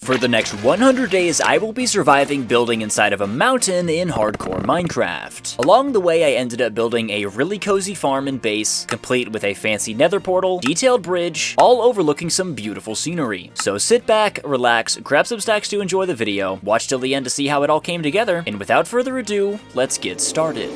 For the next 100 days, I will be surviving building inside of a mountain in hardcore Minecraft. Along the way, I ended up building a really cozy farm and base, complete with a fancy nether portal, detailed bridge, all overlooking some beautiful scenery. So sit back, relax, grab some stacks to enjoy the video, watch till the end to see how it all came together, and without further ado, let's get started.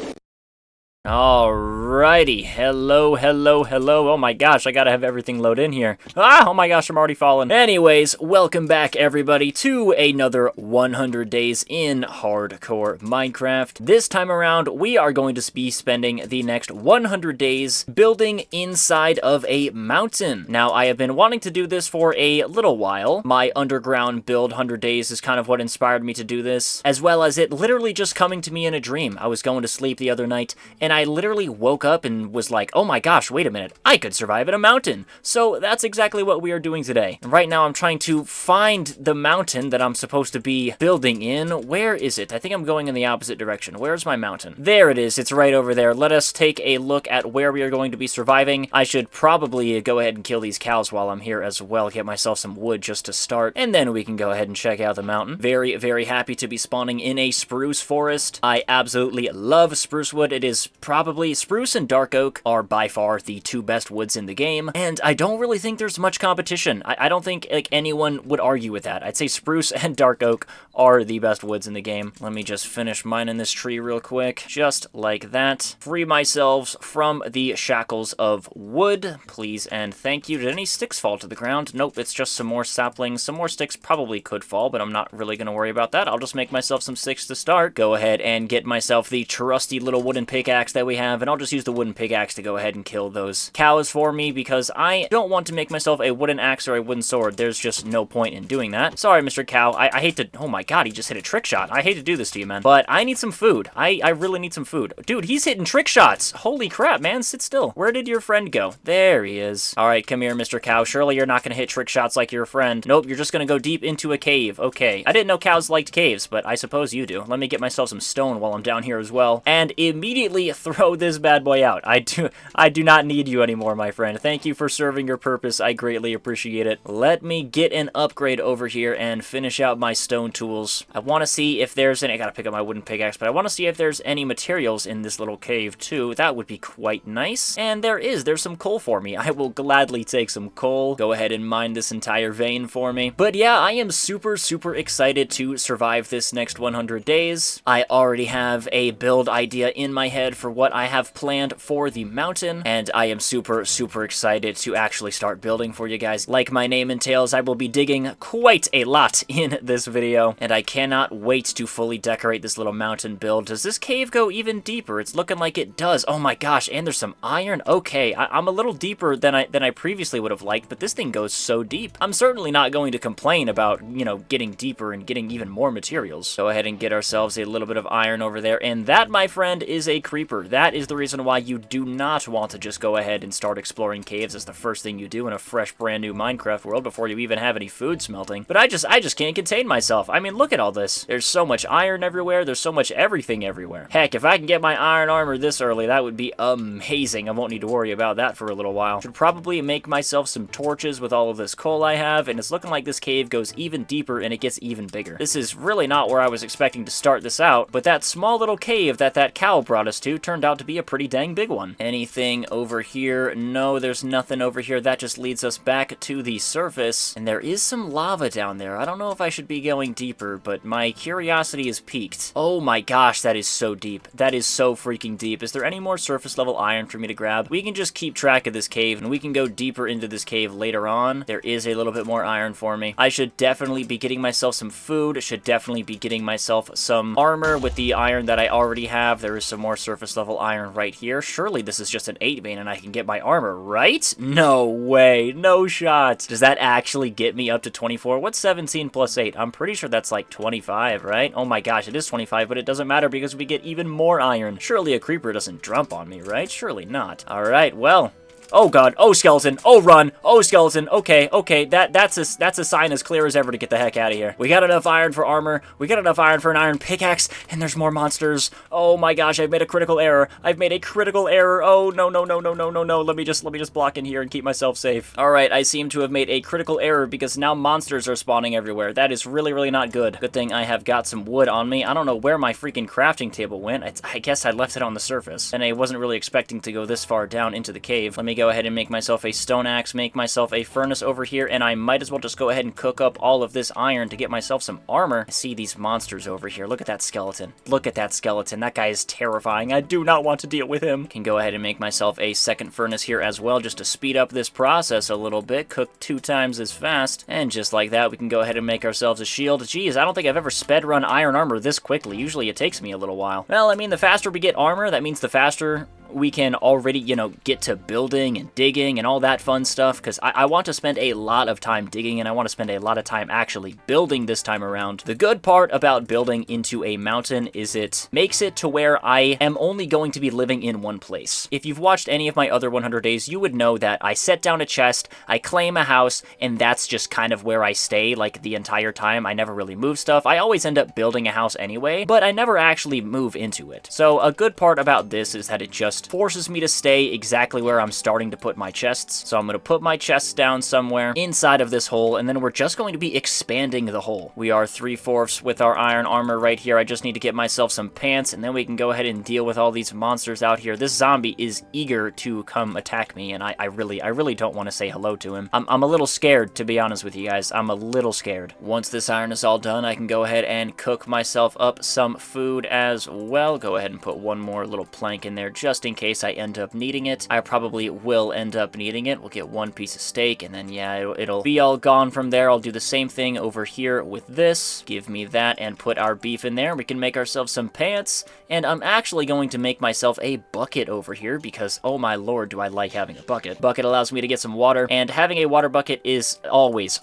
Alrighty, hello, oh my gosh, I gotta have everything load in here. Oh my gosh, I'm already falling. Anyways, welcome back everybody to another 100 days in hardcore Minecraft. This time around, we are going to be spending the next 100 days building inside of a mountain. Now, I have been wanting to do this for a little while. My underground build 100 days is kind of what inspired me to do this, as well as it literally just coming to me in a dream. I was going to sleep the other night, and I literally woke up and was like, oh my gosh, wait a minute, I could survive in a mountain. So that's exactly what we are doing today. Right now I'm trying to find the mountain that I'm supposed to be building in. Where is it? I think I'm going in the opposite direction. Where's my mountain? There it is. It's right over there. Let us take a look at where we are going to be surviving. I should probably go ahead and kill these cows while I'm here as well. Get myself some wood just to start, and then we can go ahead and check out the mountain. Very, very happy to be spawning in a spruce forest. I absolutely love spruce wood. It is probably spruce and dark oak are by far the two best woods in the game, and I don't really think there's much competition. I don't think like anyone would argue with that. I'd say spruce and dark oak are the best woods in the game. Let me just finish mining this tree real quick, just like that. Free myself from the shackles of wood, please and thank you. Did any sticks fall to the ground? Nope, it's just some more saplings. Some more sticks probably could fall, but I'm not really going to worry about that. I'll just make myself some sticks to start. Go ahead and get myself the trusty little wooden pickaxe that we have, and I'll just use the wooden pickaxe to go ahead and kill those cows for me, because I don't want to make myself a wooden axe or a wooden sword. There's just no point in doing that. Sorry, Mr. Cow. I hate to... Oh my god, he just hit a trick shot. I hate to do this to you, man. But I need some food. I really need some food. Dude, he's hitting trick shots. Holy crap, man. Sit still. Where did your friend go? There he is. All right, come here, Mr. Cow. Surely you're not going to hit trick shots like your friend. Nope, you're just going to go deep into a cave. Okay. I didn't know cows liked caves, but I suppose you do. Let me get myself some stone while I'm down here as well, and immediately throw this bad boy out. I do not need you anymore, my friend. Thank you for serving your purpose. I greatly appreciate it. Let me get an upgrade over here and finish out my stone tools. I want to see if there's any... I gotta pick up my wooden pickaxe, but I want to see if there's any materials in this little cave, too. That would be quite nice. And there is. There's some coal for me. I will gladly take some coal. Go ahead and mine this entire vein for me. But yeah, I am super, super excited to survive this next 100 days. I already have a build idea in my head for what I have planned for the mountain, and I am super, super excited to actually start building for you guys. Like my name entails, I will be digging quite a lot in this video, and I cannot wait to fully decorate this little mountain build. Does this cave go even deeper? It's looking like it does. Oh my gosh, and there's some iron. Okay, I'm a little deeper than I previously would have liked, but this thing goes so deep. I'm certainly not going to complain about, you know, getting deeper and getting even more materials. Go ahead and get ourselves a little bit of iron over there, and that, my friend, is a creeper. That is the reason why you do not want to just go ahead and start exploring caves as the first thing you do in a fresh, brand new Minecraft world before you even have any food smelting. But I just can't contain myself. I mean, look at all this. There's so much iron everywhere. There's so much everything everywhere. Heck, if I can get my iron armor this early, that would be amazing. I won't need to worry about that for a little while. Should probably make myself some torches with all of this coal I have, and it's looking like this cave goes even deeper and it gets even bigger. This is really not where I was expecting to start this out, but that small little cave that cow brought us to turned out to be a pretty dang big one. Anything over here? No, there's nothing over here. That just leads us back to the surface, and there is some lava down there. I don't know if I should be going deeper, but my curiosity is piqued. Oh my gosh, that is so deep. That is so freaking deep. Is there any more surface level iron for me to grab? We can just keep track of this cave, and we can go deeper into this cave later on. There is a little bit more iron for me. I should definitely be getting myself some food. Should definitely be getting myself some armor with the iron that I already have. There is some more surface level iron right here. Surely this is just an 8 vein and I can get my armor, right? No way. No shot. Does that actually get me up to 24? What's 17 plus 8? I'm pretty sure that's like 25, right? Oh my gosh, it is 25, but it doesn't matter because we get even more iron. Surely a creeper doesn't jump on me, right? Surely not. All right, well... Oh god. Oh skeleton. Oh run. Oh skeleton. Okay, okay. That's a sign as clear as ever to get the heck out of here. We got enough iron for armor. We got enough iron for an iron pickaxe, and there's more monsters. Oh my gosh, I've made a critical error. I've made a critical error. Oh no no no no no no no. Let me just block in here and keep myself safe. All right, I seem to have made a critical error because now monsters are spawning everywhere. That is really not good. Good thing I have got some wood on me. I don't know where my freaking crafting table went. I guess I left it on the surface, and I wasn't really expecting to go this far down into the cave. Let me go ahead and make myself a stone axe, make myself a furnace over here, and I might as well just go ahead and cook up all of this iron to get myself some armor. I see these monsters over here. Look at that skeleton. Look at that skeleton. That guy is terrifying. I do not want to deal with him. Can go ahead and make myself a second furnace here as well, just to speed up this process a little bit. Cook 2 times as fast, and just like that, we can go ahead and make ourselves a shield. Jeez, I don't think I've ever sped run iron armor this quickly. Usually it takes me a little while. Well, I mean, the faster we get armor, that means the faster we can already, you know, get to building and digging and all that fun stuff, because I want to spend a lot of time digging, and I want to spend a lot of time actually building this time around. The good part about building into a mountain is it makes it to where I am only going to be living in one place. If you've watched any of my other 100 days, you would know that I set down a chest, I claim a house, and that's just kind of where I stay, like, the entire time. I never really move stuff. I always end up building a house anyway, but I never actually move into it. So a good part about this is that it just forces me to stay exactly where I'm starting to put my chests. So I'm going to put my chests down somewhere inside of this hole, and then we're just going to be expanding the hole. We are 3/4 with our iron armor right here. I just need to get myself some pants, and then we can go ahead and deal with all these monsters out here. This zombie is eager to come attack me, and I really don't want to say hello to him. I'm a little scared, to be honest with you guys. I'm a little scared. Once this iron is all done, I can go ahead and cook myself up some food as well. Go ahead and put one more little plank in there just in case I end up needing it. I probably will end up needing it. We'll get 1 piece of steak, and then yeah, it'll be all gone from there. I'll do the same thing over here with this. Give me that and put our beef in there. We can make ourselves some pants, and I'm actually going to make myself a bucket over here because, oh my lord, do I like having a bucket. Bucket allows me to get some water, and having a water bucket is always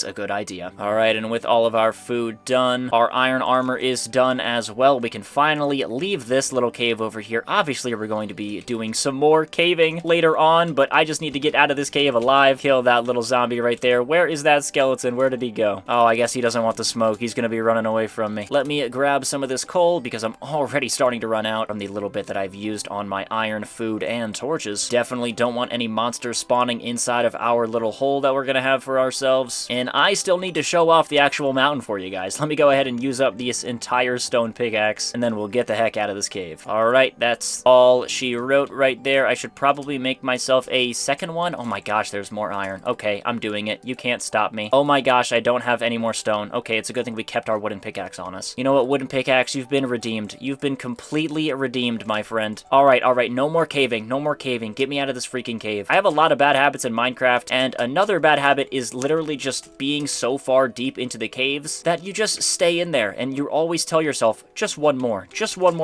a good idea. All right, and with all of our food done, our iron armor is done as well. We can finally leave this little cave over here. Obviously, we're going to be doing some more caving later on, but I just need to get out of this cave alive. Kill that little zombie right there. Where is that skeleton? Where did he go? Oh, I guess he doesn't want the smoke. He's gonna be running away from me. Let me grab some of this coal because I'm already starting to run out from the little bit that I've used on my iron, food, and torches. Definitely don't want any monsters spawning inside of our little hole that we're gonna have for ourselves. And I still need to show off the actual mountain for you guys. Let me go ahead and use up this entire stone pickaxe, and then we'll get the heck out of this cave. All right, that's all she wrote right there. I should probably make myself a second one. Oh my gosh, there's more iron. Okay, I'm doing it. You can't stop me. Oh my gosh, I don't have any more stone. Okay, it's a good thing we kept our wooden pickaxe on us. You know what, wooden pickaxe, you've been redeemed. You've been completely redeemed, my friend. All right, no more caving. No more caving. Get me out of this freaking cave. I have a lot of bad habits in Minecraft, and another bad habit is literally just being so far deep into the caves that you just stay in there, and you always tell yourself, just one more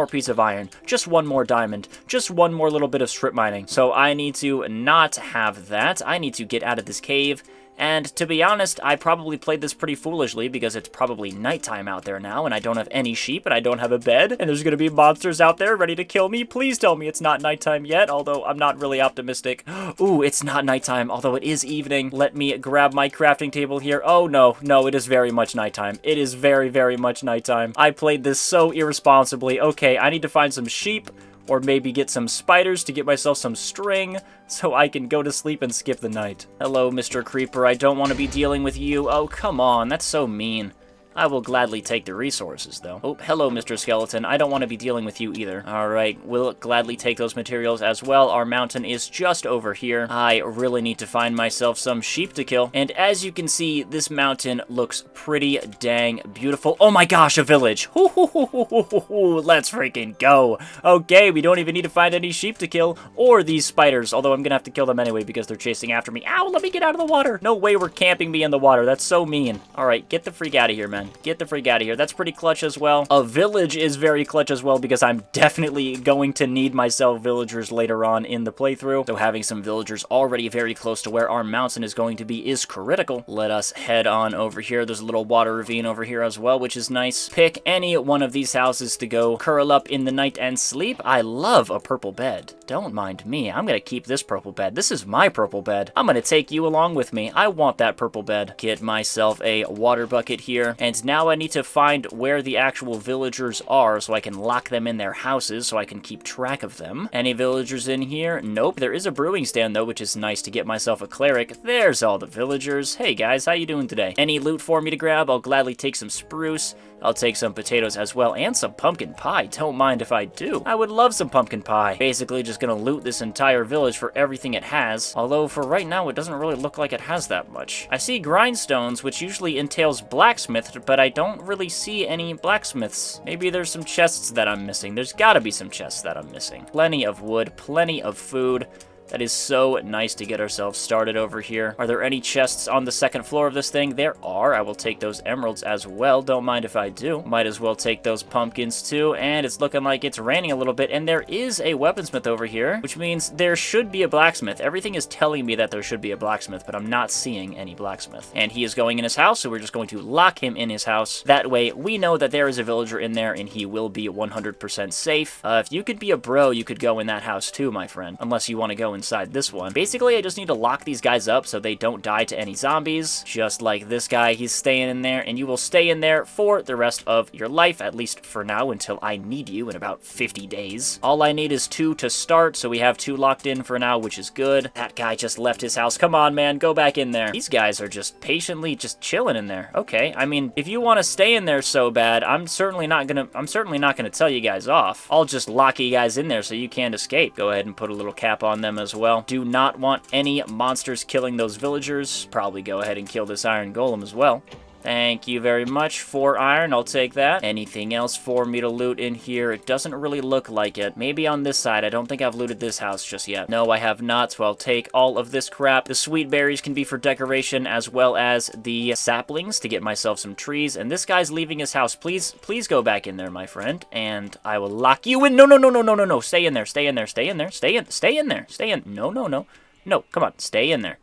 piece of iron, just one more diamond, just one more little bit of strip mining. So I need to not have that. I need to get out of this cave. And to be honest, I probably played this pretty foolishly because it's probably nighttime out there now, and I don't have any sheep, and I don't have a bed, and there's gonna be monsters out there ready to kill me. Please tell me it's not nighttime yet, although I'm not really optimistic. Ooh, it's not nighttime, although it is evening. Let me grab my crafting table here. Oh no, it is very much nighttime. It is very much nighttime. I played this so irresponsibly. Okay, I need to find some sheep, or maybe get some spiders to get myself some string so I can go to sleep and skip the night. Hello, Mr. Creeper. I don't want to be dealing with you. Oh, come on. That's so mean. I will gladly take the resources, though. Oh, hello, Mr. Skeleton. I don't want to be dealing with you either. All right, we'll gladly take those materials as well. Our mountain is just over here. I really need to find myself some sheep to kill. And as you can see, this mountain looks pretty dang beautiful. Oh my gosh, a village. Let's freaking go. Okay, we don't even need to find any sheep to kill or these spiders, although I'm gonna have to kill them anyway because they're chasing after me. Ow, let me get out of the water. No way we're camping me in the water. That's so mean. All right, get the freak out of here, man. man. Get the freak out of here. That's pretty clutch as well. A village is very clutch as well because I'm definitely going to need myself villagers later on in the playthrough. So having some villagers already very close to where our mountain is going to be is critical. Let us head on over here. There's a little water ravine over here as well, which is nice. Pick any one of these houses to go curl up in the night and sleep. I love a purple bed. Don't mind me. I'm gonna keep this purple bed. This is my purple bed. I'm gonna take you along with me. I want that purple bed. Get myself a water bucket here. And now I need to find where the actual villagers are so I can lock them in their houses so I can keep track of them. Any villagers in here? Nope. There is a brewing stand though, which is nice to get myself a cleric. There's all the villagers. Hey guys, how you doing today? Any loot for me to grab? I'll gladly take some spruce. I'll take some potatoes as well, and some pumpkin pie. Don't mind if I do. I would love some pumpkin pie. Basically, just gonna loot this entire village for everything it has. Although, for right now, it doesn't really look like it has that much. I see grindstones, which usually entails blacksmith, but I don't really see any blacksmiths. Maybe there's some chests that I'm missing. There's gotta be some chests that I'm missing. Plenty of wood, plenty of food. That is so nice to get ourselves started over here. Are there any chests on the second floor of this thing? There are. I will take those emeralds as well. Don't mind if I do. Might as well take those pumpkins too. And it's looking like it's raining a little bit. And there is a weaponsmith over here, which means there should be a blacksmith. Everything is telling me that there should be a blacksmith, but I'm not seeing any blacksmith. And he is going in his house, so we're just going to lock him in his house. That way, we know that there is a villager in there, and he will be 100% safe. If you could be a bro, you could go in that house too, my friend. Unless you want to go inside this one. Basically, I just need to lock these guys up so they don't die to any zombies. Just like this guy, he's staying in there, and you will stay in there for the rest of your life, at least for now, until I need you in about 50 days. All I need is 2 to start, so we have 2 locked in for now, which is good. That guy just left his house. Come on, man, go back in there. These guys are just patiently just chilling in there. Okay, I mean, if you want to stay in there so bad, I'm certainly not gonna tell you guys off. I'll just lock you guys in there so you can't escape. Go ahead and put a little cap on them as well. Do not want any monsters killing those villagers. Probably go ahead and kill this iron golem as well. Thank you very much. 4 iron, I'll take that. Anything else for me to loot in here? It doesn't really look like it. Maybe on this side. I don't think I've looted this house just yet. No, I have not, so I'll take all of this crap. The sweet berries can be for decoration, as well as the saplings to get myself some trees. And this guy's leaving his house. Please go back in there, my friend. And I will lock you in. No. Stay in there. Stay in there. Stay in there. Stay in there. Stay in. No. No, come on. Stay in there.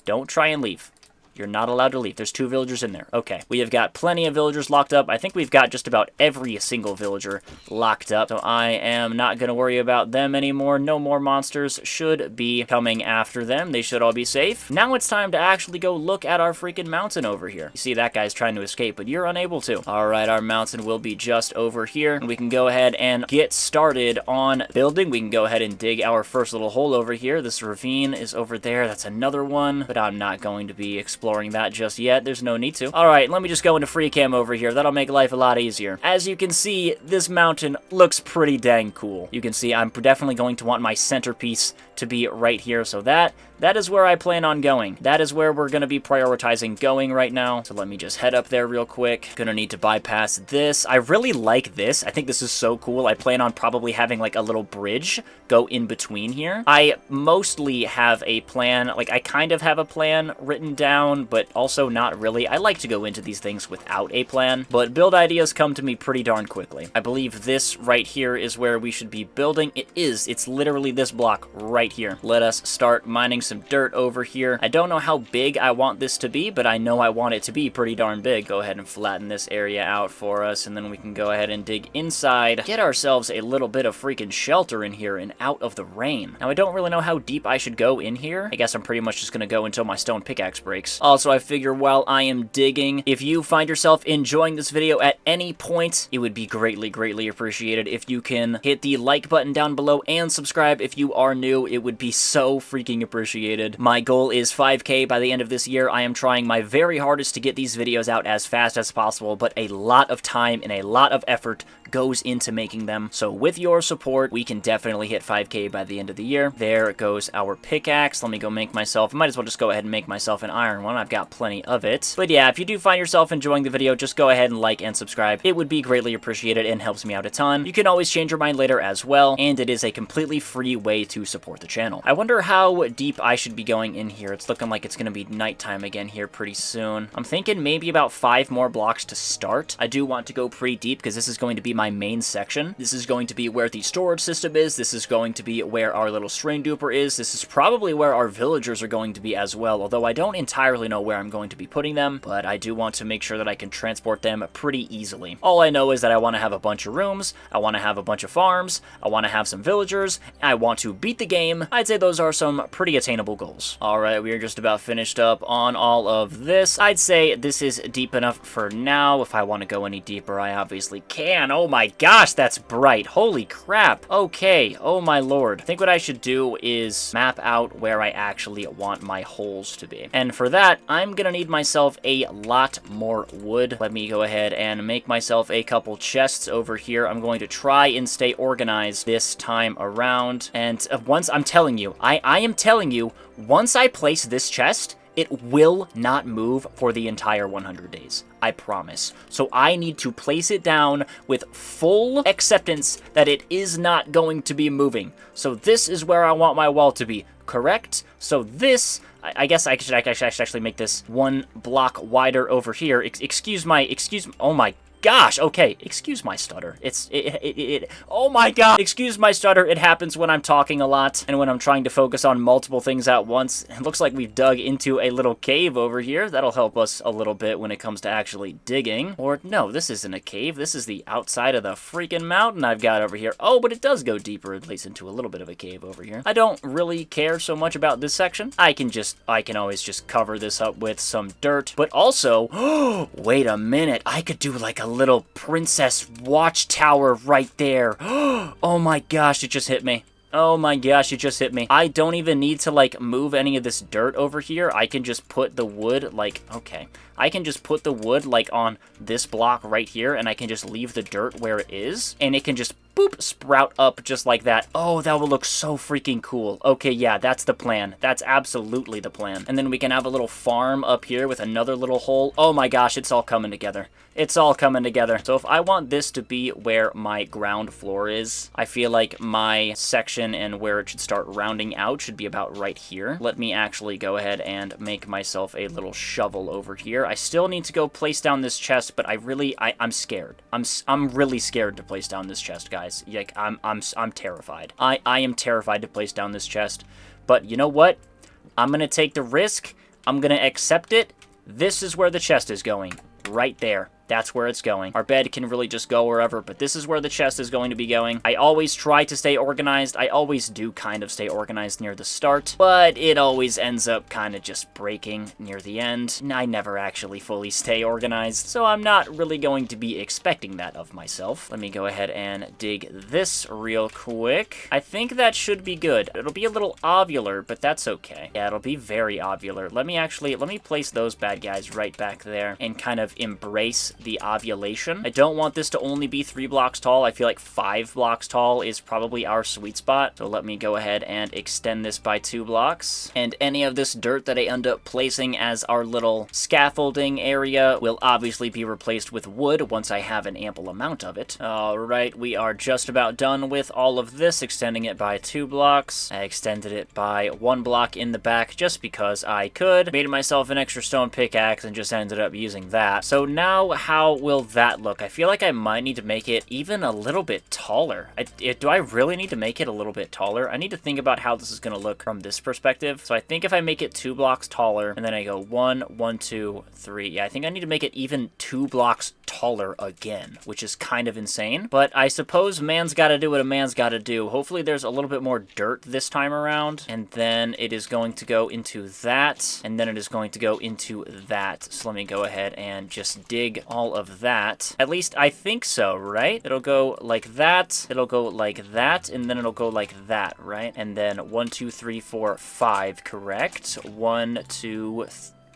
Don't try and leave. You're not allowed to leave. There's 2 villagers in there. Okay. We have got plenty of villagers locked up. I think we've got just about every single villager locked up. So I am not going to worry about them anymore. No more monsters should be coming after them. They should all be safe. Now it's time to actually go look at our freaking mountain over here. You see, that guy's trying to escape, but you're unable to. All right, our mountain will be just over here. And we can go ahead and get started on building. We can go ahead and dig our first little hole over here. This ravine is over there. That's another one, but I'm not going to be exploring that just yet. There's no need to. Alright, let me just go into free cam over here. That'll make life a lot easier. As you can see, this mountain looks pretty dang cool. You can see I'm definitely going to want my centerpiece to be right here, so that is where I plan on going. That is where we're going to be prioritizing going right now. So let me just head up there real quick. Gonna need to bypass this. I really like this. I think this is so cool. I plan on probably having like a little bridge go in between here. I mostly have a plan, like I kind of have a plan written down, but also not really. I like to go into these things without a plan, but build ideas come to me pretty darn quickly. I believe this right here is where we should be building. It is. It's literally this block right here. Let us start mining some dirt over here. I don't know how big I want this to be, but I know I want it to be pretty darn big. Go ahead and flatten this area out for us, and then we can go ahead and dig inside, get ourselves a little bit of freaking shelter in here and out of the rain. Now, I don't really know how deep I should go in here. I guess I'm pretty much just gonna go until my stone pickaxe breaks. Also, I figure while I am digging, if you find yourself enjoying this video at any point, it would be greatly appreciated if you can hit the like button down below and subscribe if you are new. It would be so freaking appreciated. My goal is 5K by the end of this year. I am trying my very hardest to get these videos out as fast as possible, but a lot of time and a lot of effort goes into making them. So with your support, we can definitely hit 5K by the end of the year. There goes our pickaxe. Let me go make myself, I might as well just go ahead and make myself an iron one. I've got plenty of it. But yeah, if you do find yourself enjoying the video, just go ahead and like and subscribe. It would be greatly appreciated and helps me out a ton. You can always change your mind later as well, and it is a completely free way to support the channel. I wonder how deep I should be going in here. It's looking like it's going to be nighttime again here pretty soon. I'm thinking maybe about 5 more blocks to start. I do want to go pretty deep because this is going to be my main section. This is going to be where the storage system is. This is going to be where our little strain duper is. This is probably where our villagers are going to be as well, although I don't entirely know where I'm going to be putting them, but I do want to make sure that I can transport them pretty easily. All I know is that I want to have a bunch of rooms, I want to have a bunch of farms, I want to have some villagers, I want to beat the game. I'd say those are some pretty attainable goals. Alright, we are just about finished up on all of this. I'd say this is deep enough for now. If I want to go any deeper, I obviously can. Oh my gosh, that's bright. Holy crap. Okay, oh my lord. I think what I should do is map out where I actually want my holes to be. And for that, I'm gonna need myself a lot more wood. Let me go ahead and make myself a couple chests over here. I'm going to try and stay organized this time around. And once, I'm telling you, I am telling you, once I place this chest, it will not move for the entire 100 days. I promise. So I need to place it down with full acceptance that it is not going to be moving. So this is where I want my wall to be, correct? So this, I guess I should actually make this 1 block wider over here. Oh my gosh, okay, excuse my stutter. Oh my god, excuse my stutter. It happens when I'm talking a lot and when I'm trying to focus on multiple things at once. It looks like we've dug into a little cave over here. That'll help us a little bit when it comes to actually digging. Or no, this isn't a cave. This is the outside of the freaking mountain I've got over here. Oh, but it does go deeper, at least into a little bit of a cave over here. I don't really care so much about this section. I can always just cover this up with some dirt. But also, wait a minute, I could do like a little princess watchtower right there. Oh my gosh, it just hit me. Oh my gosh, it just hit me. I don't even need to, like, move any of this dirt over here. I can just put the wood, like, okay. I can just put the wood, like, on this block right here, and I can just leave the dirt where it is, and it can just, boop, sprout up just like that. Oh, that will look so freaking cool. Okay, yeah, that's the plan. That's absolutely the plan. And then we can have a little farm up here with another little hole. Oh my gosh, it's all coming together. It's all coming together. So if I want this to be where my ground floor is, I feel like my section and where it should start rounding out should be about right here. Let me actually go ahead and make myself a little shovel over here. I still need to go place down this chest, but I'm scared. I'm really scared to place down this chest, guys. Like, I'm terrified. I am terrified to place down this chest. But you know what? I'm gonna take the risk. I'm gonna accept it. This is where the chest is going. Right there. That's where it's going. Our bed can really just go wherever, but this is where the chest is going to be going. I always try to stay organized. I always do kind of stay organized near the start, but it always ends up kind of just breaking near the end. I never actually fully stay organized, so I'm not really going to be expecting that of myself. Let me go ahead and dig this real quick. I think that should be good. It'll be a little ovular, but that's okay. Yeah, it'll be very ovular. Let me place those bad guys right back there and kind of embrace the ovulation. I don't want this to only be 3 blocks tall. I feel like 5 blocks tall is probably our sweet spot. So let me go ahead and extend this by 2 blocks. And any of this dirt that I end up placing as our little scaffolding area will obviously be replaced with wood once I have an ample amount of it. Alright, we are just about done with all of this, extending it by 2 blocks. I extended it by 1 block in the back just because I could. Made myself an extra stone pickaxe and just ended up using that. So now, how will that look? I feel like I might need to make it even a little bit taller. Do I really need to make it a little bit taller? I need to think about how this is going to look from this perspective. So I think if I make it 2 blocks taller, and then I go 1, 1, 2, 3. Yeah, I think I need to make it even 2 blocks taller again, which is kind of insane. But I suppose man's got to do what a man's got to do. Hopefully there's a little bit more dirt this time around, and then it is going to go into that, and then it is going to go into that. So let me go ahead and just dig all of that. At least I think so, right? It'll go like that, it'll go like that, and then it'll go like that, right? And then 1, 2, 3, 4, 5, correct? 1, 2,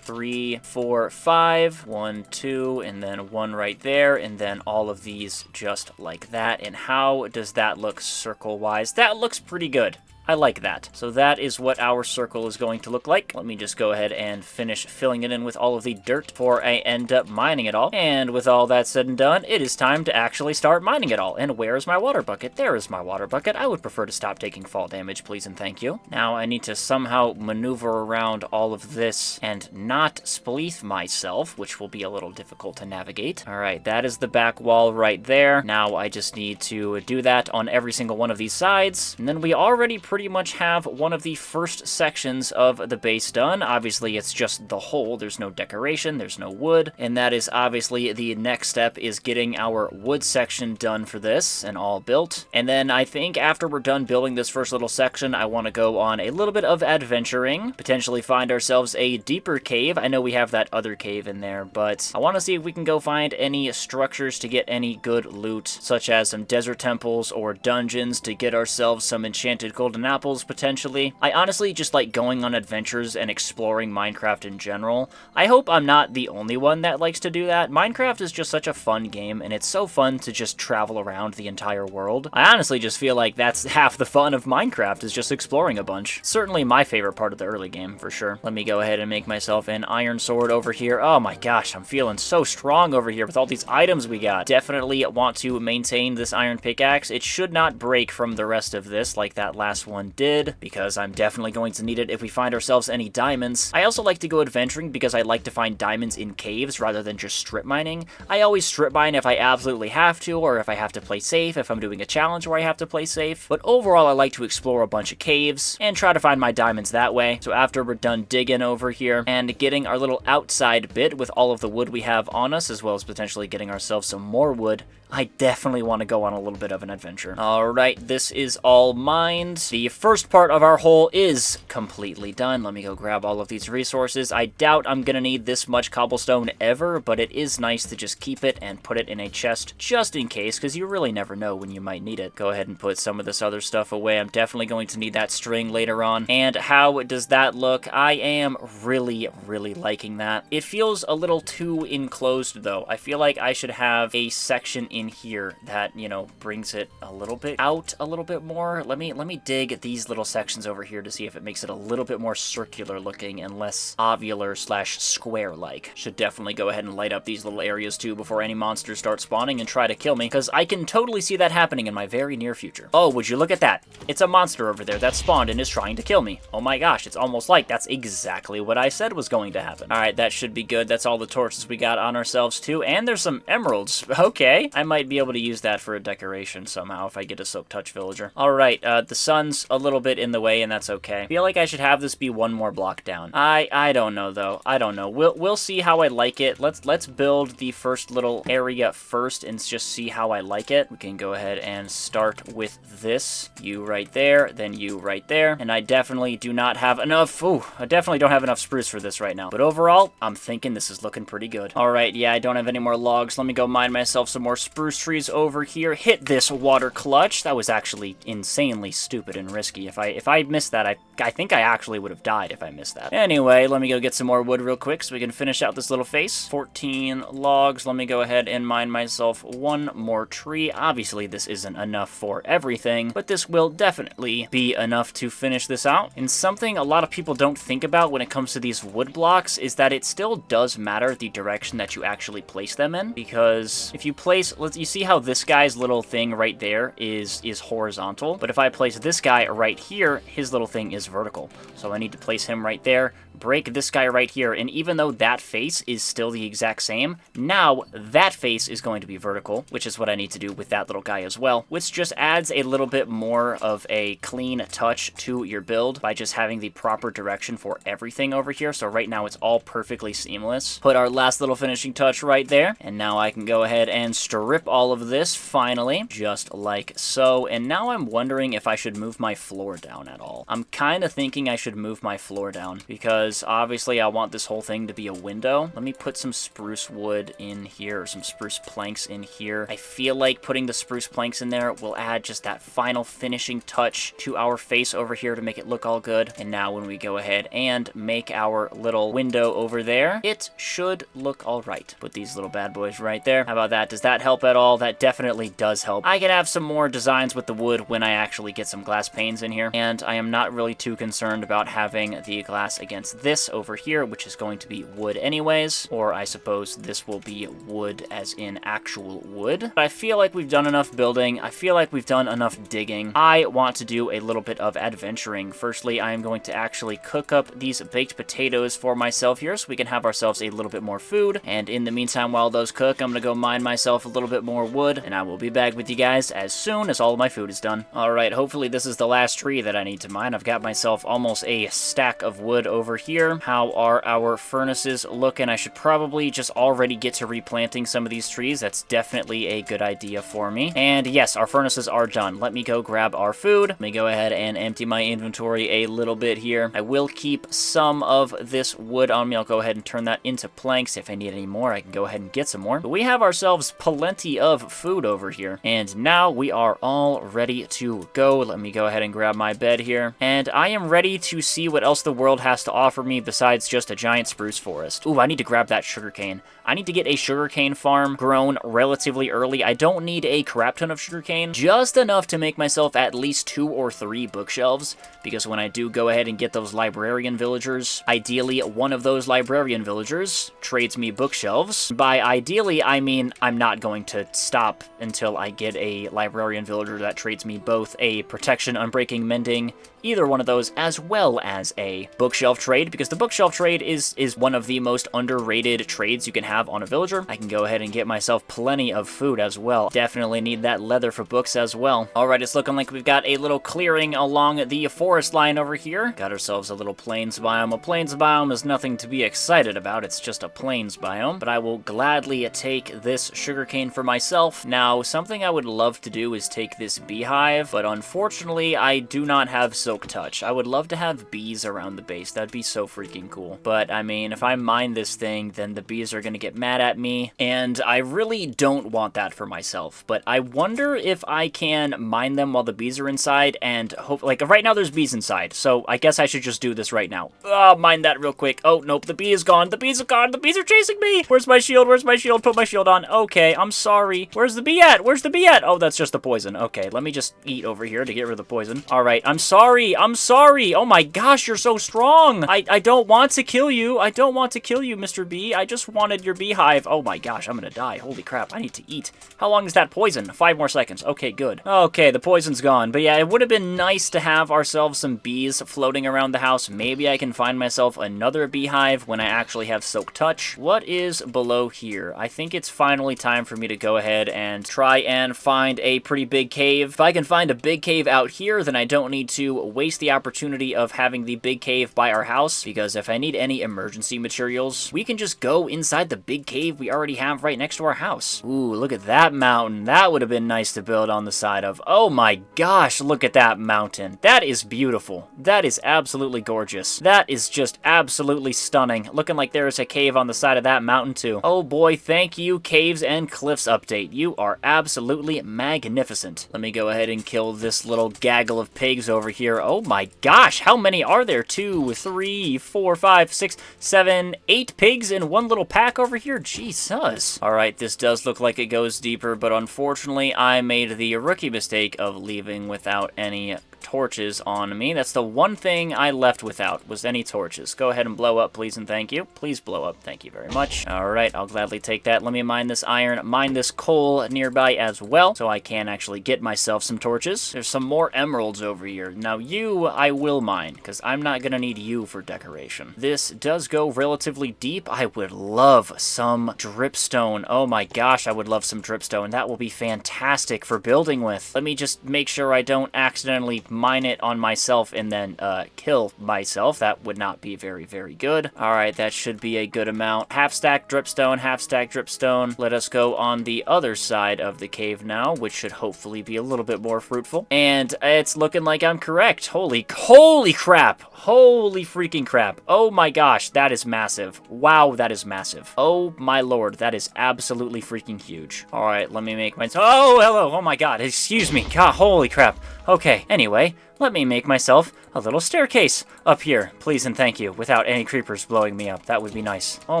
3, 4, 5, 1, 2, and then 1 right there, and then all of these just like that. And how does that look circle-wise? That looks pretty good. I like that. So that is what our circle is going to look like. Let me just go ahead and finish filling it in with all of the dirt before I end up mining it all. And with all that said and done, it is time to actually start mining it all. And where is my water bucket? There is my water bucket. I would prefer to stop taking fall damage, please and thank you. Now I need to somehow maneuver around all of this and not spleef myself, which will be a little difficult to navigate. All right, that is the back wall right there. Now I just need to do that on every single one of these sides. And then we already pretty much have one of the first sections of the base done. Obviously, it's just the hole. There's no decoration, there's no wood. And that is obviously the next step, is getting our wood section done for this and all built. And then I think after we're done building this first little section, I want to go on a little bit of adventuring, potentially find ourselves a deeper cave. I know we have that other cave in there, but I want to see if we can go find any structures to get any good loot, such as some desert temples or dungeons to get ourselves some enchanted golden apples, potentially. I honestly just like going on adventures and exploring Minecraft in general. I hope I'm not the only one that likes to do that. Minecraft is just such a fun game, and it's so fun to just travel around the entire world. I honestly just feel like that's half the fun of Minecraft, is just exploring a bunch. Certainly my favorite part of the early game, for sure. Let me go ahead and make myself an iron sword over here. Oh my gosh, I'm feeling so strong over here with all these items we got. Definitely want to maintain this iron pickaxe. It should not break from the rest of this like that last one did, because I'm definitely going to need it if we find ourselves any diamonds. I also like to go adventuring because I like to find diamonds in caves rather than just strip mining. I always strip mine if I absolutely have to, or if I have to play safe, if I'm doing a challenge where I have to play safe. But overall, I like to explore a bunch of caves and try to find my diamonds that way. So after we're done digging over here and getting our little outside bit with all of the wood we have on us, as well as potentially getting ourselves some more wood, I definitely want to go on a little bit of an adventure. Alright, this is all mined. The first part of our hole is completely done. Let me go grab all of these resources. I doubt I'm gonna need this much cobblestone ever, but it is nice to just keep it and put it in a chest just in case, because you really never know when you might need it. Go ahead and put some of this other stuff away. I'm definitely going to need that string later on. And how does that look? I am really, really liking that. It feels a little too enclosed, though. I feel like I should have a section in here that, you know, brings it a little bit out a little bit more. Let me dig these little sections over here to see if it makes it a little bit more circular looking and less ovular slash square like. Should definitely go ahead and light up these little areas too before any monsters start spawning and try to kill me, because I can totally see that happening in my very near future. Oh, would you look at that? It's a monster over there that spawned and is trying to kill me. Oh my gosh, it's almost like that's exactly what I said was going to happen. All right, that should be good. That's all the torches we got on ourselves too, and there's some emeralds. Okay, I might be able to use that for a decoration somehow if I get a Silk Touch villager. All right, the sun's a little bit in the way, and that's okay. I feel like I should have this be one more block down. I don't know though. I don't know. We'll see how I like it. Let's build the first little area first and just see how I like it. We can go ahead and start with this. You right there, then you right there. And I definitely do not have enough. Ooh, I definitely don't have enough spruce for this right now. But overall, I'm thinking this is looking pretty good. All right, yeah, I don't have any more logs. Let me go mine myself some more spruce trees over here. Hit this water clutch. That was actually insanely stupid and risky. If I missed that, I think I actually would have died if I missed that. Anyway, let me go get some more wood real quick so we can finish out this little face. 14 logs. Let me go ahead and mine myself one more tree. Obviously, this isn't enough for everything, but this will definitely be enough to finish this out. And something a lot of people don't think about when it comes to these wood blocks is that it still does matter the direction that you actually place them in, because if you place, you see how this guy's little thing right there is horizontal, but if I place this guy right here, his little thing is vertical. So I need to place him right there, break this guy right here, and even though that face is still the exact same, now that face is going to be vertical, which is what I need to do with that little guy as well, which just adds a little bit more of a clean touch to your build by just having the proper direction for everything over here. So right now it's all perfectly seamless. Put our last little finishing touch right there, and now I can go ahead and strip all of this finally, just like so. And now I'm wondering if I should move my floor down at all. I'm kind of thinking I should move my floor down because because obviously I want this whole thing to be a window. Let me put some spruce wood in here, or some spruce planks in here. I feel like putting the spruce planks in there will add just that final finishing touch to our face over here to make it look all good. And now when we go ahead and make our little window over there, it should look all right. Put these little bad boys right there. How about that? Does that help at all? That definitely does help. I can have some more designs with the wood when I actually get some glass panes in here, and I am not really too concerned about having the glass against this over here, which is going to be wood anyways, or I suppose this will be wood as in actual wood. But I feel like we've done enough building. I feel like we've done enough digging. I want to do a little bit of adventuring. Firstly, I am going to actually cook up these baked potatoes for myself here so we can have ourselves a little bit more food, and in the meantime, while those cook, I'm gonna go mine myself a little bit more wood, and I will be back with you guys as soon as all of my food is done. Alright, hopefully this is the last tree that I need to mine. I've got myself almost a stack of wood over here. How are our furnaces looking? I should probably just already get to replanting some of these trees. That's definitely a good idea for me. And yes, our furnaces are done. Let me go grab our food. Let me go ahead and empty my inventory a little bit here. I will keep some of this wood on me. I'll go ahead and turn that into planks. If I need any more, I can go ahead and get some more. But we have ourselves plenty of food over here. And now we are all ready to go. Let me go ahead and grab my bed here. And I am ready to see what else the world has to offer me besides just a giant spruce forest. Ooh, I need to grab that sugarcane. I need to get a sugarcane farm grown relatively early. I don't need a crap ton of sugarcane, just enough to make myself at least 2 or 3 bookshelves, because when I do go ahead and get those librarian villagers, ideally one of those librarian villagers trades me bookshelves. By ideally, I mean I'm not going to stop until I get a librarian villager that trades me both a protection, unbreaking, mending, either one of those, as well as a bookshelf trade, because the bookshelf trade is one of the most underrated trades you can have on a villager. I can go ahead and get myself plenty of food as well. Definitely need that leather for books as well. Alright, it's looking like we've got a little clearing along the forest line over here. Got ourselves a little plains biome. A plains biome is nothing to be excited about. It's just a plains biome, but I will gladly take this sugarcane for myself. Now, something I would love to do is take this beehive, but unfortunately, I do not have silk touch. I would love to have bees around the base. That'd be so freaking cool. But, I mean, if I mine this thing, then the bees are gonna get mad at me, and I really don't want that for myself. But I wonder if I can mine them while the bees are inside, and hope, like, right now there's bees inside, so I guess I should just do this right now. Mine that real quick. Oh, nope, the bee is gone. The bees are gone. The bees are chasing me. Where's my shield? Where's my shield? Put my shield on. Okay, I'm sorry. Where's the bee at? Where's the bee at? Oh, that's just the poison. Okay, let me just eat over here to get rid of the poison. Alright, I'm sorry. I'm sorry. Oh my gosh, you're so strong. I don't want to kill you. I don't want to kill you, Mr. Bee. I just wanted your beehive. Oh my gosh, I'm gonna die. Holy crap, I need to eat. How long is that poison? 5 more seconds. Okay, good. Okay, the poison's gone. But yeah, it would have been nice to have ourselves some bees floating around the house. Maybe I can find myself another beehive when I actually have silk touch. What is below here? I think it's finally time for me to go ahead and try and find a pretty big cave. If I can find a big cave out here, then I don't need to waste the opportunity of having the big cave by our house, because if I need any emergency materials, we can just go inside the big cave we already have right next to our house. Ooh, look at that mountain. That would have been nice to build on the side of. Oh my gosh, look at that mountain. That is beautiful. That is absolutely gorgeous. That is just absolutely stunning. Looking like there is a cave on the side of that mountain too. Oh boy, thank you, Caves and Cliffs update. You are absolutely magnificent. Let me go ahead and kill this little gaggle of pigs over here. Oh my gosh, how many are there? 2, 3, 4, 5, 6, 7, 8 pigs in one little pack over here? Jesus. Alright, this does look like it goes deeper, but unfortunately I made the rookie mistake of leaving without any torches on me. That's the one thing I left without, was any torches. Go ahead and blow up, please and thank you. Please blow up, thank you very much. Alright, I'll gladly take that. Let me mine this iron, mine this coal nearby as well, so I can actually get myself some torches. There's some more emeralds over here. Now you, I will mine, because I'm not gonna need you for decoration. This does go relatively deep. I would love some dripstone. Oh my gosh, I would love some dripstone. That will be fantastic for building with. Let me just make sure I don't accidentally like mine it on myself and then kill myself. That would not be very, very good. All right, that should be a good amount. Half stack dripstone, half stack dripstone. Let us go on the other side of the cave now, which should hopefully be a little bit more fruitful. And it's looking like I'm correct. Holy crap. Holy freaking crap. Oh my gosh, that is massive. Wow, that is massive. Oh my lord, that is absolutely freaking huge. All right, let me make my... Oh, hello. Oh my god, excuse me. God, holy crap. Okay, anyway, let me make myself a little staircase up here, please and thank you, without any creepers blowing me up. That would be nice. Oh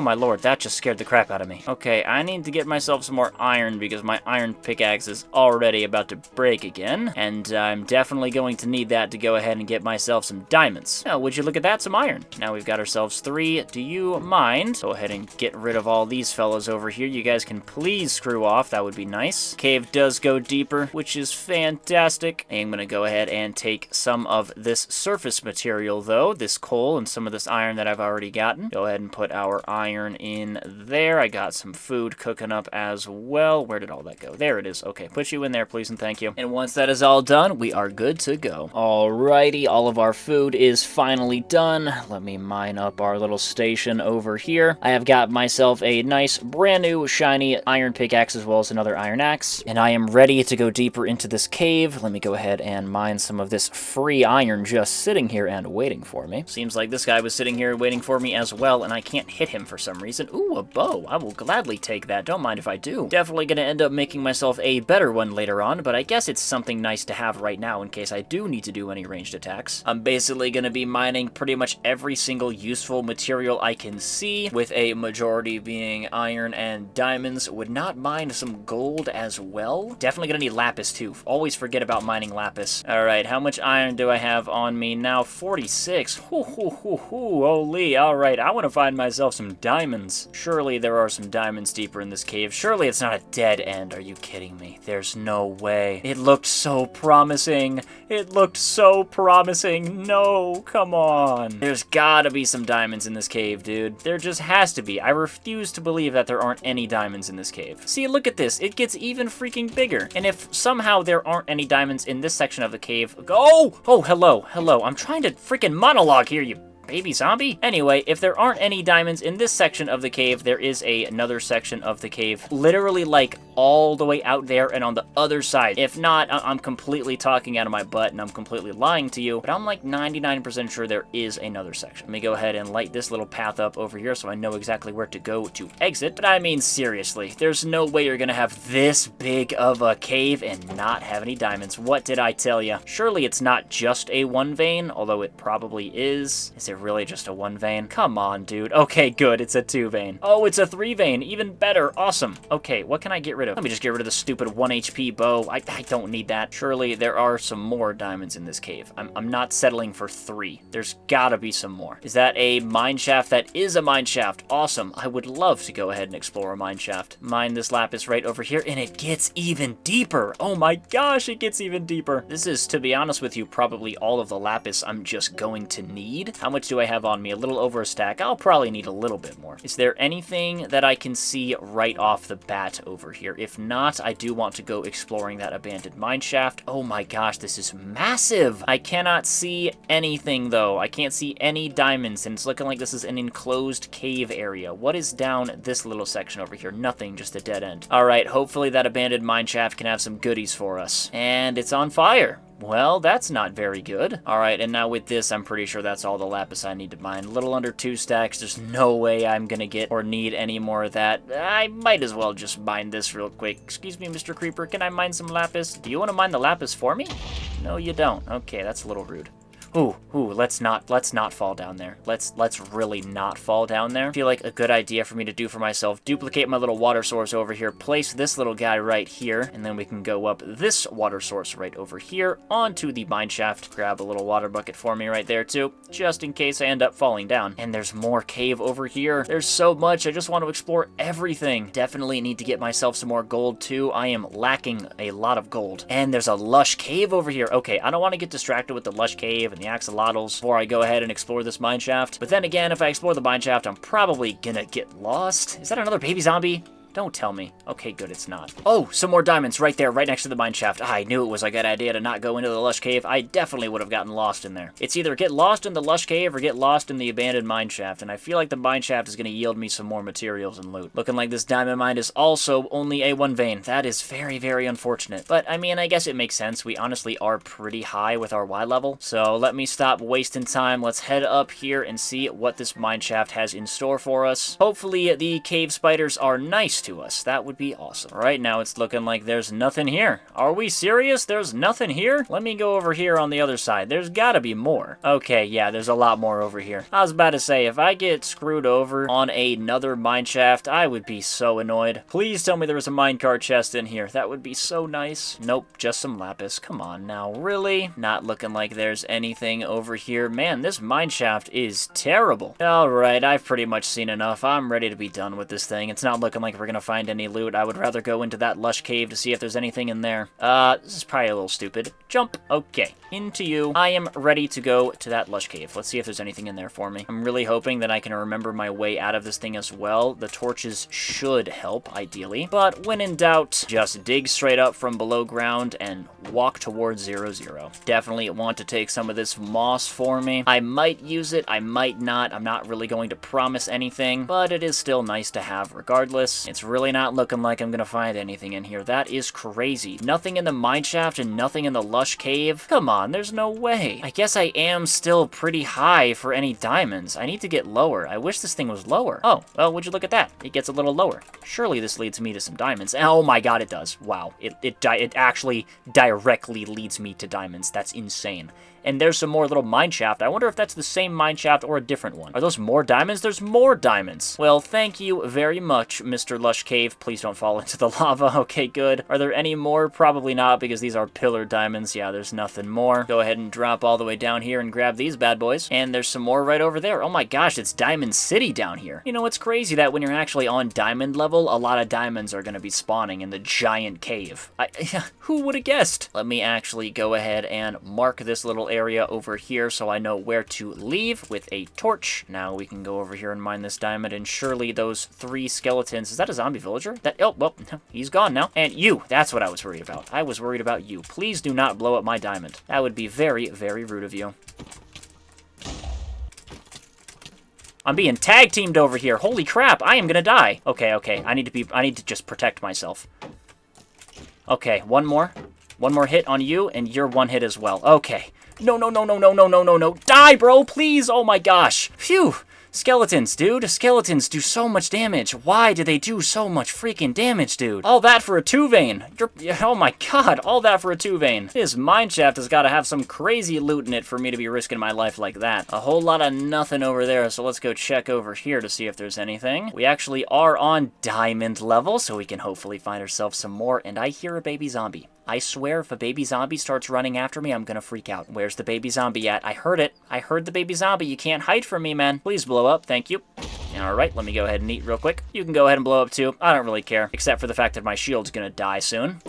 my lord, that just scared the crap out of me. Okay, I need to get myself some more iron because my iron pickaxe is already about to break again, and I'm definitely going to need that to go ahead and get myself some diamonds. Oh, would you look at that, some iron. Now we've got ourselves 3. Do you mind? Go ahead and get rid of all these fellas over here. You guys can please screw off. That would be nice. Cave does go deeper, which is fantastic. I'm gonna go ahead and take some of this surface material though, this coal and some of this iron that I've already gotten. Go ahead and put our iron in there. I got some food cooking up as well. Where did all that go? There it is. Okay, put you in there, please and thank you. And once that is all done, we are good to go. Alrighty, all of our food is finally done. Let me mine up our little station over here. I have got myself a nice brand new shiny iron pickaxe as well as another iron axe, and I am ready to go deeper into this cave. Let me go ahead and mine some of this free iron just sitting here and waiting for me. Seems like this guy was sitting here waiting for me as well, and I can't hit him for some reason. Ooh, a bow. I will gladly take that. Don't mind if I do. Definitely gonna end up making myself a better one later on, but I guess it's something nice to have right now in case I do need to do any ranged attacks. I'm basically gonna be mining pretty much every single useful material I can see, with a majority being iron and diamonds. Would not mind some gold as well. Definitely gonna need lapis too. Always forget about mining lapis. Alright, how much iron do I have on me now? 46. Holy. Alright, I want to find myself some diamonds. Surely there are some diamonds deeper in this cave. Surely it's not a dead end. Are you kidding me? There's no way. It looked so promising. It looked so promising. No, come on. There's gotta be some diamonds in this cave, dude. There just has to be. I refuse to believe that there aren't any diamonds in this cave. See, look at this. It gets even freaking bigger. And if somehow there aren't any diamonds in this section of the cave... Oh, hello. I'm trying to freaking monologue here, you baby zombie? Anyway, if there aren't any diamonds in this section of the cave, there is another section of the cave, literally like all the way out there and on the other side. If not, I'm completely talking out of my butt and I'm completely lying to you, but I'm like 99% sure there is another section. Let me go ahead and light this little path up over here so I know exactly where to go to exit. But I mean, seriously, there's no way you're gonna have this big of a cave and not have any diamonds. What did I tell you? Surely it's not just a 1 vein, although it probably is. Is it really just a 1 vein? Come on, dude. Okay, good. It's a 2 vein. Oh, it's a 3 vein. Even better. Awesome. Okay, what can I get rid of? Let me just get rid of the stupid 1 HP bow. I don't need that. Surely there are some more diamonds in this cave. I'm not settling for 3. There's gotta be some more. Is that a mine shaft? That is a mine shaft. Awesome. I would love to go ahead and explore a mine shaft. Mine this lapis right over here, and it gets even deeper. Oh my gosh, it gets even deeper. This is, to be honest with you, probably all of the lapis I'm just going to need. How much do I have on me? A little over a stack. I'll probably need a little bit more. Is there anything that I can see right off the bat over here? If not, I do want to go exploring that abandoned mine shaft. Oh my gosh, this is massive. I cannot see anything though. I can't see any diamonds, and it's looking like this is an enclosed cave area. What is down this little section over here? Nothing, just a dead end. All right, hopefully that abandoned mine shaft can have some goodies for us. And it's on fire. Well, that's not very good. All right, and now with this, I'm pretty sure that's all the lapis I need to mine. A little under 2 stacks. There's no way I'm gonna get or need any more of that. I might as well just mine this real quick. Excuse me, Mr. Creeper, can I mine some lapis? Do you want to mine the lapis for me? No, you don't. Okay, that's a little rude. Ooh, let's not fall down there. Let's really not fall down there. I feel like a good idea for me to do for myself. Duplicate my little water source over here. Place this little guy right here. And then we can go up this water source right over here onto the mine shaft. Grab a little water bucket for me right there too, just in case I end up falling down. And there's more cave over here. There's so much. I just want to explore everything. Definitely need to get myself some more gold too. I am lacking a lot of gold. And there's a lush cave over here. Okay, I don't want to get distracted with the lush cave and the axolotls before I go ahead and explore this mine shaft. But then again, if I explore the mine shaft, I'm probably gonna get lost. Is that another baby zombie? Don't tell me. Okay, good, it's not. Oh, some more diamonds right there, right next to the mine shaft. I knew it was a good idea to not go into the lush cave. I definitely would have gotten lost in there. It's either get lost in the lush cave or get lost in the abandoned mine shaft, and I feel like the mine shaft is going to yield me some more materials and loot. Looking like this diamond mine is also only a 1 vein. That is very, very unfortunate. But, I mean, I guess it makes sense. We honestly are pretty high with our Y level. So let me stop wasting time. Let's head up here and see what this mine shaft has in store for us. Hopefully the cave spiders are nice to us. That would be awesome. Right now it's looking like there's nothing here. Are we serious? There's nothing here? Let me go over here on the other side. There's gotta be more. Okay, yeah, there's a lot more over here. I was about to say, if I get screwed over on another mine shaft, I would be so annoyed. Please tell me there was a minecart chest in here. That would be so nice. Nope, just some lapis. Come on now, really? Not looking like there's anything over here. Man, this mine shaft is terrible. Alright, I've pretty much seen enough. I'm ready to be done with this thing. It's not looking like we're gonna find any loot. I would rather go into that lush cave to see if there's anything in there. This is probably a little stupid. Jump. Okay, into you. I am ready to go to that lush cave. Let's see if there's anything in there for me. I'm really hoping that I can remember my way out of this thing as well. The torches should help, ideally. But when in doubt, just dig straight up from below ground and walk towards 0-0. Definitely want to take some of this moss for me. I might use it, I might not. I'm not really going to promise anything, but it is still nice to have regardless. It's really not looking like I'm gonna find anything in here. That is crazy. Nothing in the mine shaft and nothing in the lush cave? Come on, there's no way. I guess I am still pretty high for any diamonds. I need to get lower. I wish this thing was lower. Oh, well, would you look at that? It gets a little lower. Surely this leads me to some diamonds. Oh my god, it does. Wow. It actually directly leads me to diamonds. That's insane. And there's some more little mine shaft. I wonder if that's the same mine shaft or a different one. Are those more diamonds? There's more diamonds. Well, thank you very much, Mr. Lush Cave. Please don't fall into the lava. Okay, good. Are there any more? Probably not, because these are pillar diamonds. Yeah, there's nothing more. Go ahead and drop all the way down here and grab these bad boys. And there's some more right over there. Oh my gosh, it's Diamond City down here. You know, it's crazy that when you're actually on diamond level, a lot of diamonds are going to be spawning in the giant cave. Who would have guessed? Let me actually go ahead and mark this little area over here so I know where to leave with a torch. Now we can go over here and mine this diamond, and surely those 3 skeletons... Is that a zombie villager? Oh, well, he's gone now. And you, that's what I was worried about. I was worried about you. Please do not blow up my diamond. That would be very, very rude of you. I'm being tag teamed over here. Holy crap, I am gonna die. Okay, okay, I need to just protect myself. Okay, one more hit on you, and you're 1 hit as well. Okay. No, no, no, no, no, no, no, no, no. Die, bro, please. Oh my gosh. Phew. Skeletons, dude. Skeletons do so much damage. Why do they do so much freaking damage, dude? All that for a 2 vein. Oh my god, all that for a 2 vein. This mine shaft has got to have some crazy loot in it for me to be risking my life like that. A whole lot of nothing over there, so let's go check over here to see if there's anything. We actually are on diamond level, so we can hopefully find ourselves some more, and I hear a baby zombie. I swear if a baby zombie starts running after me, I'm gonna freak out. Where's the baby zombie at? I heard it. I heard the baby zombie. You can't hide from me, man. Please blow up. Thank you. Alright, let me go ahead and eat real quick. You can go ahead and blow up too. I don't really care, except for the fact that my shield's gonna die soon.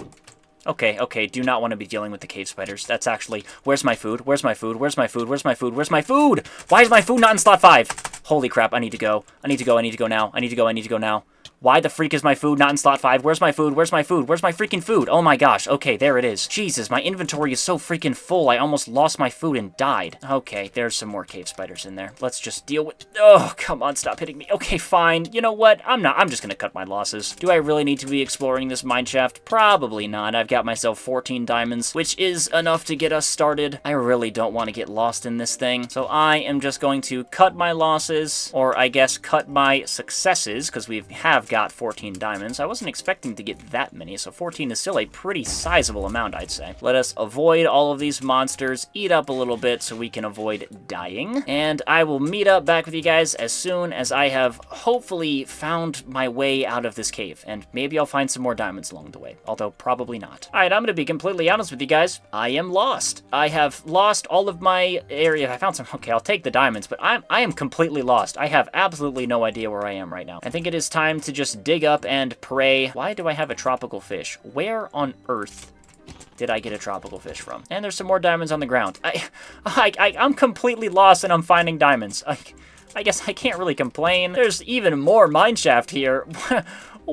Okay, okay, do not want to be dealing with the cave spiders. That's actually... Where's my food? Where's my food? Where's my food? Where's my food? Where's my food? Why is my food not in slot 5? Holy crap, I need to go. I need to go, I need to go now. I need to go, I need to go now. Why the freak is my food not in slot 5? Where's my food? Where's my food? Where's my freaking food? Oh my gosh. Okay, there it is. Jesus, my inventory is so freaking full. I almost lost my food and died. Okay, there's some more cave spiders in there. Let's just deal with... Oh, come on, stop hitting me. Okay, fine. You know what? I'm just gonna cut my losses. Do I really need to be exploring this mine shaft? Probably not. I've got myself 14 diamonds, which is enough to get us started. I really don't want to get lost in this thing. So I am just going to cut my losses, or I guess cut my successes, because we have got 14 diamonds. I wasn't expecting to get that many, so 14 is still a pretty sizable amount, I'd say. Let us avoid all of these monsters, eat up a little bit so we can avoid dying, and I will meet up back with you guys as soon as I have hopefully found my way out of this cave, and maybe I'll find some more diamonds along the way, although probably not. Alright, I'm gonna be completely honest with you guys. I am lost. I have lost all of my area. I found some... Okay, I'll take the diamonds, but I am completely lost. I have absolutely no idea where I am right now. I think it is time to just dig up and pray. Why do I have a tropical fish? Where on earth did I get a tropical fish from? And there's some more diamonds on the ground. I'm completely lost and I'm finding diamonds. I guess I can't really complain. There's even more mine shaft here.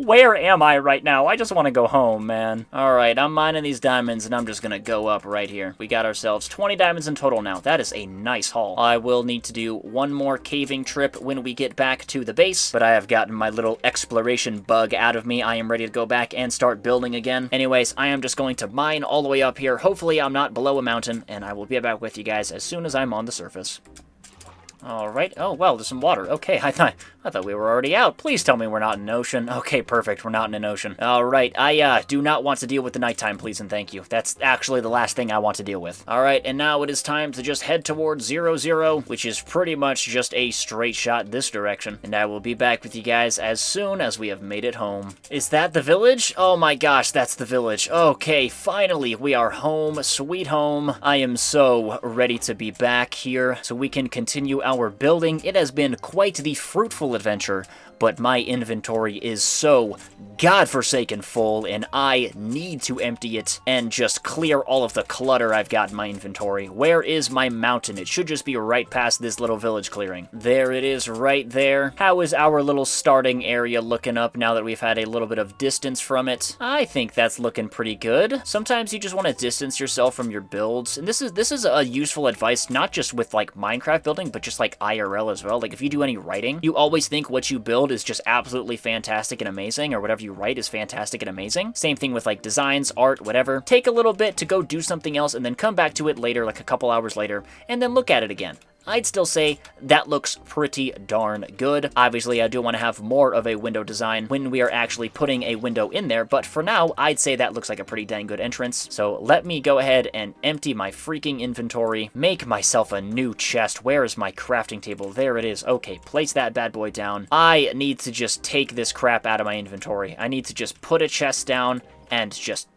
Where am I right now? I just want to go home, man. Alright, I'm mining these diamonds, and I'm just gonna go up right here. We got ourselves 20 diamonds in total now. That is a nice haul. I will need to do one more caving trip when we get back to the base, but I have gotten my little exploration bug out of me. I am ready to go back and start building again. Anyways, I am just going to mine all the way up here. Hopefully, I'm not below a mountain, and I will be back with you guys as soon as I'm on the surface. Alright. Oh, well, there's some water. Okay, I thought we were already out. Please tell me we're not in an ocean. Okay, perfect. We're not in an ocean. Alright, I do not want to deal with the nighttime, please and thank you. That's actually the last thing I want to deal with. Alright, and now it is time to just head towards 0-0, which is pretty much just a straight shot this direction. And I will be back with you guys as soon as we have made it home. Is that the village? Oh my gosh, that's the village. Okay, finally, we are home. Sweet home. I am so ready to be back here so we can continue our building. It has been quite the fruitful adventure, but my inventory is so godforsaken full, and I need to empty it and just clear all of the clutter I've got in my inventory. Where is my mountain? It should just be right past this little village clearing. There it is right there. How is our little starting area looking up now that we've had a little bit of distance from it? I think that's looking pretty good. Sometimes you just want to distance yourself from your builds, and this is a useful advice, not just with like Minecraft building, but just like IRL as well. Like if you do any writing, you always think what you build is just absolutely fantastic and amazing, or whatever you write is fantastic and amazing. Same thing with like designs, art, whatever. Take a little bit to go do something else and then come back to it later, like a couple hours later, and then look at it again. I'd still say that looks pretty darn good. Obviously, I do want to have more of a window design when we are actually putting a window in there, but for now, I'd say that looks like a pretty dang good entrance. So let me go ahead and empty my freaking inventory, make myself a new chest. Where is my crafting table? There it is. Okay, place that bad boy down. I need to just take this crap out of my inventory. I need to just put a chest down and just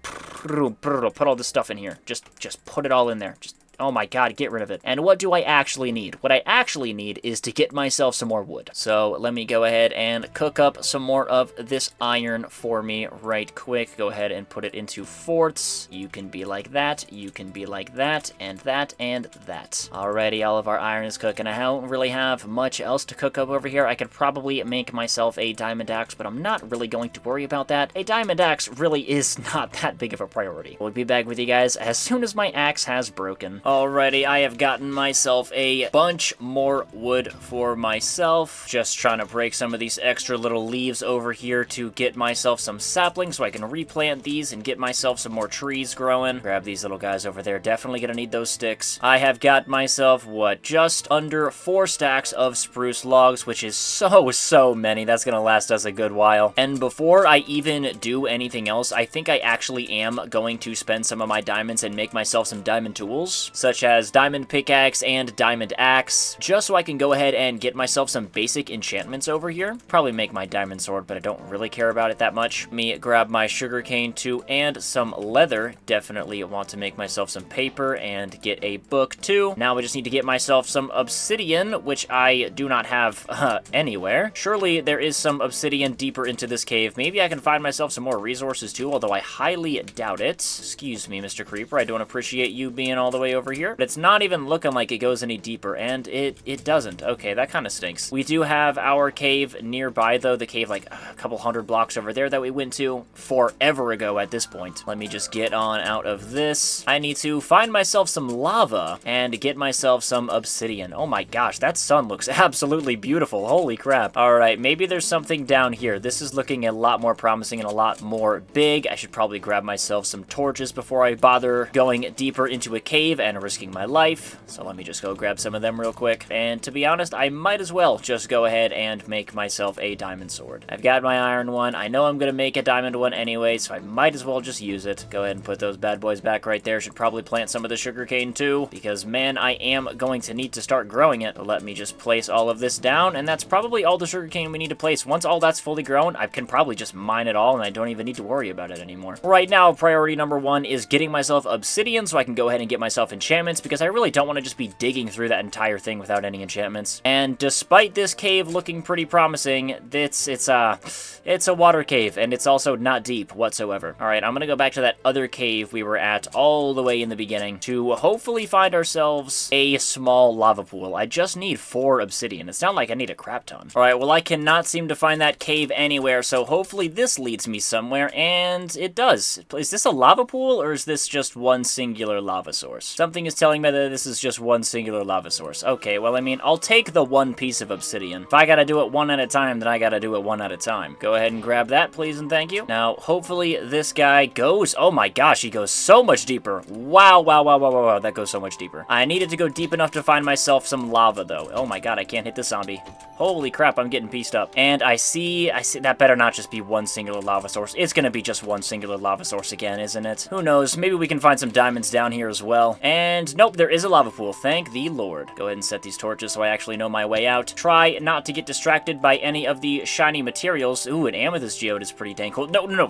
put all this stuff in here. Just put it all in there. Oh my god, get rid of it. And what do I actually need? What I actually need is to get myself some more wood. So let me go ahead and cook up some more of this iron for me right quick. Go ahead and put it into forts. You can be like that. You can be like that, and that, and that. Alrighty, all of our iron is cooking. I don't really have much else to cook up over here. I could probably make myself a diamond axe, but I'm not really going to worry about that. A diamond axe really is not that big of a priority. We'll be back with you guys as soon as my axe has broken. Alrighty, I have gotten myself a bunch more wood for myself. Just trying to break some of these extra little leaves over here to get myself some saplings so I can replant these and get myself some more trees growing. Grab these little guys over there. Definitely gonna need those sticks. I have got myself, what, just under 4 stacks of spruce logs, which is so many. That's gonna last us a good while. And before I even do anything else, I think I actually am going to spend some of my diamonds and make myself some diamond tools, such as diamond pickaxe and diamond axe, just so I can go ahead and get myself some basic enchantments over here. Probably make my diamond sword, but I don't really care about it that much. Me grab my sugarcane too and some leather. Definitely want to make myself some paper and get a book too. Now I just need to get myself some obsidian, which I do not have anywhere. Surely there is some obsidian deeper into this cave. Maybe I can find myself some more resources too, although I highly doubt it. Excuse me, Mr. Creeper. I don't appreciate you being all the way over here. But it's not even looking like it goes any deeper, and it doesn't. Okay, that kind of stinks. We do have our cave nearby, though. The cave, like, a couple hundred blocks over there that we went to forever ago at this point. Let me just get on out of this. I need to find myself some lava and get myself some obsidian. Oh my gosh, that sun looks absolutely beautiful. Holy crap. All right, maybe there's something down here. This is looking a lot more promising and a lot more big. I should probably grab myself some torches before I bother going deeper into a cave and risking my life. So let me just go grab some of them real quick. And to be honest, I might as well just go ahead and make myself a diamond sword. I've got my iron one. I know I'm going to make a diamond one anyway, so I might as well just use it. Go ahead and put those bad boys back right there. Should probably plant some of the sugarcane too, because man, I am going to need to start growing it. So let me just place all of this down, and that's probably all the sugarcane we need to place. Once all that's fully grown, I can probably just mine it all, and I don't even need to worry about it anymore. Right now, priority number 1 is getting myself obsidian so I can go ahead and get myself enchantments because I really don't want to just be digging through that entire thing without any enchantments. And despite this cave looking pretty promising, it's a water cave, and it's also not deep whatsoever. All right, I'm gonna go back to that other cave we were at all the way in the beginning to hopefully find ourselves a small lava pool. I just need 4 obsidian. It's not like I need a crap ton. All right, well, I cannot seem to find that cave anywhere, so hopefully this leads me somewhere, and it does. Is this a lava pool, or is this just one singular lava source? Something is telling me that this is just one singular lava source. Okay, well, I mean, I'll take the 1 piece of obsidian. If I gotta do it 1 at a time, then I gotta do it 1 at a time. Go ahead and grab that, please and thank you. Now, hopefully this guy goes... Oh my gosh, he goes so much deeper. Wow, wow, wow, wow, wow, wow, that goes so much deeper. I needed to go deep enough to find myself some lava, though. Oh my god, I can't hit the zombie. Holy crap, I'm getting pieced up. And I see, that better not just be one singular lava source. It's gonna be just one singular lava source again, isn't it? Who knows, maybe we can find some diamonds down here as well. And nope, there is a lava pool, thank the Lord. Go ahead and set these torches so I actually know my way out. Try not to get distracted by any of the shiny materials. Ooh, an amethyst geode is pretty dang cool. No, no, no.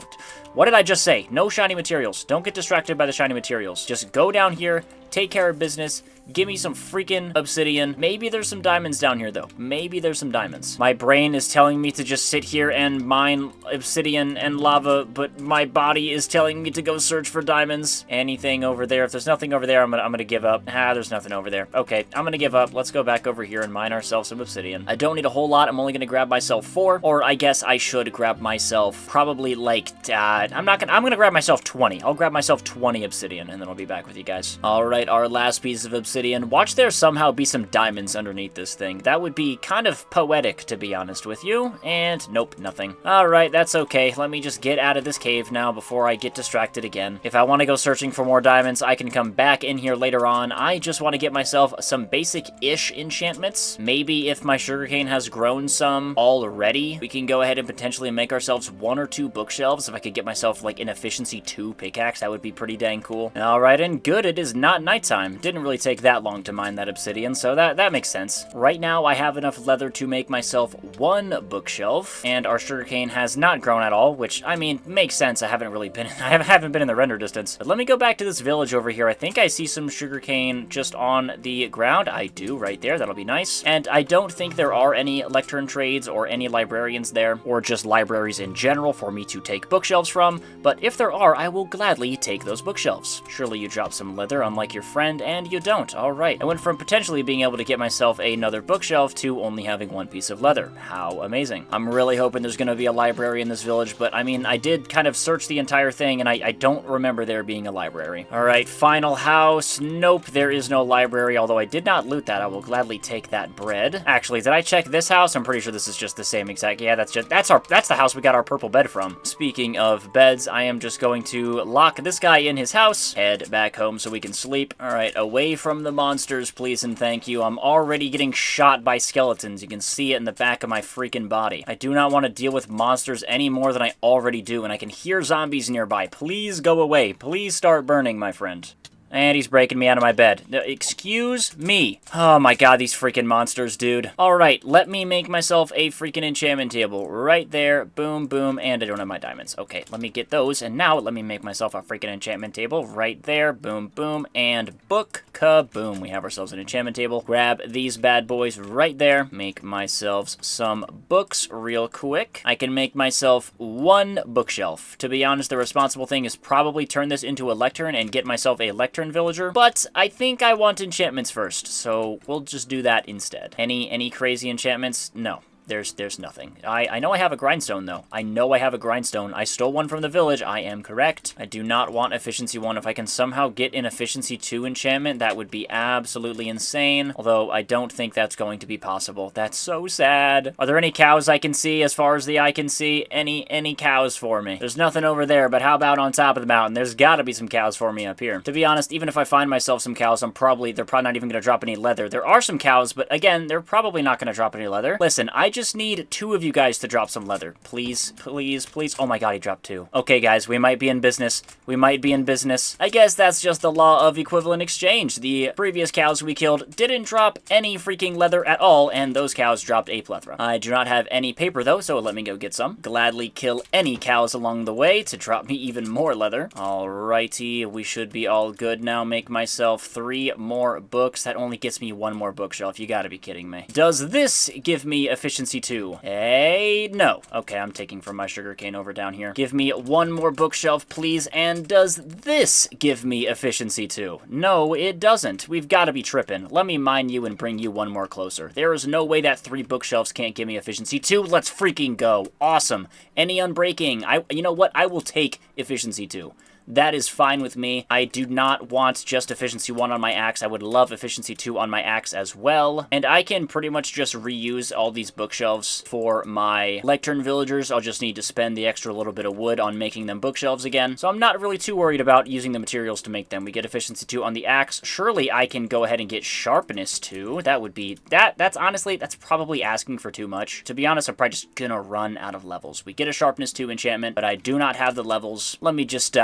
What did I just say? No shiny materials. Don't get distracted by the shiny materials. Just go down here, take care of business, give me some freaking obsidian. Maybe there's some diamonds down here, though. Maybe there's some diamonds. My brain is telling me to just sit here and mine obsidian and lava, but my body is telling me to go search for diamonds. Anything over there? If there's nothing over there, I'm gonna give up. Ah, there's nothing over there. Okay, I'm gonna give up. Let's go back over here and mine ourselves some obsidian. I don't need a whole lot. I'm only gonna grab myself 4, or I guess I should grab myself probably like, I'm gonna grab myself 20. I'll grab myself 20 obsidian, and then I'll be back with you guys. All right, our last piece of obsidian. Watch there somehow be some diamonds underneath this thing. That would be kind of poetic, to be honest with you. And nope, nothing. All right, that's okay. Let me just get out of this cave now before I get distracted again. If I want to go searching for more diamonds, I can come back in here later on. I just want to get myself some basic-ish enchantments. Maybe if my sugarcane has grown some already, we can go ahead and potentially make ourselves 1 or 2 bookshelves. If I could get myself like an efficiency 2 pickaxe, that would be pretty dang cool. All right, and good, it is not nighttime. Didn't really take that long to mine that obsidian, so that makes sense. Right now, I have enough leather to make myself 1 bookshelf, and our sugarcane has not grown at all, which, I mean, makes sense. I haven't been in the render distance. But let me go back to this village over here. I think I see some sugarcane just on the ground. I do, right there. That'll be nice. And I don't think there are any lectern trades or any librarians there, or just libraries in general for me to take bookshelves from, but if there are, I will gladly take those bookshelves. Surely you drop some leather, unlike your friend, and you don't. All right. I went from potentially being able to get myself another bookshelf to only having 1 piece of leather. How amazing. I'm really hoping there's going to be a library in this village, but I mean, I did kind of search the entire thing, and I don't remember there being a library. All right, final house. Nope, there is no library, although I did not loot that. I will gladly take that bread. Actually, did I check this house? I'm pretty sure this is just the same exact. Yeah, that's the house we got our purple bed from. Speaking of beds, I am just going to lock this guy in his house, head back home so we can sleep. All right, away from the monsters, please and thank you. I'm already getting shot by skeletons. You can see it in the back of my freaking body. I do not want to deal with monsters any more than I already do, and I can hear zombies nearby. Please go away. Please start burning, my friend. And he's breaking me out of my bed. Excuse me. Oh my god, these freaking monsters, dude. Alright, let me make myself a freaking enchantment table. Right there. Boom, boom. And I don't have my diamonds. Okay, let me get those. And now let me make myself a freaking enchantment table. Right there. Boom, boom. And book. Kaboom. We have ourselves an enchantment table. Grab these bad boys right there. Make myself some books real quick. I can make myself 1 bookshelf. To be honest, the responsible thing is probably turn this into a lectern and get myself a lectern villager, but I think I want enchantments first, so we'll just do that instead. Any crazy enchantments? No. There's nothing. I know I have a grindstone, though. I know I have a grindstone. I stole one from the village. I am correct. I do not want efficiency 1. If I can somehow get an efficiency 2 enchantment, that would be absolutely insane. Although, I don't think that's going to be possible. That's so sad. Are there any cows I can see as far as the eye can see? Any cows for me? There's nothing over there, but how about on top of the mountain? There's gotta be some cows for me up here. To be honest, even if I find myself some cows, they're probably not even gonna drop any leather. There are some cows, but again, they're probably not gonna drop any leather. Listen, I just need 2 of you guys to drop some leather. Please, please, please. Oh my god, he dropped 2. Okay, guys, we might be in business. We might be in business. I guess that's just the law of equivalent exchange. The previous cows we killed didn't drop any freaking leather at all, and those cows dropped a plethora. I do not have any paper, though, so let me go get some. Gladly kill any cows along the way to drop me even more leather. Alrighty, we should be all good now. Make myself 3 more books. That only gets me 1 more bookshelf. You gotta be kidding me. Does this give me efficiency 2? Hey, no. Okay, I'm taking from my sugarcane over down here. Give me 1 more bookshelf, please. And does this give me efficiency 2? No, it doesn't. We've got to be tripping. Let me mine you and bring you 1 more closer. There is no way that 3 bookshelves can't give me efficiency 2. Let's freaking go. Awesome. Any unbreaking. You know what? I will take efficiency 2. That is fine with me. I do not want just efficiency 1 on my axe. I would love efficiency 2 on my axe as well. And I can pretty much just reuse all these bookshelves for my lectern villagers. I'll just need to spend the extra little bit of wood on making them bookshelves again. So I'm not really too worried about using the materials to make them. We get efficiency 2 on the axe. Surely I can go ahead and get sharpness 2. That would be... That's honestly, that's probably asking for too much. To be honest, I'm probably just gonna run out of levels. We get a sharpness 2 enchantment, but I do not have the levels. Let me just,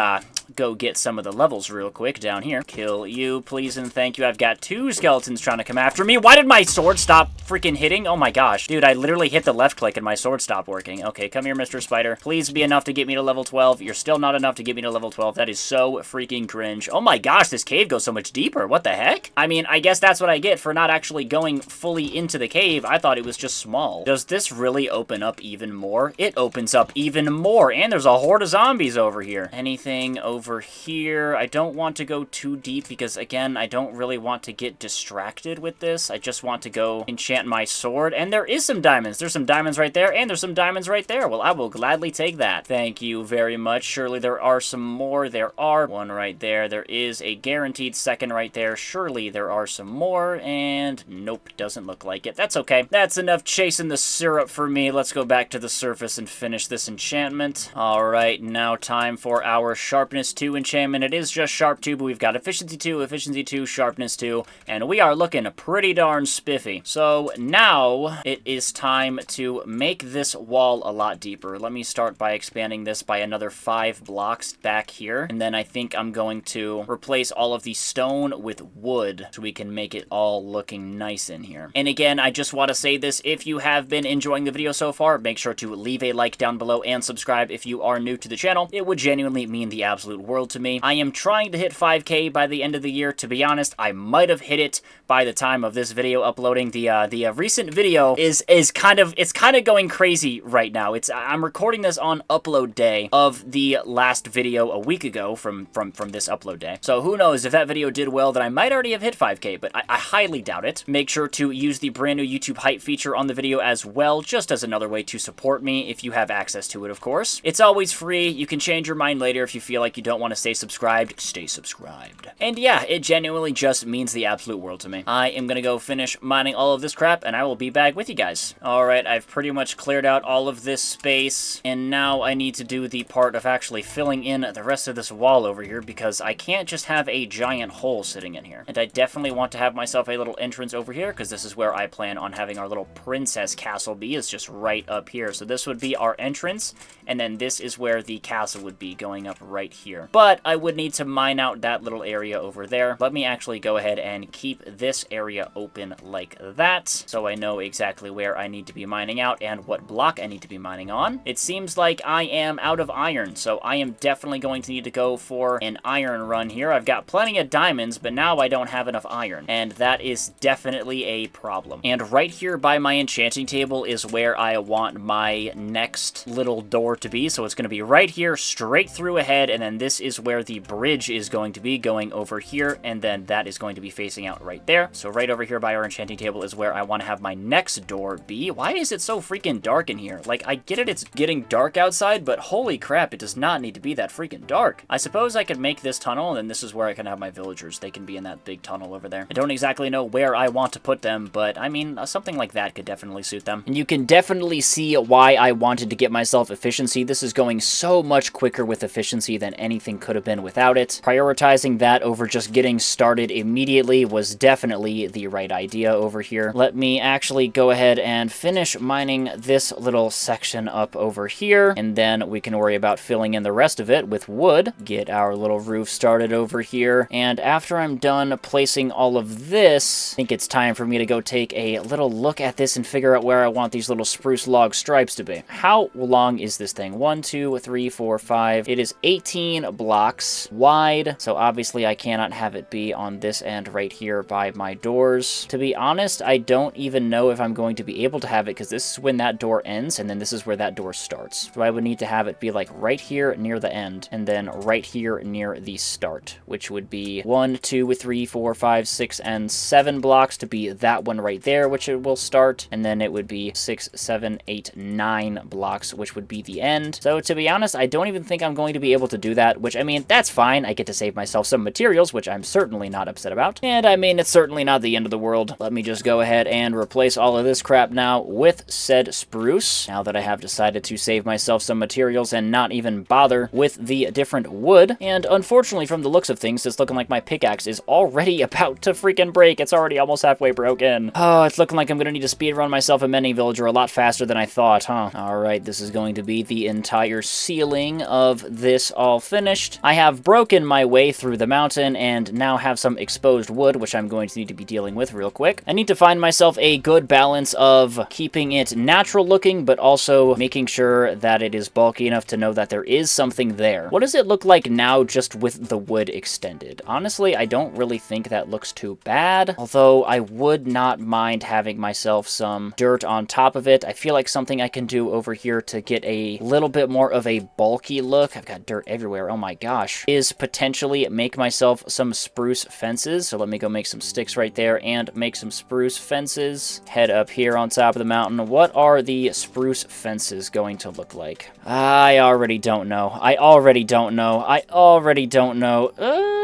go get some of the levels real quick down here. Kill you, please and thank you. I've got 2 skeletons trying to come after me. Why did my sword stop freaking hitting? Oh my gosh. Dude, I literally hit the left click and my sword stopped working. Okay, come here, Mr. Spider. Please be enough to get me to level 12. You're still not enough to get me to level 12. That is so freaking cringe. Oh my gosh, this cave goes so much deeper. What the heck? I mean, I guess that's what I get for not actually going fully into the cave. I thought it was just small. Does this really open up even more? It opens up even more. And there's a horde of zombies over here. Anything over here? I don't want to go too deep because, again, I don't really want to get distracted with this. I just want to go enchant my sword. And there is some diamonds. There's some diamonds right there, and there's some diamonds right there. Well, I will gladly take that. Thank you very much. Surely there are some more. There are. 1 right there. There is a guaranteed 2nd right there. Surely there are some more. And nope, doesn't look like it. That's okay. That's enough chasing the syrup for me. Let's go back to the surface and finish this enchantment. All right, now time for our sharpness 2 enchantment. It is just sharp 2, but we've got efficiency 2, sharpness 2, and we are looking pretty darn spiffy. So now it is time to make this wall a lot deeper. Let me start by expanding this by another 5 blocks back here, and then I think I'm going to replace all of the stone with wood so we can make it all looking nice in here. And again, I just want to say this, if you have been enjoying the video so far, make sure to leave a like down below and subscribe if you are new to the channel. It would genuinely mean the absolute world to me. I am trying to hit 5K by the end of the year. To be honest, I might have hit it by the time of this video uploading. The recent video is kind of going crazy right now. I'm recording this on upload day of the last video a week ago from this upload day. So who knows, if that video did well, then I might already have hit 5K, but I highly doubt it. Make sure to use the brand new YouTube hype feature on the video as well, just as another way to support me if you have access to it, of course. It's always free. You can change your mind later if you feel like you don't want to stay subscribed. Stay subscribed. And yeah, it genuinely just means the absolute world to me. I am gonna go finish mining all of this crap, and I will be back with you guys. Alright, I've pretty much cleared out all of this space, and now I need to do the part of actually filling in the rest of this wall over here, because I can't just have a giant hole sitting in here. And I definitely want to have myself a little entrance over here, because this is where I plan on having our little princess castle be, is just right up here. So this would be our entrance, and then this is where the castle would be, going up right here. But I would need to mine out that little area over there. Let me actually go ahead and keep this area open like that, so I know exactly where I need to be mining out and what block I need to be mining on. It seems like I am out of iron, so I am definitely going to need to go for an iron run here. I've got plenty of diamonds, but now I don't have enough iron, and that is definitely a problem. And right here by my enchanting table is where I want my next little door to be, so it's going to be right here, straight through ahead, and then this is where the bridge is going to be, going over here, and then that is going to be facing out right there. So right over here by our enchanting table is where I want to have my next door be. Why is it so freaking dark in here? Like, I get it, it's getting dark outside, but holy crap, it does not need to be that freaking dark. I suppose I could make this tunnel, and then this is where I can have my villagers. They can be in that big tunnel over there. I don't exactly know where I want to put them, but I mean, something like that could definitely suit them. And you can definitely see why I wanted to get myself efficiency. This is going so much quicker with efficiency than anything could have been without it. Prioritizing that over just getting started immediately was definitely the right idea over here. Let me actually go ahead and finish mining this little section up over here, and then we can worry about filling in the rest of it with wood. Get our little roof started over here, and after I'm done placing all of this, I think it's time for me to go take a little look at this and figure out where I want these little spruce log stripes to be. How long is this thing? 1, 2, 3, 4, 5. It is 18 blocks wide, so obviously I cannot have it be on this end right here by my doors. To be honest, I don't even know if I'm going to be able to have it, because this is when that door ends, and then this is where that door starts. So I would need to have it be like right here near the end, and then right here near the start, which would be 1, 2, 3, 4, 5, 6, and 7 blocks to be that one right there, which it will start, and then it would be 6, 7, 8, 9 blocks, which would be the end. So to be honest, I don't even think I'm going to be able to do that, which, I mean, that's fine. I get to save myself some materials, which I'm certainly not upset about. And I mean, it's certainly not the end of the world. Let me just go ahead and replace all of this crap now with said spruce, now that I have decided to save myself some materials and not even bother with the different wood. And unfortunately, from the looks of things, it's looking like my pickaxe is already about to freaking break. It's already almost halfway broken. Oh, it's looking like I'm gonna need to speedrun myself a mini villager a lot faster than I thought, huh? Alright, this is going to be the entire ceiling of this all finished. I have broken my way through the mountain and now have some exposed wood, which I'm going to need to be dealing with real quick. I need to find myself a good balance of keeping it natural looking, but also making sure that it is bulky enough to know that there is something there. What does it look like now just with the wood extended? Honestly, I don't really think that looks too bad, although I would not mind having myself some dirt on top of it. I feel like something I can do over here to get a little bit more of a bulky look. I've got dirt everywhere, oh my gosh. Is potentially make myself some spruce fences. So let me go make some sticks right there and make some spruce fences. Head up here on top of the mountain. What are the spruce fences going to look like? I already don't know. I already don't know.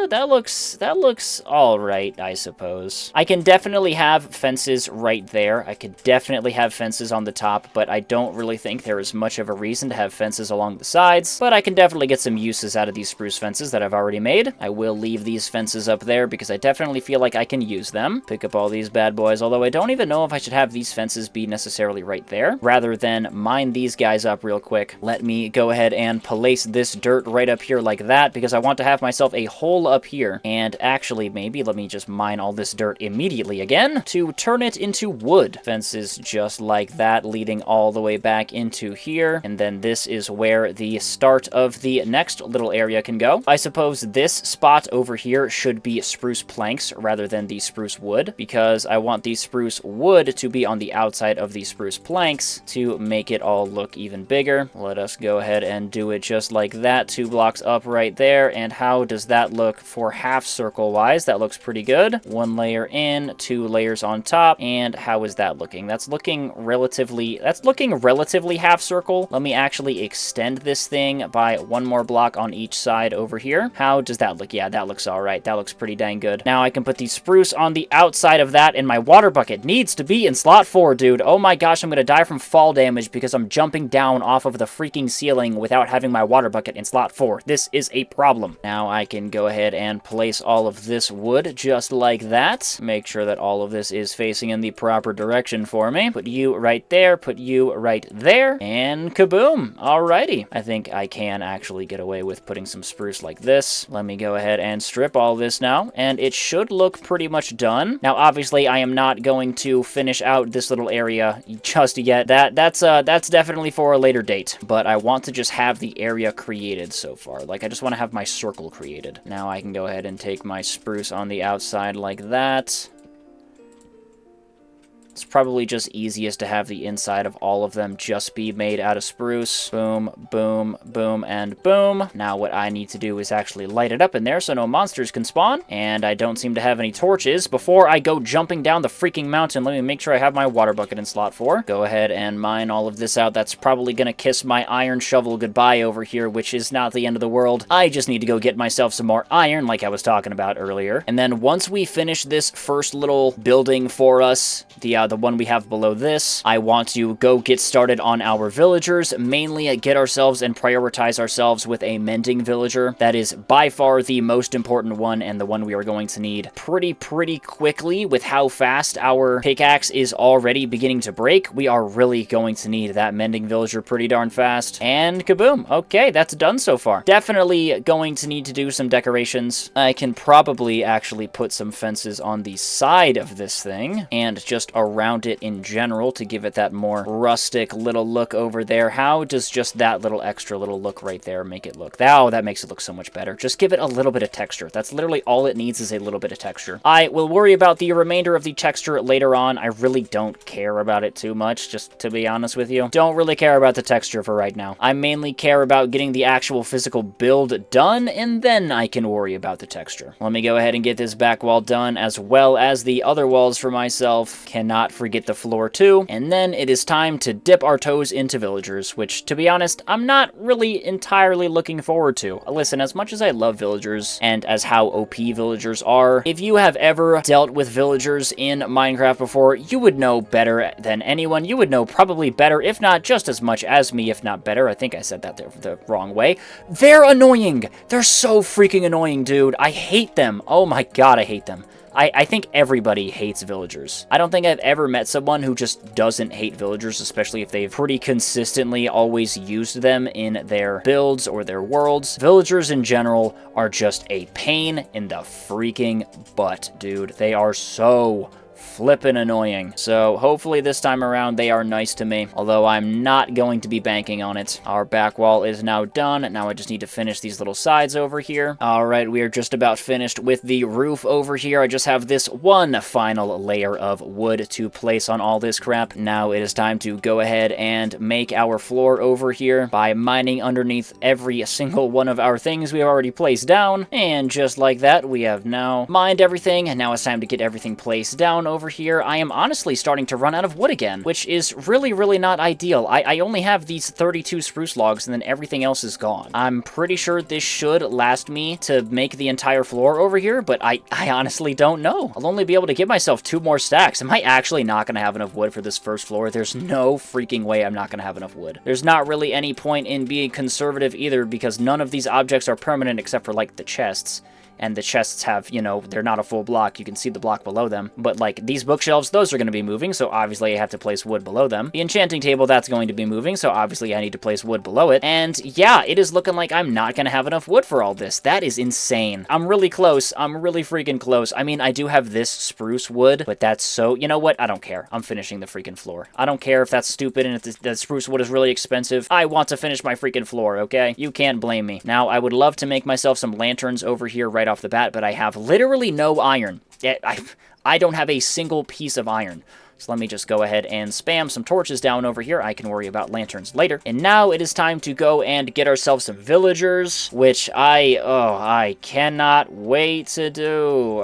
That looks all right, I suppose. I can definitely have fences right there. I could definitely have fences on the top, but I don't really think there is much of a reason to have fences along the sides. But I can definitely get some uses out of these spruce fences that I've already made. I will leave these fences up there because I definitely feel like I can use them. Pick up all these bad boys, although I don't even know if I should have these fences be necessarily right there. Rather than mine these guys up real quick, let me go ahead and place this dirt right up here like that, because I want to have myself a hole up here. And actually, maybe let me just mine all this dirt immediately again to turn it into wood. Fences just like that, leading all the way back into here. And then this is where the start of the next little area can go. I suppose this spot over here should be spruce planks rather than the spruce wood, because I want the spruce wood to be on the outside of the spruce planks to make it all look even bigger. Let us go ahead and do it just like that. 2 blocks up right there. And how does that look for half circle wise? That looks pretty good. 1 layer in, 2 layers on top. And how is that looking? That's looking relatively half circle. Let me actually extend this thing by 1 more block on each side over here. How does that look? Yeah, that looks all right. That looks pretty dang good. Now I can put the spruce on the outside of that, and my water bucket needs to be in slot 4, dude. Oh my gosh, I'm gonna die from fall damage because I'm jumping down off of the freaking ceiling without having my water bucket in slot 4. This is a problem. Now I can go ahead and place all of this wood just like that. Make sure that all of this is facing in the proper direction for me. Put you right there, put you right there, and kaboom. Alrighty. I think I can actually get away with putting some spruce like this. Let me go ahead and strip all this now, and it should look pretty much done. Now, obviously, I am not going to finish out this little area just yet. That's definitely for a later date, but I want to just have the area created so far. Like, I just want to have my circle created. Now I can go ahead and take my spruce on the outside like that. It's probably just easiest to have the inside of all of them just be made out of spruce. Boom, boom, boom, and boom. Now what I need to do is actually light it up in there so no monsters can spawn. And I don't seem to have any torches. Before I go jumping down the freaking mountain, let me make sure I have my water bucket in slot 4. Go ahead and mine all of this out. That's probably gonna kiss my iron shovel goodbye over here, which is not the end of the world. I just need to go get myself some more iron like I was talking about earlier. And then once we finish this first little building for us, the the one we have below this, I want to go get started on our villagers, mainly get ourselves and prioritize ourselves with a mending villager. That is by far the most important one and the one we are going to need pretty quickly. With how fast our pickaxe is already beginning to break, we are really going to need that mending villager pretty darn fast. And kaboom. Okay, that's done so far. Definitely going to need to do some decorations. I can probably actually put some fences on the side of this thing and just around it in general to give it that more rustic little look over there. How does just that little extra little look right there make it look? Oh, that makes it look so much better. Just give it a little bit of texture. That's literally all it needs, is a little bit of texture. I will worry about the remainder of the texture later on. I really don't care about it too much, just to be honest with you. Don't really care about the texture for right now. I mainly care about getting the actual physical build done, and then I can worry about the texture. Let me go ahead and get this back wall done, as well as the other walls for myself. Cannot forget the floor too. And then it is time to dip our toes into villagers, which, to be honest, I'm not really entirely looking forward to. Listen, as much as I love villagers, and as how OP villagers are, if you have ever dealt with villagers in Minecraft before, you would know better than anyone. You would know probably better, if not just as much as me, if not better. I think I said that the wrong way. They're annoying. They're so freaking annoying, dude. I hate them. Oh my god, I hate them. I think everybody hates villagers. I don't think I've ever met someone who just doesn't hate villagers, especially if they've pretty consistently always used them in their builds or their worlds. Villagers in general are just a pain in the freaking butt, dude. They are so flippin' annoying. So hopefully this time around they are nice to me, although I'm not going to be banking on it. Our back wall is now done. Now I just need to finish these little sides over here. All right, we are just about finished with the roof over here. I just have this one final layer of wood to place on all this crap. Now it is time to go ahead and make our floor over here by mining underneath every single one of our things we have already placed down. And just like that, we have now mined everything, and now it's time to get everything placed down over here. I am honestly starting to run out of wood again, which is really not ideal. I only have these 32 spruce logs, and then everything else is gone. I'm pretty sure this should last me to make the entire floor over here, but I honestly don't know. I'll only be able to give myself 2 more stacks. Am I actually not going to have enough wood for this first floor? There's no freaking way I'm not going to have enough wood. There's not really any point in being conservative either, because none of these objects are permanent except for, like, the chests. And the chests have, you know, they're not a full block. You can see the block below them. But, like, these bookshelves, those are going to be moving, so obviously I have to place wood below them. The enchanting table, that's going to be moving, so obviously I need to place wood below it. And, yeah, it is looking like I'm not going to have enough wood for all this. That is insane. I'm really close. I'm really freaking close. I mean, I do have this spruce wood, but that's so... You know what? I don't care. I'm finishing the freaking floor. I don't care if that's stupid and if the spruce wood is really expensive. I want to finish my freaking floor, okay? You can't blame me. Now, I would love to make myself some lanterns over here right off the bat, but I have literally no iron. I don't have a single piece of iron. So let me just go ahead and spam some torches down over here. I can worry about lanterns later. And now it is time to go and get ourselves some villagers, which I cannot wait to do.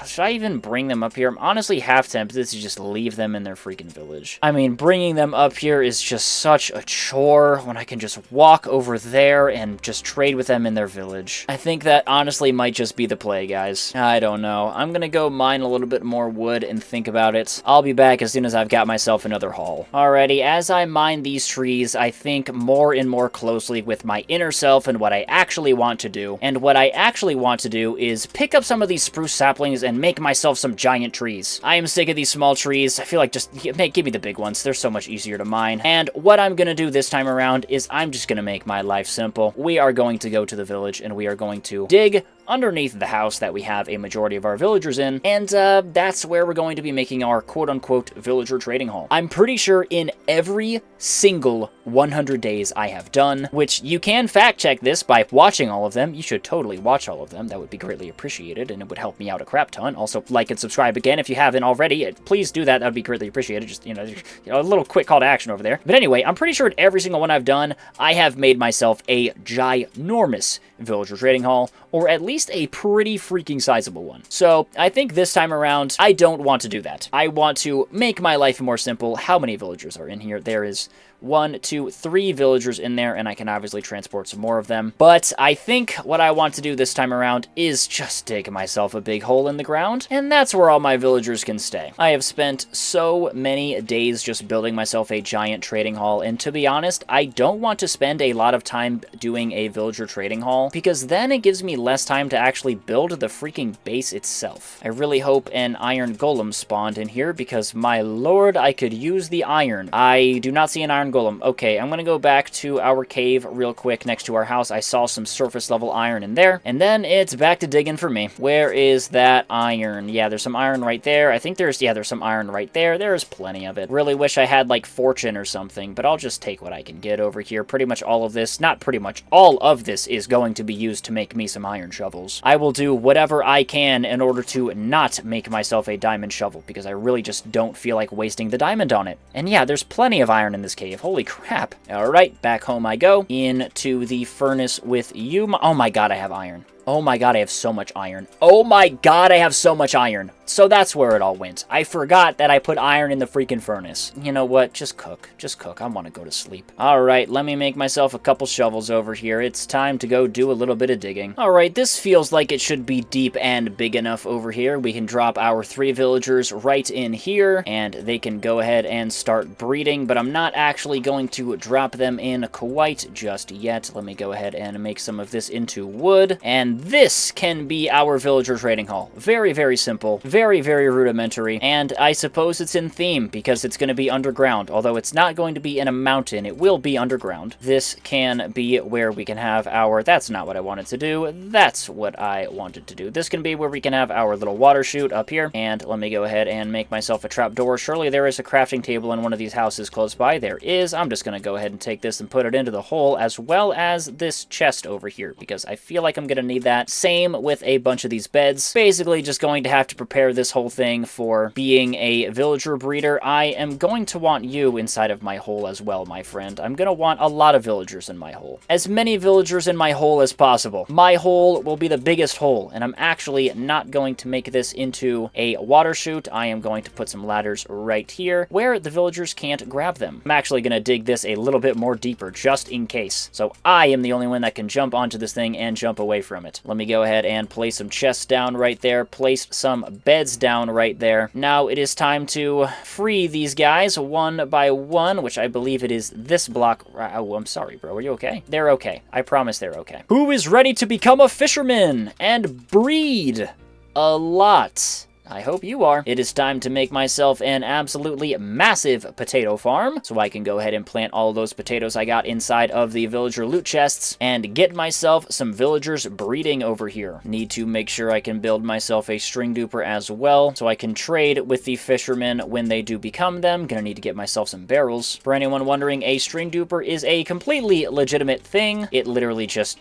Should I even bring them up here? I'm honestly half tempted to just leave them in their freaking village. I mean, bringing them up here is just such a chore when I can just walk over there and just trade with them in their village. I think that honestly might just be the play, guys. I don't know. I'm gonna go mine a little bit more wood and think about it. I'll be back as soon as I've got myself another haul. Alrighty, as I mine these trees, I think more and more closely with my inner self and what I actually want to do. And what I actually want to do is pick up some of these spruce saplings and make myself some giant trees. I am sick of these small trees. I feel like just give me the big ones. They're so much easier to mine. And what I'm gonna do this time around is I'm just gonna make my life simple. We are going to go to the village and we are going to dig underneath the house that we have a majority of our villagers in, and that's where we're going to be making our quote-unquote villager trading hall. I'm pretty sure in every single 100 days I have done, which you can fact check this by watching all of them. You should totally watch all of them. That would be greatly appreciated, and it would help me out a crap ton. Also, like and subscribe again if you haven't already. Please do that. That would be greatly appreciated. Just, you know, a little quick call to action over there. But anyway, I'm pretty sure in every single one I've done, I have made myself a ginormous villager trading hall, or at least a pretty freaking sizable one. So I think this time around, I don't want to do that. I want to make my life more simple. How many villagers are in here? There is 1, 2, 3 villagers in there, and I can obviously transport some more of them. But I think what I want to do this time around is just dig myself a big hole in the ground, and that's where all my villagers can stay. I have spent so many days just building myself a giant trading hall, and to be honest, I don't want to spend a lot of time doing a villager trading hall, because then it gives me less time to actually build the freaking base itself. I really hope an iron golem spawned in here, because my lord, I could use the iron. I do not see an iron golem. Okay, I'm gonna go back to our cave real quick next to our house. I saw some surface level iron in there, and then it's back to digging for me. Where is that iron? Yeah, there's some iron right there. I think there's some iron right there. There's plenty of it. Really wish I had, like, fortune or something, but I'll just take what I can get over here. Pretty much all of this, not pretty much, all of this is going to be used to make me some iron shovels. I will do whatever I can in order to not make myself a diamond shovel, because I really just don't feel like wasting the diamond on it. And yeah, there's plenty of iron in this cave. Holy crap. Alright, back home I go. Into the furnace with you. Oh my god, I have iron. Oh my god, I have so much iron. Oh my god, I have so much iron. So that's where it all went. I forgot that I put iron in the freaking furnace. You know what? Just cook. Just cook. I want to go to sleep. Alright, let me make myself a couple shovels over here. It's time to go do a little bit of digging. Alright, this feels like it should be deep and big enough over here. We can drop our 3 villagers right in here, and they can go ahead and start breeding, but I'm not actually going to drop them in quite just yet. Let me go ahead and make some of this into wood, and this can be our villager trading hall. Very, very simple. Very, very rudimentary. And I suppose it's in theme because it's going to be underground. Although it's not going to be in a mountain, it will be underground. This can be where we can have our... That's not what I wanted to do. That's what I wanted to do. This can be where we can have our little water chute up here. And let me go ahead and make myself a trapdoor. Surely there is a crafting table in one of these houses close by. There is. I'm just going to go ahead and take this and put it into the hole, as well as this chest over here, because I feel like I'm going to need that. Same with a bunch of these beds. Basically just going to have to prepare this whole thing for being a villager breeder. I am going to want you inside of my hole as well, my friend. I'm going to want a lot of villagers in my hole. As many villagers in my hole as possible. My hole will be the biggest hole, and I'm actually not going to make this into a water chute. I am going to put some ladders right here where the villagers can't grab them. I'm actually going to dig this a little bit more deeper just in case. So I am the only one that can jump onto this thing and jump away from it. Let me go ahead and place some chests down right there, place some beds down right there. Now it is time to free these guys one by one, which I believe it is this block. Oh, I'm sorry, bro. Are you okay? They're okay. I promise they're okay. Who is ready to become a fisherman and breed a lot? I hope you are. It is time to make myself an absolutely massive potato farm, so I can go ahead and plant all those potatoes I got inside of the villager loot chests, and get myself some villagers breeding over here. Need to make sure I can build myself a string duper as well, so I can trade with the fishermen when they do become them. Gonna need to get myself some barrels. For anyone wondering, a string duper is a completely legitimate thing. It literally just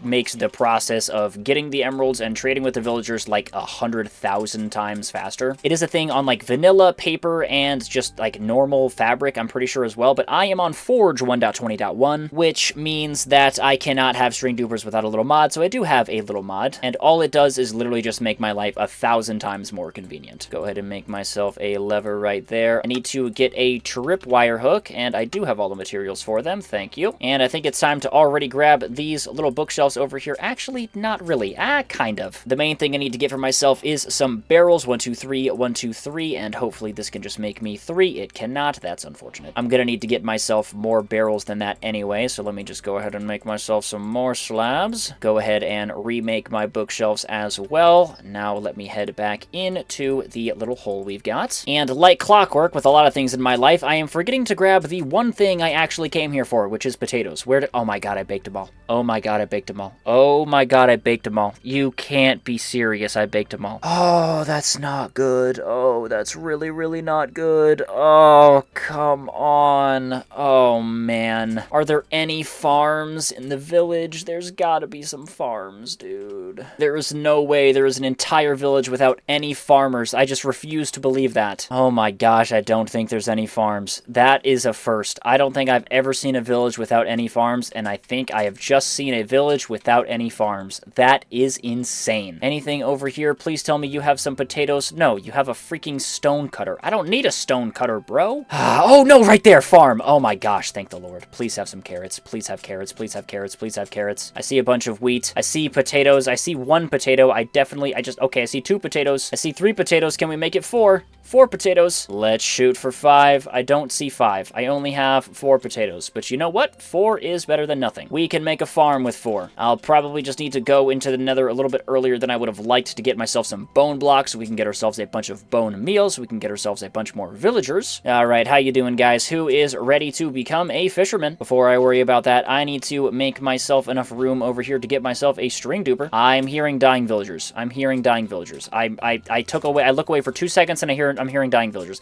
makes the process of getting the emeralds and trading with the villagers like 100,000 times faster. It is a thing on like vanilla, paper, and just like normal fabric, I'm pretty sure as well, but I am on Forge 1.20.1, which means that I cannot have string dupers without a little mod, so I do have a little mod, and all it does is literally just make my life 1,000 times more convenient. Go ahead and make myself a lever right there. I need to get a tripwire hook, and I do have all the materials for them, thank you. And I think it's time to already grab these little bookshelves over here. Actually, not really. Kind of. The main thing I need to get for myself is some barrels. 1, 2, 3, 1, 2, 3, and hopefully this can just make me 3. It cannot. That's unfortunate. I'm gonna need to get myself more barrels than that anyway, so let me just go ahead and make myself some more slabs. Go ahead and remake my bookshelves as well. Now let me head back into the little hole we've got. And like clockwork with a lot of things in my life, I am forgetting to grab the one thing I actually came here for, which is potatoes. Where did... Oh my god, I baked them all. Oh my god, I baked them all. Oh my god, I baked them all. You can't be serious, I baked them all. Oh, that's not good. Oh, that's really, really not good. Oh, come on. Oh, man. Are there any farms in the village? There's gotta be some farms, dude. There is no way there is an entire village without any farmers. I just refuse to believe that. Oh my gosh, I don't think there's any farms. That is a first. I don't think I've ever seen a village without any farms, and I think I have just seen a village without any farms. That is insane. Anything over here? Please tell me you have some potatoes. No, you have a freaking stone cutter. I don't need a stone cutter, bro. Oh, no, right there, farm. Oh, my gosh, thank the Lord. Please have some carrots. Please have carrots. Please have carrots. Please have carrots. I see a bunch of wheat. I see potatoes. I see one potato. Okay, I see 2 potatoes. I see 3 potatoes. Can we make it 4? 4 potatoes. Let's shoot for 5. I don't see 5. I only have 4 potatoes. But you know what? 4 is better than nothing. We can make a farm with 4. I'll probably just need to go into the nether a little bit earlier than I would have liked to get myself some bone blocks so we can get ourselves a bunch of bone meal, so we can get ourselves a bunch more villagers. Alright, how you doing, guys? Who is ready to become a fisherman? Before I worry about that, I need to make myself enough room over here to get myself a string duper. I'm hearing dying villagers. I'm hearing dying villagers. I look away for 2 seconds and I'm hearing dying villagers.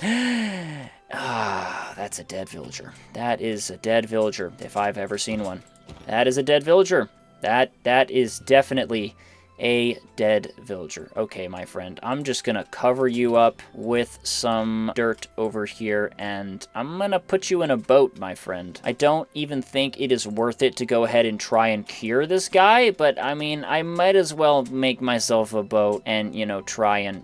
Ah, that's a dead villager. That is a dead villager, if I've ever seen one. That is a dead villager. That is definitely a dead villager. Okay, my friend, I'm just gonna cover you up with some dirt over here, and I'm gonna put you in a boat, my friend. I don't even think it is worth it to go ahead and try and cure this guy, but I mean, I might as well make myself a boat and, you know, try and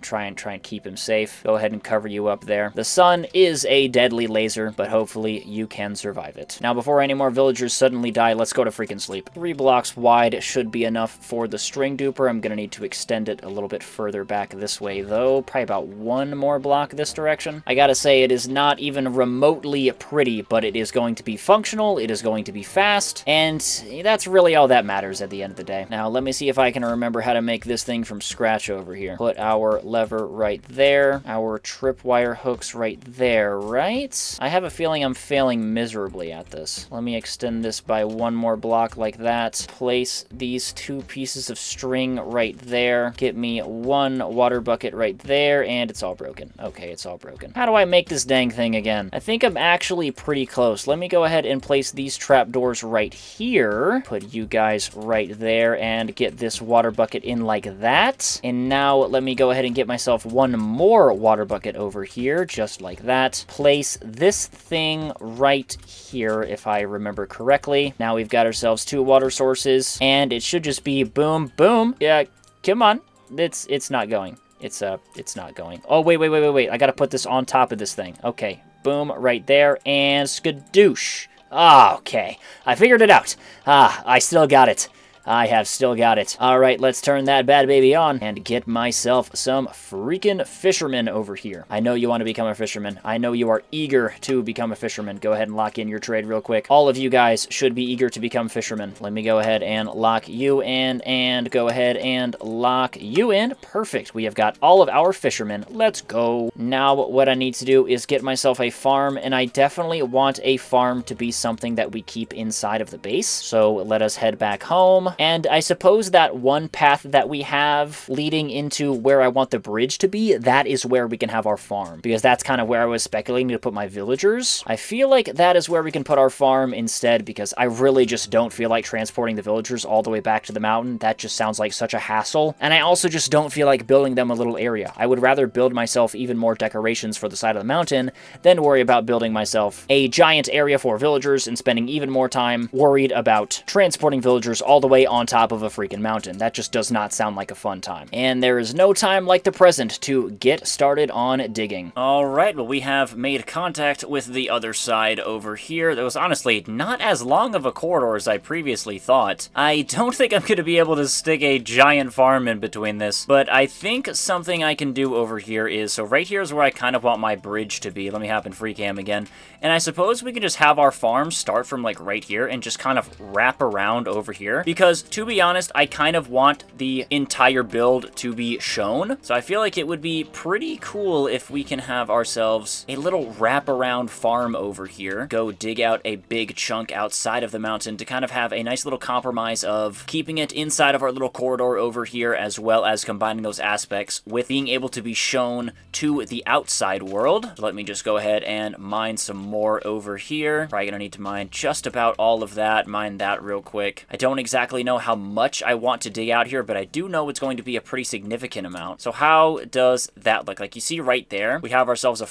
keep him safe. Go ahead and cover you up there. The sun is a deadly laser, but hopefully you can survive it. Now, before any more villagers suddenly die, let's go to freaking sleep. 3 blocks wide should be enough for the string duper. I'm gonna need to extend it a little bit further back this way, though. Probably about 1 more block this direction. I gotta say, it is not even remotely pretty, but it is going to be functional, it is going to be fast, and that's really all that matters at the end of the day. Now, let me see if I can remember how to make this thing from scratch over here. Put our lever right there, our tripwire hooks right there, right? I have a feeling I'm failing miserably at this. Let me extend this by 1 more block like that. Place these 2 pieces of string right there. Get me 1 water bucket right there, and it's all broken. Okay, it's all broken. How do I make this dang thing again? I think I'm actually pretty close. Let me go ahead and place these trapdoors right here. Put you guys right there, and get this water bucket in like that. And now let me go ahead and get myself 1 more water bucket over here, just like that. Place this thing right here, if I remember correctly. Now we've got ourselves 2 water sources, and it should just be boom, boom. Yeah, come on. It's not going. It's not going. Oh, wait. I gotta put this on top of this thing. Okay, boom, right there, and skadoosh. Ah, okay. I figured it out. Ah, I still got it. I have still got it. All right, let's turn that bad baby on and get myself some freaking fishermen over here. I know you want to become a fisherman. I know you are eager to become a fisherman. Go ahead and lock in your trade real quick. All of you guys should be eager to become fishermen. Let me go ahead and lock you in, and go ahead and lock you in. Perfect. We have got all of our fishermen. Let's go. Now what I need to do is get myself a farm, and I definitely want a farm to be something that we keep inside of the base. So let us head back home. And I suppose that one path that we have leading into where I want the bridge to be, that is where we can have our farm. Because that's kind of where I was speculating to put my villagers. I feel like that is where we can put our farm instead, because I really just don't feel like transporting the villagers all the way back to the mountain. That just sounds like such a hassle. And I also just don't feel like building them a little area. I would rather build myself even more decorations for the side of the mountain than worry about building myself a giant area for villagers and spending even more time worried about transporting villagers all the way on top of a freaking mountain. That just does not sound like a fun time. And there is no time like the present to get started on digging. Alright, well, we have made contact with the other side over here. That was honestly not as long of a corridor as I previously thought. I don't think I'm going to be able to stick a giant farm in between this, but I think something I can do over here is, so right here is where I kind of want my bridge to be. Let me hop in free cam again. And I suppose we can just have our farm start from like right here and just kind of wrap around over here, because to be honest, I kind of want the entire build to be shown. So I feel like it would be pretty cool if we can have ourselves a little wraparound farm over here. Go dig out a big chunk outside of the mountain to kind of have a nice little compromise of keeping it inside of our little corridor over here, as well as combining those aspects with being able to be shown to the outside world. So let me just go ahead and mine some more over here. Probably gonna need to mine just about all of that. Mine that real quick. I don't exactly exactly know how much I want to dig out here, but I do know it's going to be a pretty significant amount. So how does that look? Like, you see right there, we have ourselves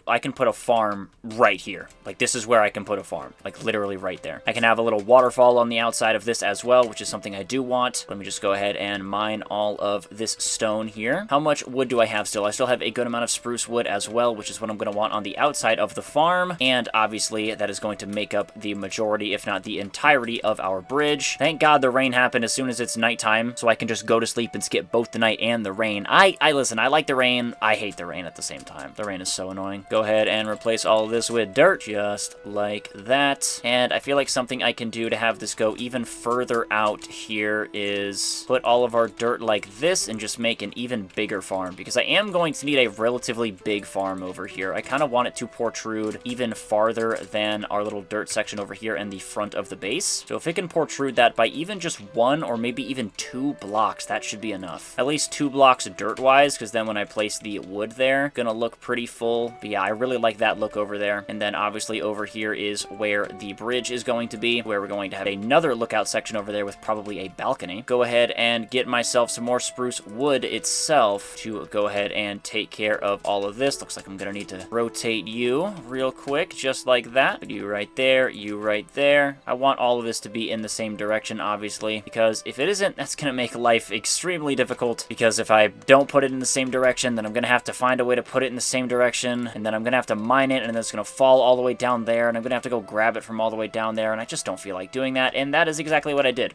I can put a farm right here. Like, this is where I can put a farm. Like, literally right there. I can have a little waterfall on the outside of this as well, which is something I do want. Let me just go ahead and mine all of this stone here. How much wood do I have still? I still have a good amount of spruce wood as well, which is what I'm going to want on the outside of the farm. And obviously, that is going to make up the majority, if not the entirety, of our bridge. Thank God the rain happened as soon as it's nighttime, so I can just go to sleep and skip both the night and the rain. Listen, I like the rain. I hate the rain at the same time. The rain is so annoying. Go ahead and replace all of this with dirt, just like that. And I feel like something I can do to have this go even further out here is put all of our dirt like this and just make an even bigger farm, because I am going to need a relatively big farm over here. I kind of want it to protrude even farther than our little dirt section over here in the front of the base. So if it can protrude that by even just 1 or maybe even 2 blocks, that should be enough. At least 2 blocks dirt-wise, because then when I place the wood there, gonna look pretty full. But yeah, I really like that look over there. And then obviously over here is where the bridge is going to be, where we're going to have another lookout section over there with probably a balcony. Go ahead and get myself some more spruce wood itself to go ahead and take care of all of this. Looks like I'm gonna need to rotate you real quick, just like that. Put you right there, you right there. I want all of this to be in the same direction, obviously, because if it isn't, that's gonna make life extremely difficult, because if I don't put it in the same direction, then I'm gonna have to find a way to put it in the same direction, and then I'm gonna have to mine it, and then it's gonna fall all the way down there, and I'm gonna have to go grab it from all the way down there, and I just don't feel like doing that, and that is exactly what I did.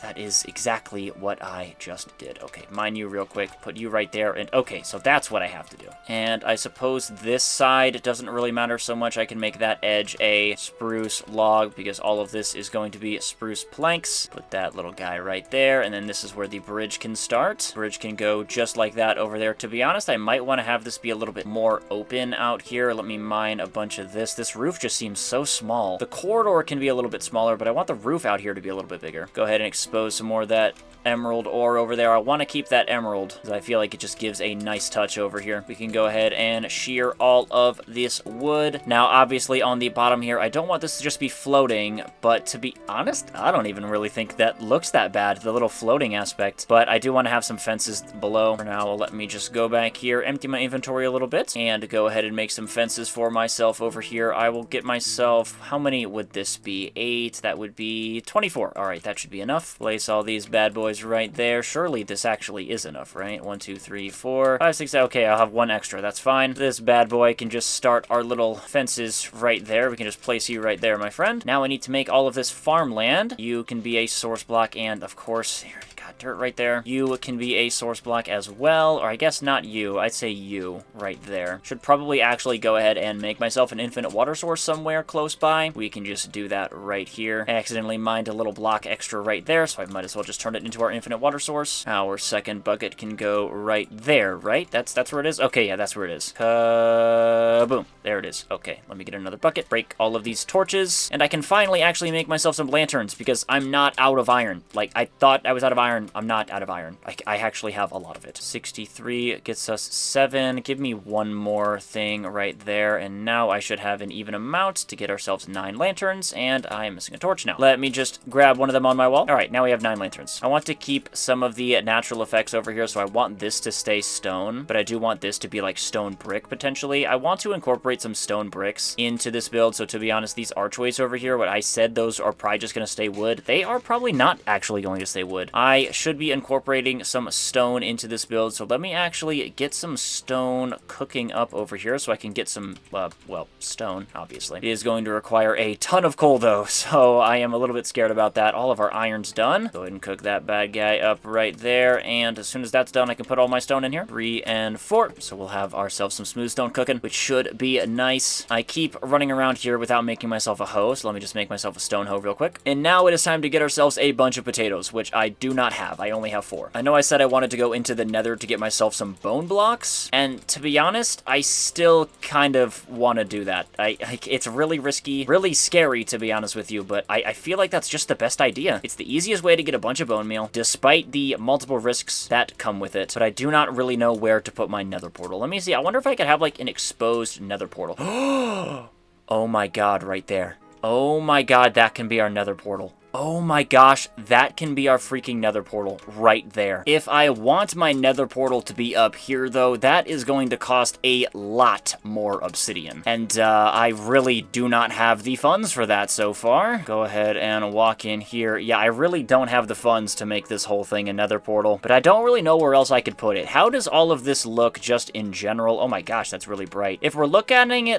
That is exactly what I just did. Okay, mine you real quick, put you right there, and okay, so that's what I have to do. And I suppose this side doesn't really matter so much. I can make that edge a spruce log, because all of this is going to be spruce planks. Put that little guy right there, and then this is where the bridge can start. Bridge can go just like that over there. To be honest, I might want to have this be a little bit more open out here. Let me mine a bunch of this. This roof just seems so small. The corridor can be a little bit smaller, but I want the roof out here to be a little bit bigger. Go ahead and expose some more of that emerald ore over there. I want to keep that emerald because I feel like it just gives a nice touch over here. We can go ahead and shear all of this wood. Now, obviously, on the bottom here, I don't want this to just be floating, but to be honest, I don't even really think that looks that bad, the little floating aspect, but I do want to have some fences below. For now, let me just go back here, empty my inventory a little bit, and go ahead and make some fences for myself over here. I will get myself, how many would this be? 8, that would be 24. All right, that should be enough. Place all these bad boys right there. Surely this actually is enough, right? 1, 2, 3, 4, 5, 6. Okay, I'll have 1 extra. That's fine. This bad boy can just start our little fences right there. We can just place you right there, my friend. Now I need to make all of this farmland. You can be a source block, and of course, here, got dirt right there. You can be a source block as well, or I guess not you. I'd say you right there. Should probably actually go ahead and make myself an infinite water source somewhere close by. We can just do that right here. I accidentally mined a little block extra right there, so I might as well just turn it into our infinite water source. Our second bucket can go right there, right? That's where it is? Okay, yeah, that's where it is. Boom. There it is. Okay, let me get another bucket, break all of these torches, and I can finally actually make myself some lanterns because I'm not out of iron. Like, I thought I was out of iron. I'm not out of iron. I actually have a lot of it. 63 gets us 7. Give me 1 more thing right there, and now I should have an even amount to get ourselves 9 lanterns, and I am missing a torch now. Let me just grab one of them on my wall. All right, now we have 9 lanterns. I want to keep some of the natural effects over here, so I want this to stay stone, but I do want this to be like stone brick potentially. I want to incorporate some stone bricks into this build, so to be honest, these archways over here, what I said those are probably just going to stay wood. They are probably not actually going to stay wood. I should be incorporating some stone into this build, so let me actually get some stone cooking up over here so I can get some, well, stone, obviously. It is going to require a ton of coal, though, so I am a little bit scared about that. All of our iron's done. Go ahead and cook that bad guy up right there, and as soon as that's done, I can put all my stone in here. 3 and 4, so we'll have ourselves some smooth stone cooking, which should be nice. I keep running around here without making myself a hoe, so let me just make myself a stone hoe real quick. And now it is time to get ourselves a bunch of potatoes, which I do not have. I only have 4. I know I said I wanted to go into the nether to get myself some bone blocks, and to be honest, I still kind of want to do that. It's really risky, really scary, to be honest with you, but I feel like that's just the best idea. It's the easiest way to get a bunch of bone meal, despite the multiple risks that come with it, but I do not really know where to put my nether portal. Let me see. I wonder if I could have, like, an exposed nether portal. Oh my god, right there. Oh my god, that can be our nether portal. Oh my gosh, that can be our freaking nether portal right there. If I want my nether portal to be up here, though, that is going to cost a lot more obsidian. And I really do not have the funds for that so far. Go ahead and walk in here. Yeah, I really don't have the funds to make this whole thing a nether portal, but I don't really know where else I could put it. How does all of this look just in general? Oh my gosh, that's really bright. If we're looking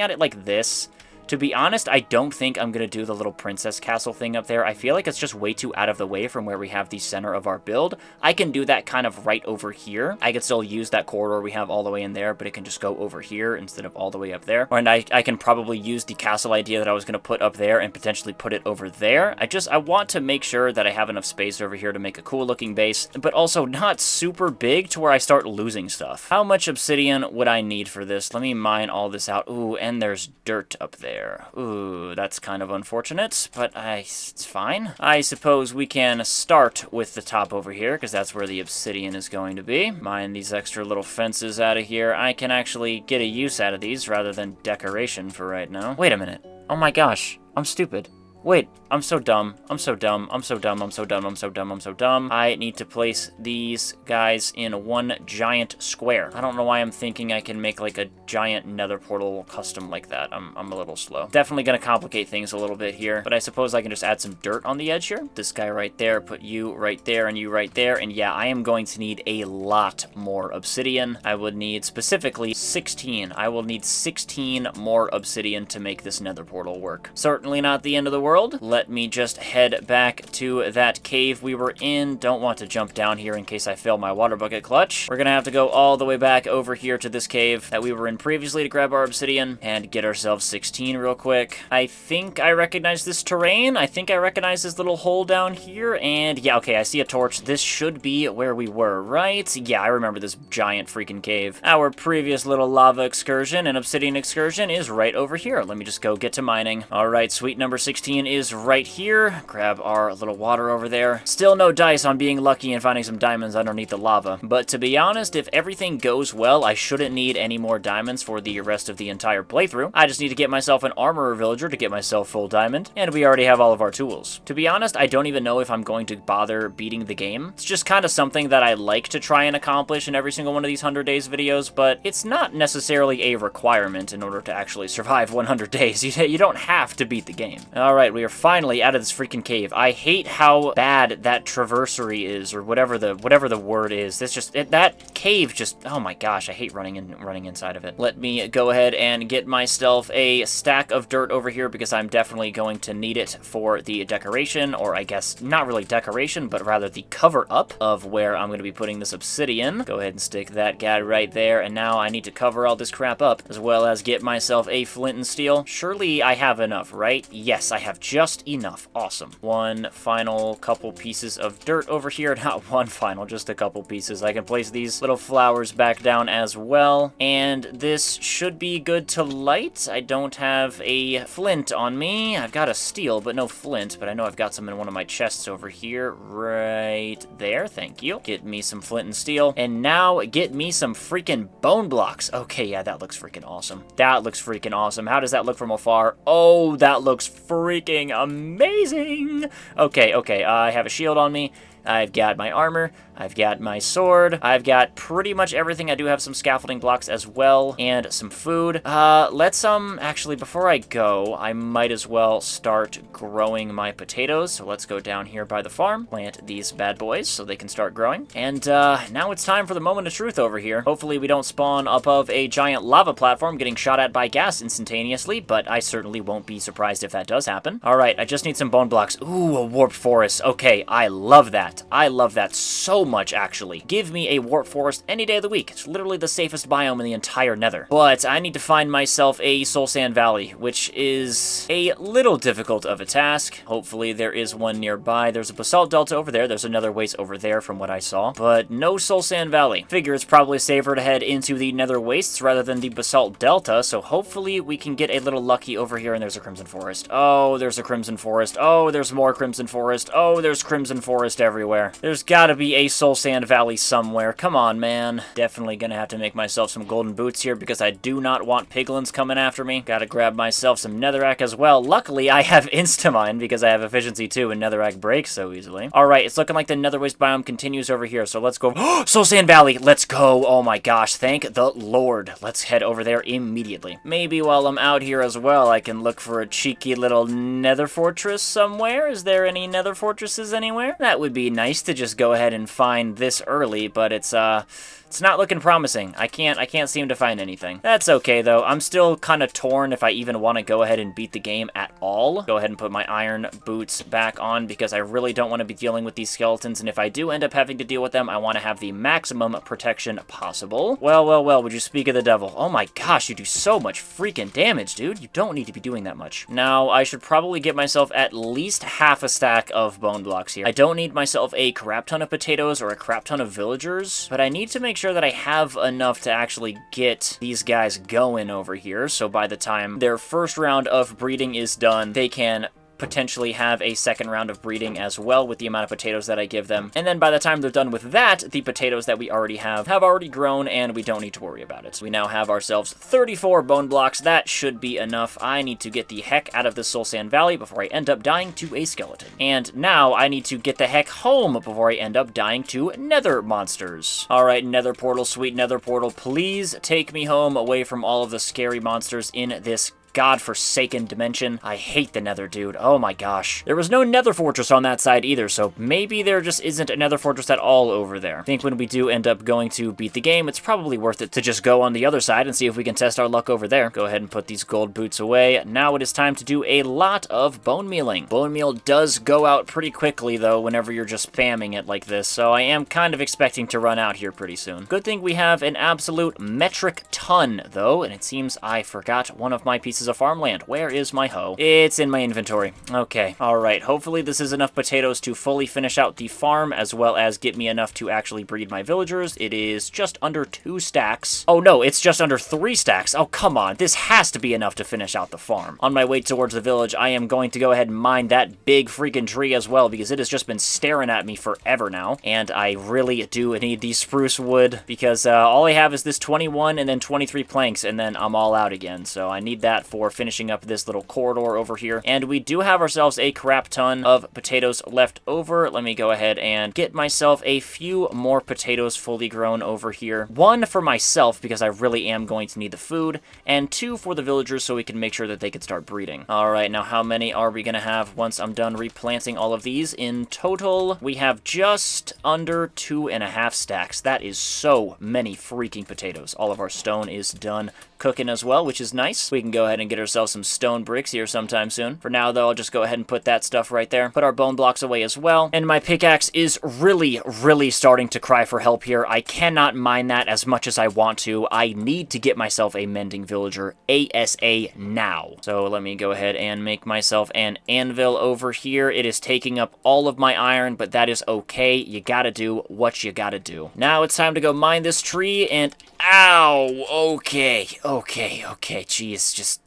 at it like this, to be honest, I don't think I'm going to do the little princess castle thing up there. I feel like it's just way too out of the way from where we have the center of our build. I can do that kind of right over here. I could still use that corridor we have all the way in there, but it can just go over here instead of all the way up there. And I can probably use the castle idea that I was going to put up there and potentially put it over there. I want to make sure that I have enough space over here to make a cool looking base, but also not super big to where I start losing stuff. How much obsidian would I need for this? Let me mine all this out. Ooh, and there's dirt up there. Ooh, that's kind of unfortunate, but it's fine. I suppose we can start with the top over here, because that's where the obsidian is going to be. Mine these extra little fences out of here. I can actually get a use out of these rather than decoration for right now. Wait a minute. Oh my gosh, I'm stupid. Wait, I'm so dumb. I'm so dumb. I'm so dumb. I'm so dumb. I'm so dumb. I'm so dumb. I need to place these guys in one giant square. I don't know why I'm thinking I can make like a giant nether portal custom like that. I'm a little slow. Definitely gonna complicate things a little bit here, but I suppose I can just add some dirt on the edge here. This guy right there, put you right there and you right there. And yeah, I am going to need a lot more obsidian. I would need specifically 16. I will need 16 more obsidian to make this nether portal work. Certainly not the end of the world. Let me just head back to that cave we were in. Don't want to jump down here in case I fail my water bucket clutch. We're gonna have to go all the way back over here to this cave that we were in previously to grab our obsidian and get ourselves 16 real quick. I think I recognize this terrain. I think I recognize this little hole down here. And yeah, okay, I see a torch. This should be where we were, right? Yeah, I remember this giant freaking cave. Our previous little lava excursion and obsidian excursion is right over here. Let me just go get to mining. All right, sweet number 16 is right here. Grab our little water over there. Still no dice on being lucky and finding some diamonds underneath the lava. But to be honest, if everything goes well, I shouldn't need any more diamonds for the rest of the entire playthrough. I just need to get myself an armorer villager to get myself full diamond, and we already have all of our tools. To be honest, I don't even know if I'm going to bother beating the game. It's just kind of something that I like to try and accomplish in every single one of these 100 days videos, but it's not necessarily a requirement in order to actually survive 100 days. You don't have to beat the game. Alright, we are finally out of this freaking cave. I hate how bad that traversory is, or whatever the word is. That cave just, oh my gosh, I hate running inside of it. Let me go ahead and get myself a stack of dirt over here because I'm definitely going to need it for the decoration, or I guess not really decoration, but rather the cover up of where I'm going to be putting this obsidian. Go ahead and stick that guy right there, and now I need to cover all this crap up, as well as get myself a flint and steel. Surely I have enough, right? Yes, I have just enough. Awesome. One final couple pieces of dirt over here. Not one final, just a couple pieces. I can place these little flowers back down as well. And this should be good to light. I don't have a flint on me. I've got a steel, but no flint. But I know I've got some in one of my chests over here. Right there. Thank you. Get me some flint and steel. And now get me some freaking bone blocks. Okay, yeah, that looks freaking awesome. That looks freaking awesome. How does that look from afar? Oh, that looks freaking amazing. Okay, I have a shield on me. I've got my armor, I've got my sword, I've got pretty much everything. I do have some scaffolding blocks as well, and some food. Actually, before I go, I might as well start growing my potatoes. So let's go down here by the farm, plant these bad boys so they can start growing. And now it's time for the moment of truth over here. Hopefully we don't spawn above a giant lava platform getting shot at by gas instantaneously, but I certainly won't be surprised if that does happen. All right, I just need some bone blocks. Ooh, a warped forest. Okay, I love that. I love that so much, actually. Give me a warp forest any day of the week. It's literally the safest biome in the entire nether. But I need to find myself a soul sand valley, which is a little difficult of a task. Hopefully there is one nearby. There's a basalt delta over there. There's another waste over there from what I saw. But no soul sand valley. Figure it's probably safer to head into the nether wastes rather than the basalt delta, so hopefully we can get a little lucky over here. And there's a crimson forest. Oh, there's a crimson forest. Oh, there's more crimson forest. Oh, there's crimson forest everywhere. everywhere. There's gotta be a soul sand valley somewhere. Come on, man. Definitely gonna have to make myself some golden boots here because I do not want piglins coming after me. Gotta grab myself some netherrack as well. Luckily, I have instamine because I have efficiency 2 and netherrack breaks so easily. Alright, it's looking like the nether waste biome continues over here, so let's go. Soul sand valley, let's go. Oh my gosh, thank the Lord. Let's head over there immediately. Maybe while I'm out here as well, I can look for a cheeky little nether fortress somewhere. Is there any nether fortresses anywhere? That would be nice to just go ahead and find this early, but it's not looking promising. I can't seem to find anything. That's okay, though. I'm still kind of torn if I even want to go ahead and beat the game at all. Go ahead and put my iron boots back on because I really don't want to be dealing with these skeletons, and if I do end up having to deal with them, I want to have the maximum protection possible. Well, well, well, would you speak of the devil? Oh my gosh, you do so much freaking damage, dude. You don't need to be doing that much. Now, I should probably get myself at least half a stack of bone blocks here. I don't need myself a crap ton of potatoes or a crap ton of villagers, but I need to make sure that I have enough to actually get these guys going over here, so by the time their first round of breeding is done, they can potentially have a second round of breeding as well with the amount of potatoes that I give them. And then by the time they're done with that, the potatoes that we already have already grown and we don't need to worry about it. We now have ourselves 34 bone blocks. That should be enough. I need to get the heck out of this soul sand valley before I end up dying to a skeleton. And now I need to get the heck home before I end up dying to nether monsters. All right, nether portal, sweet nether portal, please take me home away from all of the scary monsters in this godforsaken dimension. I hate the nether, dude. Oh my gosh. There was no nether fortress on that side either, so maybe there just isn't a nether fortress at all over there. I think when we do end up going to beat the game, it's probably worth it to just go on the other side and see if we can test our luck over there. Go ahead and put these gold boots away. Now it is time to do a lot of bone mealing. Bone meal does go out pretty quickly, though, whenever you're just spamming it like this, so I am kind of expecting to run out here pretty soon. Good thing we have an absolute metric ton, though, and it seems I forgot one of my pieces of farmland. Where is my hoe? It's in my inventory. Okay. Alright. Hopefully this is enough potatoes to fully finish out the farm as well as get me enough to actually breed my villagers. It is just under 2 stacks. Oh no, it's just under 3 stacks. Oh, come on. This has to be enough to finish out the farm. On my way towards the village, I am going to go ahead and mine that big freaking tree as well because it has just been staring at me forever now. And I really do need the spruce wood because all I have is this 21 and then 23 planks and then I'm all out again. So I need that for finishing up this little corridor over here. And we do have ourselves a crap ton of potatoes left over. Let me go ahead and get myself a few more potatoes fully grown over here. 1 for myself because I really am going to need the food, and 2 for the villagers so we can make sure that they can start breeding. Alright, now how many are we gonna have once I'm done replanting all of these? In total, we have just under 2.5 stacks. That is so many freaking potatoes. All of our stone is done cooking as well, which is nice. We can go ahead and get ourselves some stone bricks here sometime soon. For now, though, I'll just go ahead and put that stuff right there. Put our bone blocks away as well. And my pickaxe is really, really starting to cry for help here. I cannot mine that as much as I want to. I need to get myself a mending villager ASA now. So let me go ahead and make myself an anvil over here. It is taking up all of my iron, but that is okay. You gotta do what you gotta do. Now it's time to go mine this tree and... Ow! Okay, jeez, just,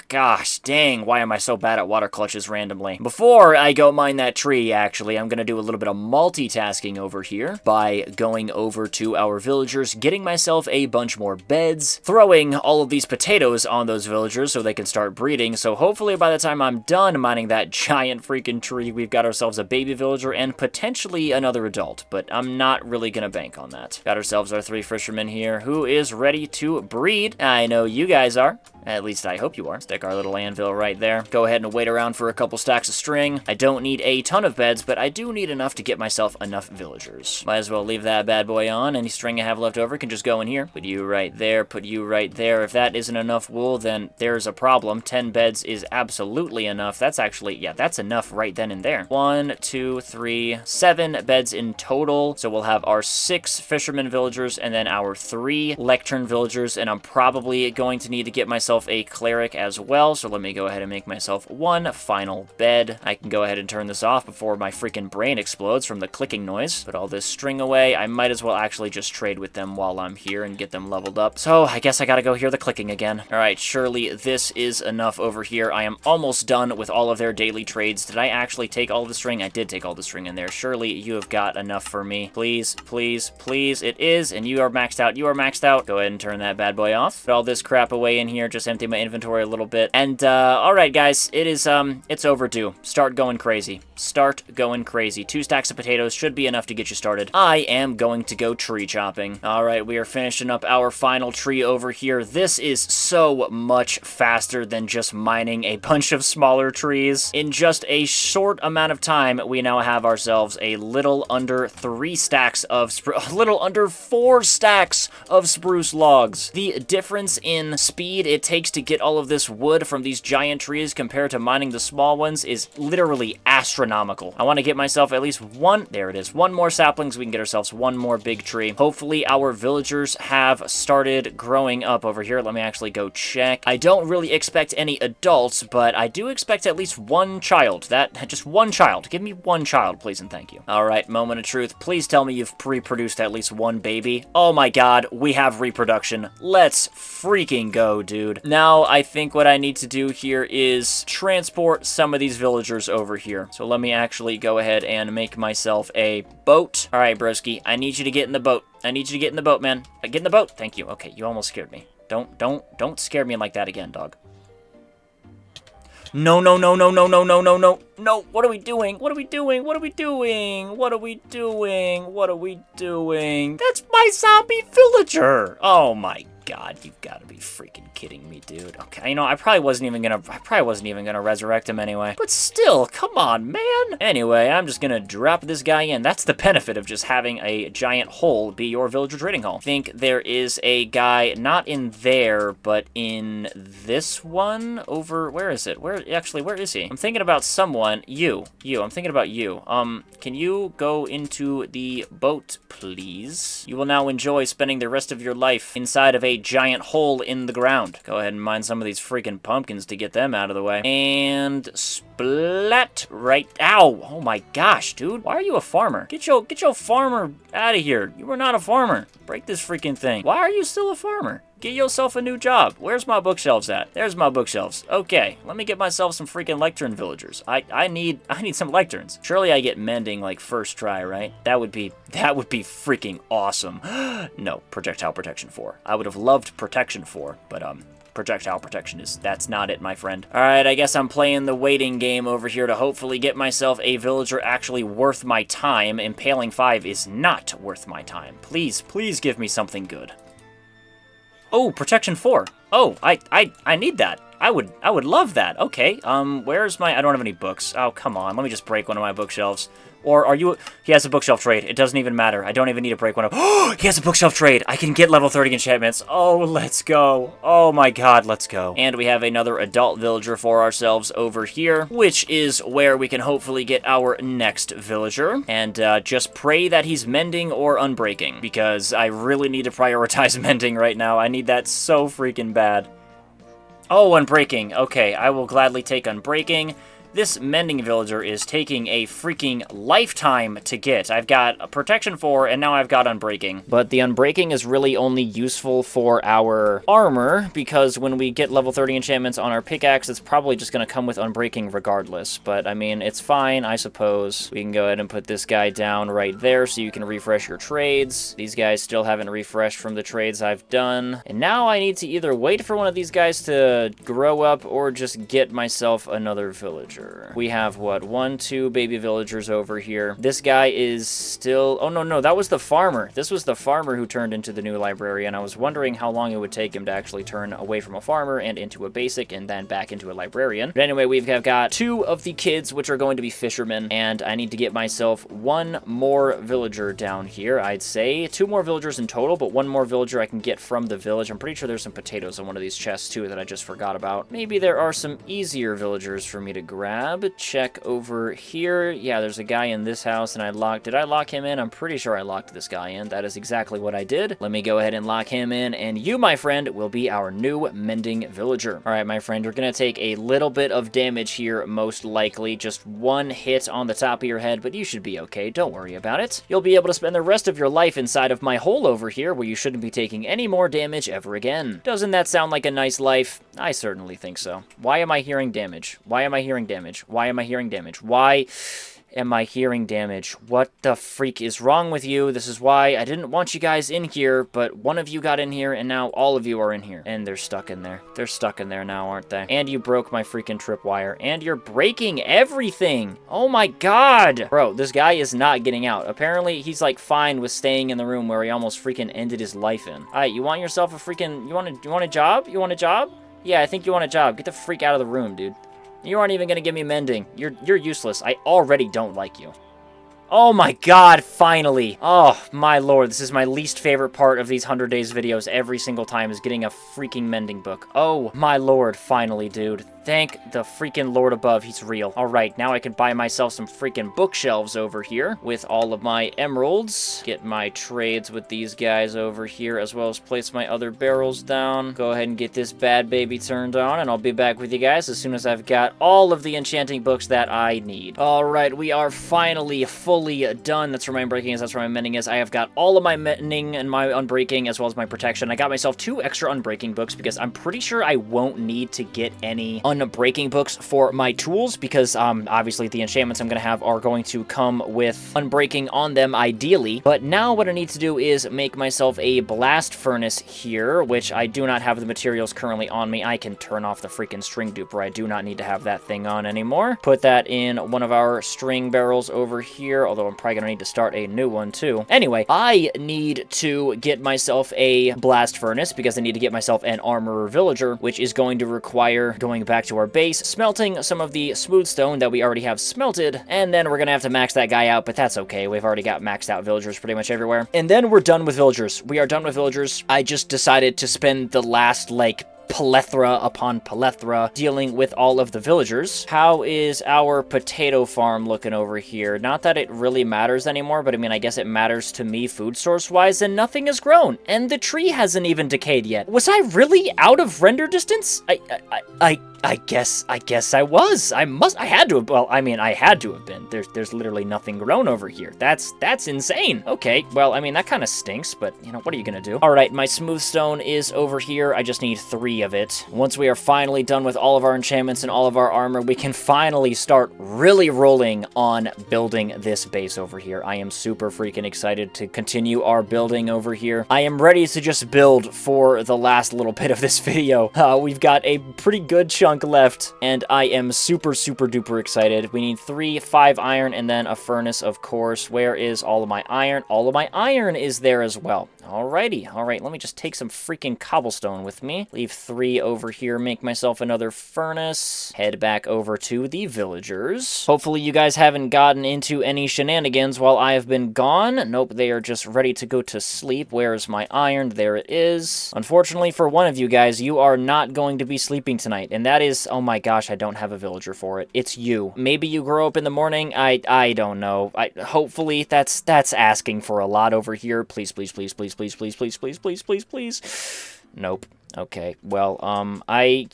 gosh, dang, why am I so bad at water clutches randomly? Before I go mine that tree, actually, I'm gonna do a little bit of multitasking over here by going over to our villagers, getting myself a bunch more beds, throwing all of these potatoes on those villagers so they can start breeding, so hopefully by the time I'm done mining that giant freaking tree, we've got ourselves a baby villager and potentially another adult, but I'm not really gonna bank on that. Got ourselves our 3 fishermen here, who is ready to breed. I know you guys are. At least I hope you are. Stick our little anvil right there. Go ahead and wait around for a couple stacks of string. I don't need a ton of beds, but I do need enough to get myself enough villagers. Might as well leave that bad boy on. Any string I have left over can just go in here. Put you right there, put you right there. If that isn't enough wool, then there's a problem. 10 beds is absolutely enough. That's actually, yeah, that's enough right then and there. 1, 2, 3, 7 beds in total. So we'll have our 6 fishermen villagers and then our 3 lectern villagers, and I'm probably going to need to get myself a cleric brick as well, so let me go ahead and make myself one final bed. I can go ahead and turn this off before my freaking brain explodes from the clicking noise. Put all this string away. I might as well actually just trade with them while I'm here and get them leveled up. So I guess I gotta go hear the clicking again. All right, surely this is enough over here. I am almost done with all of their daily trades. Did I actually take all the string? I did take all the string in there. Surely you have got enough for me. Please, please, please. It is, and you are maxed out. You are maxed out. Go ahead and turn that bad boy off. Put all this crap away in here. Just empty my inventory a little bit. And, all right, guys. It is, it's overdue. Start going crazy. Start going crazy. 2 stacks of potatoes should be enough to get you started. I am going to go tree chopping. All right, we are finishing up our final tree over here. This is so much faster than just mining a bunch of smaller trees. In just a short amount of time, we now have ourselves a little under 3 stacks of a little under 4 stacks of spruce logs. The difference in speed it takes to get all of this wood from these giant trees compared to mining the small ones is literally astronomical. I want to get myself at least one, there it is, one more sapling so we can get ourselves one more big tree. Hopefully our villagers have started growing up over here. Let me actually go check. I don't really expect any adults, but I do expect at least one child. Just one child. Give me one child, please and thank you. All right, moment of truth. Please tell me you've reproduced at least one baby. Oh my god, we have reproduction. Let's freaking go, dude. Now, I think what I need to do here is transport some of these villagers over here. So let me actually go ahead and make myself a boat. All right, broski, I need you to get in the boat. I need you to get in the boat, man. Get in the boat. Thank you. Okay, you almost scared me. Don't scare me like that again, dog. No, no, no, no, no, no, no, no, no. No, what are we doing? What are we doing? What are we doing? What are we doing? What are we doing? That's my zombie villager. Oh my god, you've got to be freaking kidding me, dude. Okay, you know, I probably wasn't even gonna resurrect him anyway. But still, come on, man. Anyway, I'm just gonna drop this guy in. That's the benefit of just having a giant hole be your villager trading hall. I think there is a guy, not in there, but in this one over, where is it? Where is he? I'm thinking about someone, I'm thinking about you. Can you go into the boat, please? You will now enjoy spending the rest of your life inside of a giant hole in the ground. Go ahead and mine some of these freaking pumpkins to get them out of the way. And splat right. Ow! Oh my gosh, dude. Why are you a farmer? Get your farmer out of here. You are not a farmer. Break this freaking thing. Why are you still a farmer? Get yourself a new job. Where's my bookshelves at? There's my bookshelves. Okay, let me get myself some freaking lectern villagers. I need some lecterns. Surely I get mending like first try, right? That would be freaking awesome. No, projectile protection 4. I would have loved protection 4, but projectile protection that's not it, my friend. All right, I guess I'm playing the waiting game over here to hopefully get myself a villager actually worth my time. Impaling 5 is not worth my time. Please, please give me something good. Oh, protection 4. Oh, I need that. I would love that. Okay. Where's my... I don't have any books. Oh, come on. Let me just break one of my bookshelves. Or are you... He has a bookshelf trade. It doesn't even matter. I don't even need to break one of... Oh, he has a bookshelf trade. I can get level 30 enchantments. Oh, let's go. Oh my god, let's go. And we have another adult villager for ourselves over here, which is where we can hopefully get our next villager. And just pray that he's mending or unbreaking, because I really need to prioritize mending right now. I need that so freaking bad. Oh, unbreaking. Okay, I will gladly take unbreaking. This mending villager is taking a freaking lifetime to get. I've got a protection 4, and now I've got unbreaking. But the unbreaking is really only useful for our armor, because when we get level 30 enchantments on our pickaxe, it's probably just going to come with unbreaking regardless. But, I mean, it's fine, I suppose. We can go ahead and put this guy down right there so you can refresh your trades. These guys still haven't refreshed from the trades I've done. And now I need to either wait for one of these guys to grow up or just get myself another villager. We have, what, 1, 2 baby villagers over here. This guy is still... Oh, no, that was the farmer. This was the farmer who turned into the new librarian. I was wondering how long it would take him to actually turn away from a farmer and into a basic and then back into a librarian. But anyway, we've got 2 of the kids, which are going to be fishermen, and I need to get myself 1 more villager down here, I'd say. 2 more villagers in total, but 1 more villager I can get from the village. I'm pretty sure there's some potatoes on one of these chests, too, that I just forgot about. Maybe there are some easier villagers for me to grab. grab. Check over here. Yeah, there's a guy in this house, and did I lock him in? I'm pretty sure I locked this guy in. That is exactly what I did. Let me go ahead and lock him in, and you, my friend, will be our new mending villager. All right, my friend, you're gonna take a little bit of damage here, most likely. Just one hit on the top of your head, but you should be okay. Don't worry about it. You'll be able to spend the rest of your life inside of my hole over here, where you shouldn't be taking any more damage ever again. Doesn't that sound like a nice life? I certainly think so. Why am I hearing damage? Why am I hearing damage? Why am I hearing damage? Why am I hearing damage? What the freak is wrong with you? This is why I didn't want you guys in here, but one of you got in here, and now all of you are in here. And they're stuck in there. They're stuck in there now, aren't they? And you broke my freaking tripwire. And you're breaking everything! Oh my god! Bro, this guy is not getting out. Apparently, he's like fine with staying in the room where he almost freaking ended his life in. Alright, you want yourself a freaking... You want a job? You want a job? Yeah, I think you want a job. Get the freak out of the room, dude. You aren't even gonna give me mending. You're useless. I already don't like you. Oh my god, finally. Oh, my lord. This is my least favorite part of these 100 Days videos every single time is getting a freaking mending book. Oh, my lord, finally, dude. Thank the freaking Lord above, he's real. Alright, now I can buy myself some freaking bookshelves over here with all of my emeralds. Get my trades with these guys over here, as well as place my other barrels down. Go ahead and get this bad baby turned on, and I'll be back with you guys as soon as I've got all of the enchanting books that I need. Alright, we are finally fully done. That's where my unbreaking is, that's where my mending is. I have got all of my mending and my unbreaking, as well as my protection. I got myself 2 extra unbreaking books because I'm pretty sure I won't need to get any unbreaking books for my tools because obviously the enchantments I'm going to have are going to come with unbreaking on them ideally. But now what I need to do is make myself a blast furnace here, which I do not have the materials currently on me. I can turn off the freaking string duper. I do not need to have that thing on anymore. Put that in one of our string barrels over here, although I'm probably going to need to start a new one too. Anyway, I need to get myself a blast furnace because I need to get myself an armorer villager, which is going to require going back to our base, smelting some of the smooth stone that we already have smelted, and then we're gonna have to max that guy out, but that's okay. We've already got maxed out villagers pretty much everywhere. And then we're done with villagers. We are done with villagers. I just decided to spend the last, like, plethora upon plethora dealing with all of the villagers. How is our potato farm looking over here? Not that it really matters anymore, but I mean, I guess it matters to me food source wise, and nothing has grown, and the tree hasn't even decayed yet. Was I really out of render distance? I guess I was. I had to have, well, I mean, I had to have been. There's literally nothing grown over here. That's insane. Okay, well, I mean, that kind of stinks, but, you know, what are you gonna do? All right, my smooth stone is over here. I just need 3 of it. Once we are finally done with all of our enchantments and all of our armor, we can finally start really rolling on building this base over here. I am super freaking excited to continue our building over here. I am ready to just build for the last little bit of this video. We've got a pretty good chunk left, and I am super duper excited. We need 3, 5 iron, and then a furnace, of course. Where is all of my iron? All of my iron is there as well. Alrighty, alright, let me just take some freaking cobblestone with me. Leave 3 over here, make myself another furnace. Head back over to the villagers. Hopefully you guys haven't gotten into any shenanigans while I have been gone. Nope, they are just ready to go to sleep. Where's my iron? There it is. Unfortunately for one of you guys, you are not going to be sleeping tonight, and that is, oh my gosh, I don't have a villager for it. It's you. Maybe you grow up in the morning. I don't know. Hopefully that's asking for a lot over here. Please. Nope. Okay. Well,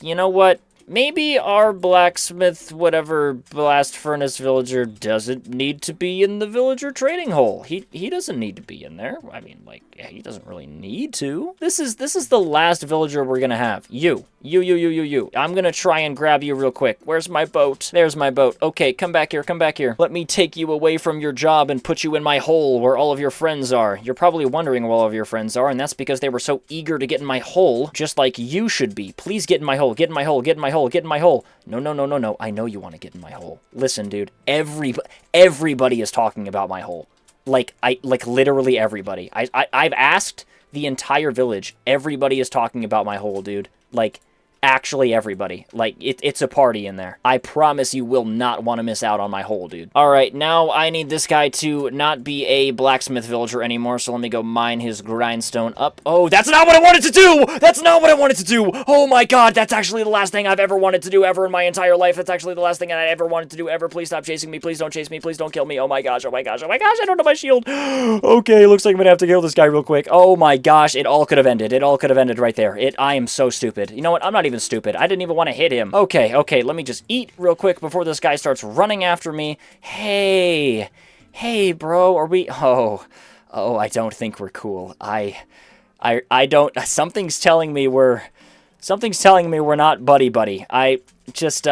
you know what? Maybe our blacksmith, whatever, blast furnace villager doesn't need to be in the villager trading hole. He doesn't need to be in there. I mean, like, yeah, he doesn't really need to. This is the last villager we're gonna have. You. I'm gonna try and grab you real quick. Where's my boat? There's my boat. Okay, come back here, come back here. Let me take you away from your job and put you in my hole where all of your friends are. You're probably wondering where all of your friends are, and that's because they were so eager to get in my hole, just like you should be. Please get in my hole, get in my hole, get in my hole, get in my hole. No. I know you want to get in my hole. Listen, dude, everybody is talking about my hole. Like literally everybody. I've asked the entire village. Everybody is talking about my hole, dude. Like, actually everybody. Like, it's a party in there. I promise you will not want to miss out on my hole, dude. All right, now I need this guy to not be a blacksmith villager anymore, so let me go mine his grindstone up. Oh, that's not what I wanted to do! That's not what I wanted to do! Oh my god, that's actually the last thing I've ever wanted to do ever in my entire life. That's actually the last thing I ever wanted to do ever. Please stop chasing me. Please don't chase me. Please don't kill me. Oh my gosh, oh my gosh, oh my gosh, I don't have my shield. Okay, looks like I'm gonna have to kill this guy real quick. Oh my gosh, it all could have ended. It all could have ended right there. I am so stupid. You know what? I'm not even stupid. I didn't even want to hit him. Okay, let me just eat real quick before this guy starts running after me. Hey, bro, are we... Oh, I don't think we're cool. I don't... Something's telling me we're not buddy-buddy. I just,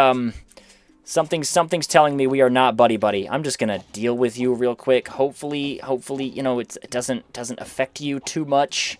Something's telling me we are not buddy-buddy. I'm just gonna deal with you real quick. Hopefully, you know, it doesn't affect you too much.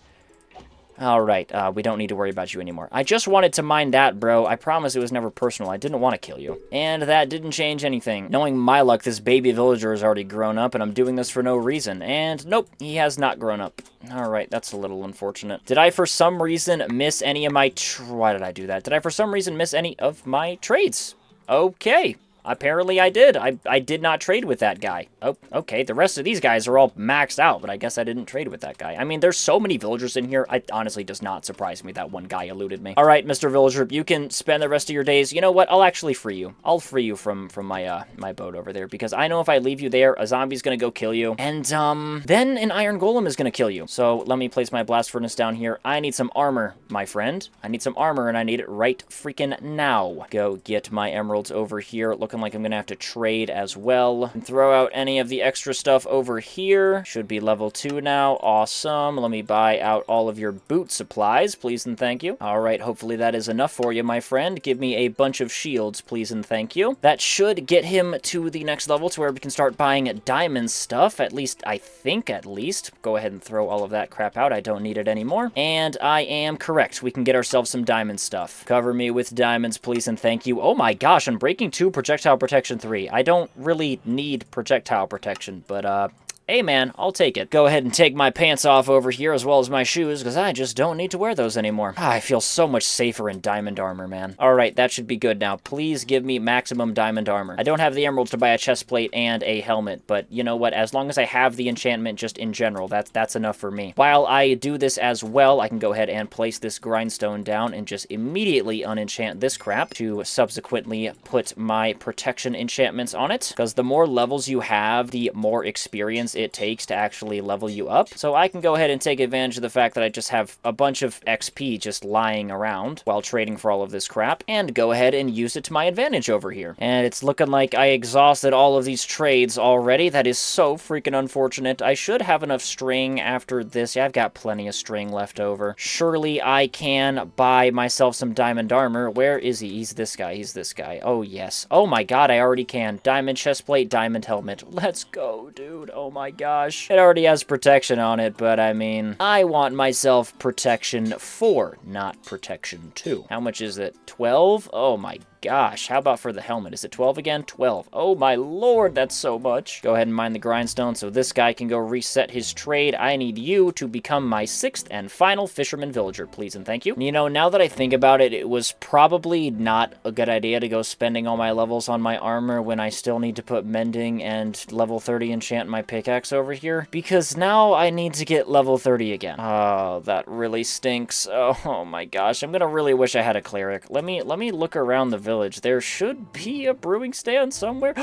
Alright, we don't need to worry about you anymore. I just wanted to mine that, bro. I promise it was never personal. I didn't want to kill you. And that didn't change anything. Knowing my luck, this baby villager has already grown up, and I'm doing this for no reason. And nope, he has not grown up. Alright, that's a little unfortunate. Did I, for some reason, miss any of my... Why did I do that? Did I, for some reason, miss any of my trades? Okay. Apparently I did. I did not trade with that guy. Oh, okay. The rest of these guys are all maxed out, but I guess I didn't trade with that guy. I mean, there's so many villagers in here. It honestly does not surprise me that one guy eluded me. All right, Mr. Villager, you can spend the rest of your days. You know what? I'll actually free you. I'll free you from my my boat over there, because I know if I leave you there, a zombie's gonna go kill you, and then an iron golem is gonna kill you. So let me place my blast furnace down here. I need some armor, my friend. I need some armor, and I need it right freaking now. Go get my emeralds over here. Looking like I'm gonna have to trade as well. And throw out any of the extra stuff over here. Should be level 2 now. Awesome. Let me buy out all of your boot supplies, please and thank you. All right, hopefully that is enough for you, my friend. Give me a bunch of shields, please and thank you. That should get him to the next level to where we can start buying diamond stuff. At least, I think at least. Go ahead and throw all of that crap out. I don't need it anymore. And I am correct. We can get ourselves some diamond stuff. Cover me with diamonds, please and thank you. Oh my gosh, I'm breaking 2 projectile protection 3. I don't really need projectile protection, but hey man, I'll take it. Go ahead and take my pants off over here as well as my shoes, because I just don't need to wear those anymore. I feel so much safer in diamond armor, man. Alright, that should be good now. Please give me maximum diamond armor. I don't have the emeralds to buy a chest plate and a helmet, but you know what? As long as I have the enchantment just in general, that's enough for me. While I do this as well, I can go ahead and place this grindstone down and just immediately unenchant this crap to subsequently put my protection enchantments on it, because the more levels you have, the more experience it takes to actually level you up. So I can go ahead and take advantage of the fact that I just have a bunch of XP just lying around while trading for all of this crap, and go ahead and use it to my advantage over here. And it's looking like I exhausted all of these trades already. That is so freaking unfortunate. I should have enough string after this. Yeah, I've got plenty of string left over. Surely I can buy myself some diamond armor. Where is he? He's this guy. He's this guy. Oh, yes. Oh my god, I already can. Diamond chestplate, diamond helmet. Let's go, dude. Oh my gosh. It already has protection on it, but I mean, I want myself protection 4, not protection 2. How much is it? 12? Oh my gosh. How about for the helmet? Is it 12 again? 12. Oh my lord, that's so much. Go ahead and mine the grindstone so this guy can go reset his trade. I need you to become my 6th and final fisherman villager, please and thank you. You know, now that I think about it, it was probably not a good idea to go spending all my levels on my armor when I still need to put mending and level 30 enchant my pickaxe over here, because now I need to get level 30 again. Oh, that really stinks. Oh my gosh, I'm gonna really wish I had a cleric. Let me look around the village. There should be a brewing stand somewhere.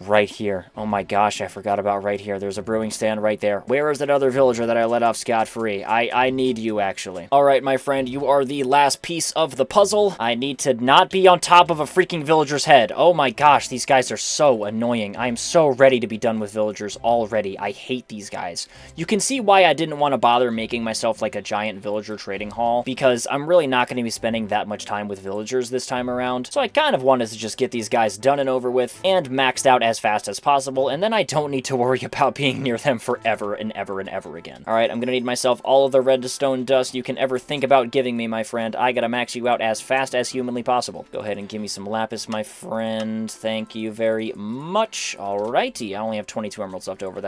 Right here. Oh my gosh, I forgot about right here. There's a brewing stand right there. Where is that other villager that I let off scot-free? I need you, actually. All right, my friend, you are the last piece of the puzzle. I need to not be on top of a freaking villager's head. Oh my gosh, these guys are so annoying. I am so ready to be done with villagers already. I hate these guys. You can see why I didn't want to bother making myself like a giant villager trading hall, because I'm really not going to be spending that much time with villagers this time around. So I kind of wanted to just get these guys done and over with and maxed out as fast as possible, and then I don't need to worry about being near them forever and ever and ever again. All right, I'm gonna need myself all of the redstone dust you can ever think about giving me, my friend. I gotta max you out as fast as humanly possible. Go ahead and give me some lapis, my friend. Thank you very much. Alrighty, I only have 22 emeralds left over.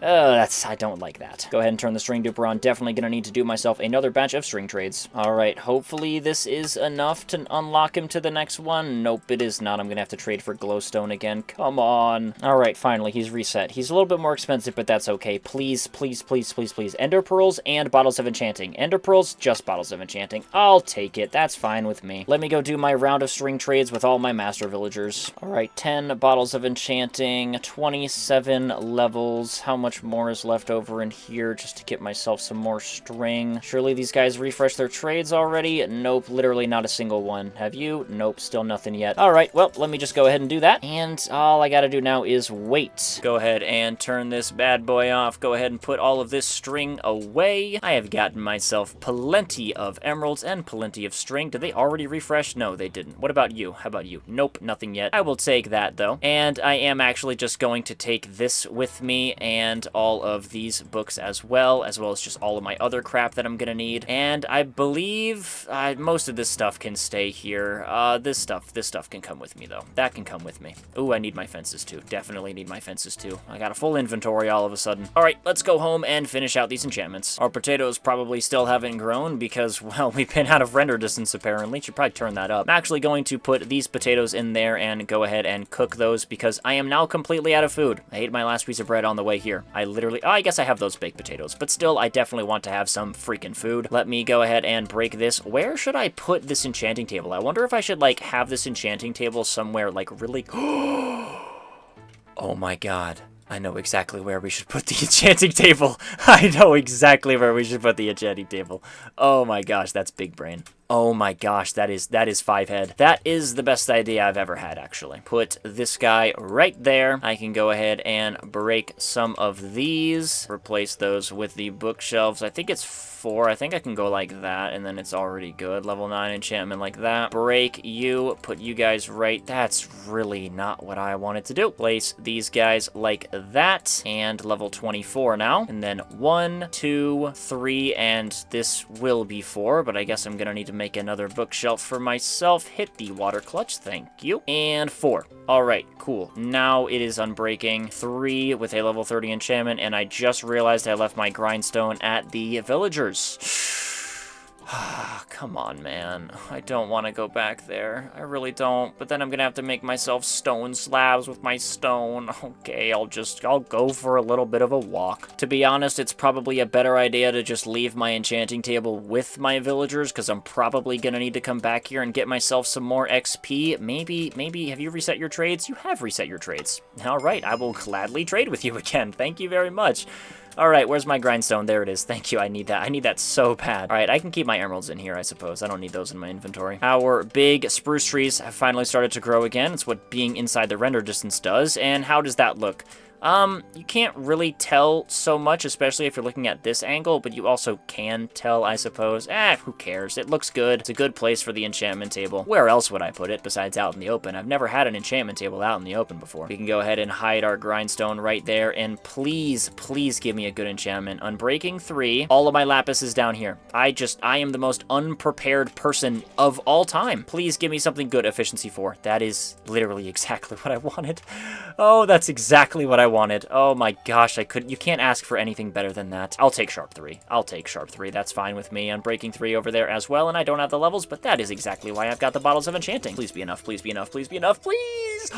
I don't like that. Go ahead and turn the string duper on. Definitely gonna need to do myself another batch of string trades. Alright, hopefully this is enough to unlock him to the next one. Nope, it is not. I'm gonna have to trade for glowstone again. Come on. Alright, finally, he's reset. He's a little bit more expensive, but that's okay. Please, please, please, please, please. Ender pearls and bottles of enchanting. Ender pearls, just bottles of enchanting. I'll take it. That's fine with me. Let me go do my round of string trades with all my master villagers. Alright, 10 bottles of enchanting, 27 levels. How much more is left over in here just to get myself some more string? Surely these guys refreshed their trades already? Nope, literally not a single one. Have you? Nope, still nothing yet. Alright, well, let me just go ahead and do that. And all I gotta do now is wait. Go ahead and turn this bad boy off. Go ahead and put all of this string away. I have gotten myself plenty of emeralds and plenty of string. Did they already refresh? No, they didn't. What about you? How about you? Nope, nothing yet. I will take that, though. And I am actually just going to take this with me and all of these books as well as just all of my other crap that I'm gonna need. And I believe most of this stuff can stay here. This stuff can come with me, though. That can come with me. Ooh, I need my fences, too. Definitely need my fences, too. I got a full inventory all of a sudden. All right, let's go home and finish out these enchantments. Our potatoes probably still haven't grown because, well, we've been out of render distance, apparently. Should probably turn that up. I'm actually going to put these potatoes in there and go ahead and cook those because I am now completely out of food. I ate my last piece of bread on the way here. I guess I have those baked potatoes, but still, I definitely want to have some freaking food. Let me go ahead and break this. Where should I put this enchanting table? I wonder if I should, like, have this enchanting table somewhere, like, really... Oh my god. I know exactly where we should put the enchanting table. I know exactly where we should put the enchanting table. Oh my gosh, that's big brain. Oh my gosh, that is 5 head. That is the best idea I've ever had, actually. Put this guy right there. I can go ahead and break some of these. Replace those with the bookshelves. I think it's 4. I think I can go like that, and then it's already good. Level 9 enchantment like that. Break you. Put you guys right. That's really not what I wanted to do. Place these guys like that. And level 24 now. And then 1, 2, 3, and this will be 4, but I guess I'm gonna need to make another bookshelf for myself. Hit the water clutch, thank you. And 4. Alright, cool. Now it is unbreaking. 3 with a level 30 enchantment, and I just realized I left my grindstone at the villagers. Come on, man. I don't want to go back there. I really don't. But then I'm gonna have to make myself stone slabs with my stone. Okay, I'll go for a little bit of a walk. To be honest, it's probably a better idea to just leave my enchanting table with my villagers, because I'm probably gonna need to come back here and get myself some more XP. Maybe, have you reset your trades? You have reset your trades. All right, I will gladly trade with you again. Thank you very much. All right, where's my grindstone? There it is. Thank you. I need that. I need that so bad. All right, I can keep my emeralds in here, I suppose. I don't need those in my inventory. Our big spruce trees have finally started to grow again. It's what being inside the render distance does. And how does that look? You can't really tell so much, especially if you're looking at this angle, but you also can tell, I suppose. Who cares? It looks good. It's a good place for the enchantment table. Where else would I put it besides out in the open? I've never had an enchantment table out in the open before. We can go ahead and hide our grindstone right there, and please, please give me a good enchantment. Unbreaking 3. All of my lapis is down here. I am the most unprepared person of all time. Please give me something good. Efficiency 4. That is literally exactly what I wanted. Oh, that's exactly what I wanted. Oh my gosh, you can't ask for anything better than that. I'll take sharp 3. I'll take sharp 3. That's fine with me. Unbreaking 3 over there as well, and I don't have the levels, but that is exactly why I've got the bottles of enchanting. Please be enough. Please be enough. Please be enough. Please.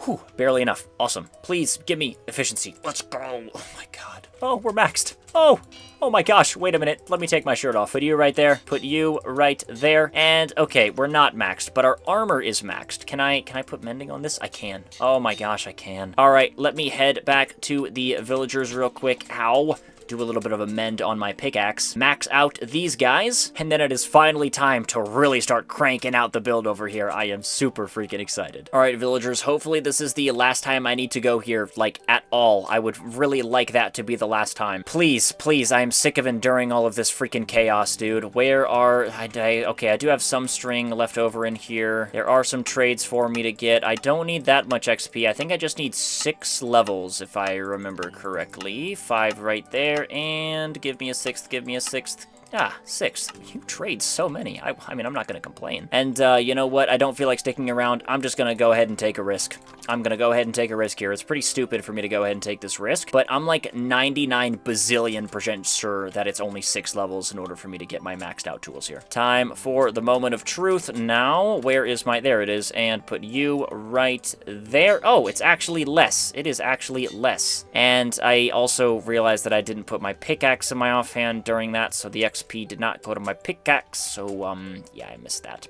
Whew, barely enough. Awesome. Please give me efficiency. Let's go. Oh my god. Oh, we're maxed. Oh my gosh, wait a minute. Let me take my shirt off. Put you right there. Put you right there. And okay, we're not maxed, but our armor is maxed. Can I put mending on this? I can. Oh my gosh, I can. All right, let me head back to the villagers real quick. Ow. do a little bit of a mend on my pickaxe, max out these guys, and then it is finally time to really start cranking out the build over here. I am super freaking excited. All right, villagers, hopefully this is the last time I need to go here, like, at all. I would really like that to be the last time. Please, please, I am sick of enduring all of this freaking chaos, dude. Where are... okay, I do have some string left over in here. There are some trades for me to get. I don't need that much XP. I think I just need 6 levels, if I remember correctly. 5 right there, and give me a 6th, give me a 6th. Ah, 6. You trade so many. I mean, I'm not going to complain. And you know what? I don't feel like sticking around. I'm just going to go ahead and take a risk. I'm going to go ahead and take a risk here. It's pretty stupid for me to go ahead and take this risk, but I'm like 99 bazillion% sure that it's only 6 levels in order for me to get my maxed out tools here. Time for the moment of truth now. Where is my... There it is. And put you right there. Oh, it's actually less. It is actually less. And I also realized that I didn't put my pickaxe in my offhand during that, so the XP did not go to my pickaxe, so, yeah, I missed that.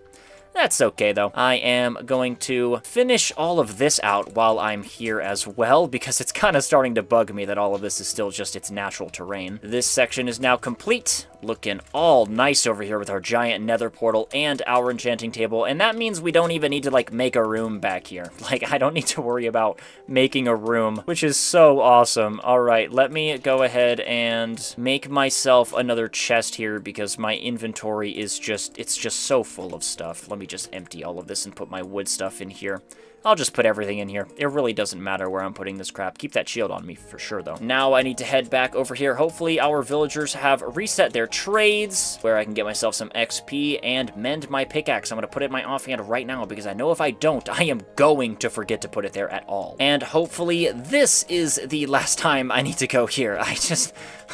That's okay, though. I am going to finish all of this out while I'm here as well, because it's kind of starting to bug me that all of this is still just its natural terrain. This section is now complete. Looking all nice over here with our giant nether portal and our enchanting table, and that means we don't even need to, like, make a room back here. Like, I don't need to worry about making a room, which is so awesome. All right, let me go ahead and make myself another chest here, because my inventory is just, it's just so full of stuff. Let me just empty all of this and put my wood stuff in here. I'll just put everything in here. It really doesn't matter where I'm putting this crap. Keep that shield on me for sure, though. Now I need to head back over here. Hopefully our villagers have reset their trades, where I can get myself some XP and mend my pickaxe. I'm going to put it in my offhand right now, because I know if I don't, I am going to forget to put it there at all. And hopefully this is the last time I need to go here.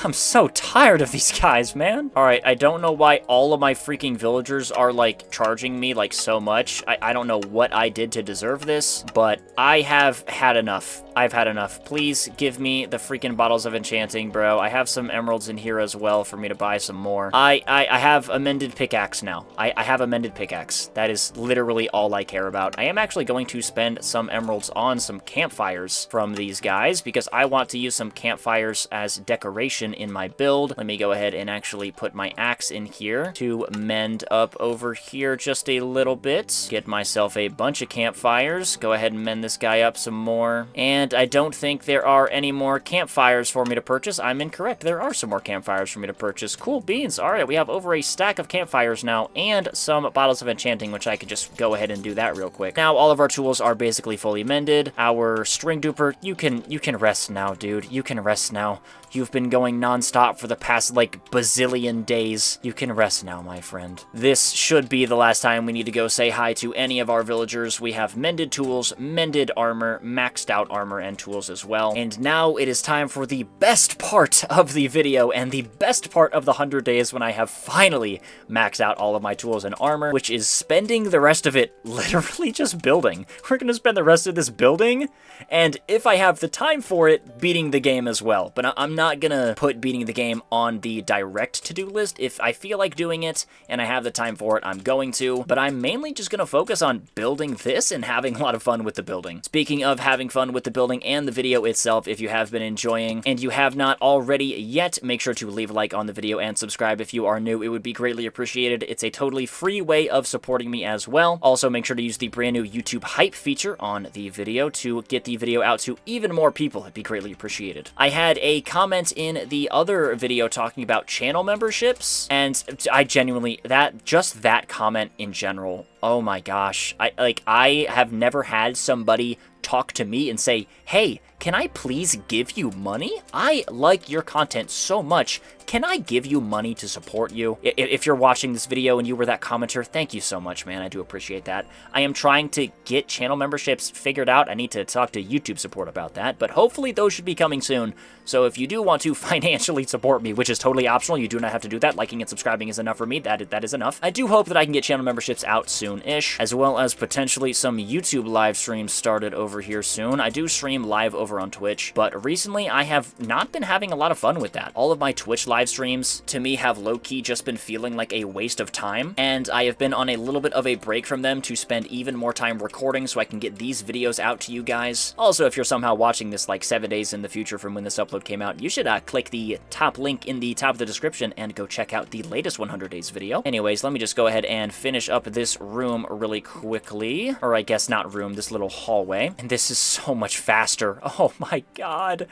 I'm so tired of these guys, man. All right, I don't know why all of my freaking villagers are, like, charging me, like, so much. I don't know what I did to deserve this, but I have had enough. I've had enough. Please give me the freaking bottles of enchanting, bro. I have some emeralds in here as well for me to buy some more. I have a mended pickaxe now. I have a mended pickaxe. That is literally all I care about. I am actually going to spend some emeralds on some campfires from these guys, because I want to use some campfires as decoration in my build. Let me go ahead and actually put my axe in here to mend up over here just a little bit. Get myself a bunch of campfires. Go ahead and mend this guy up some more. And I don't think there are any more campfires for me to purchase. I'm incorrect. There are some more campfires for me to purchase. Cool beans. All right, we have over a stack of campfires now and some bottles of enchanting, which I could just go ahead and do that real quick. Now all of our tools are basically fully mended. Our string duper, you can rest now, dude. You can rest now. You've been going non-stop for the past, like, bazillion days. You can rest now, my friend. This should be the last time we need to go say hi to any of our villagers. We have mended tools, mended armor, maxed out armor and tools as well. And now it is time for the best part of the video and the best part of the 100 days, when I have finally maxed out all of my tools and armor, which is spending the rest of it literally just building. We're gonna spend the rest of this building, and if I have the time for it, beating the game as well. But I'm not gonna put beating the game on the direct to-do list. If I feel like doing it and I have the time for it, I'm going to, but I'm mainly just gonna focus on building this and having a lot of fun with the building. Speaking of having fun with the building and the video itself, if you have been enjoying and you have not already yet, make sure to leave a like on the video and subscribe if you are new. It would be greatly appreciated. It's a totally free way of supporting me as well. Also, make sure to use the brand new YouTube hype feature on the video to get the video out to even more people. It'd be greatly appreciated. I had a comment in the other video talking about channel memberships, and I genuinely, just that comment in general, oh my gosh, I have never had somebody talk to me and say, hey, can I please give you money? I like your content so much. Can I give you money to support you? If you're watching this video and you were that commenter, thank you so much, man. I do appreciate that. I am trying to get channel memberships figured out. I need to talk to YouTube support about that, but hopefully those should be coming soon. So if you do want to financially support me, which is totally optional, you do not have to do that. Liking and subscribing is enough for me. That is enough. I do hope that I can get channel memberships out soon-ish, as well as potentially some YouTube live streams started over here soon. I do stream live over over on Twitch, but recently I have not been having a lot of fun with that. All of my Twitch live streams, to me, have low-key just been feeling like a waste of time, and I have been on a little bit of a break from them to spend even more time recording so I can get these videos out to you guys. Also, if you're somehow watching this like 7 days in the future from when this upload came out, you should click the top link in the top of the description and go check out the latest 100 days video. Anyways, let me just go ahead and finish up this room really quickly, or I guess not room, this little hallway. And this is so much faster. Oh my god.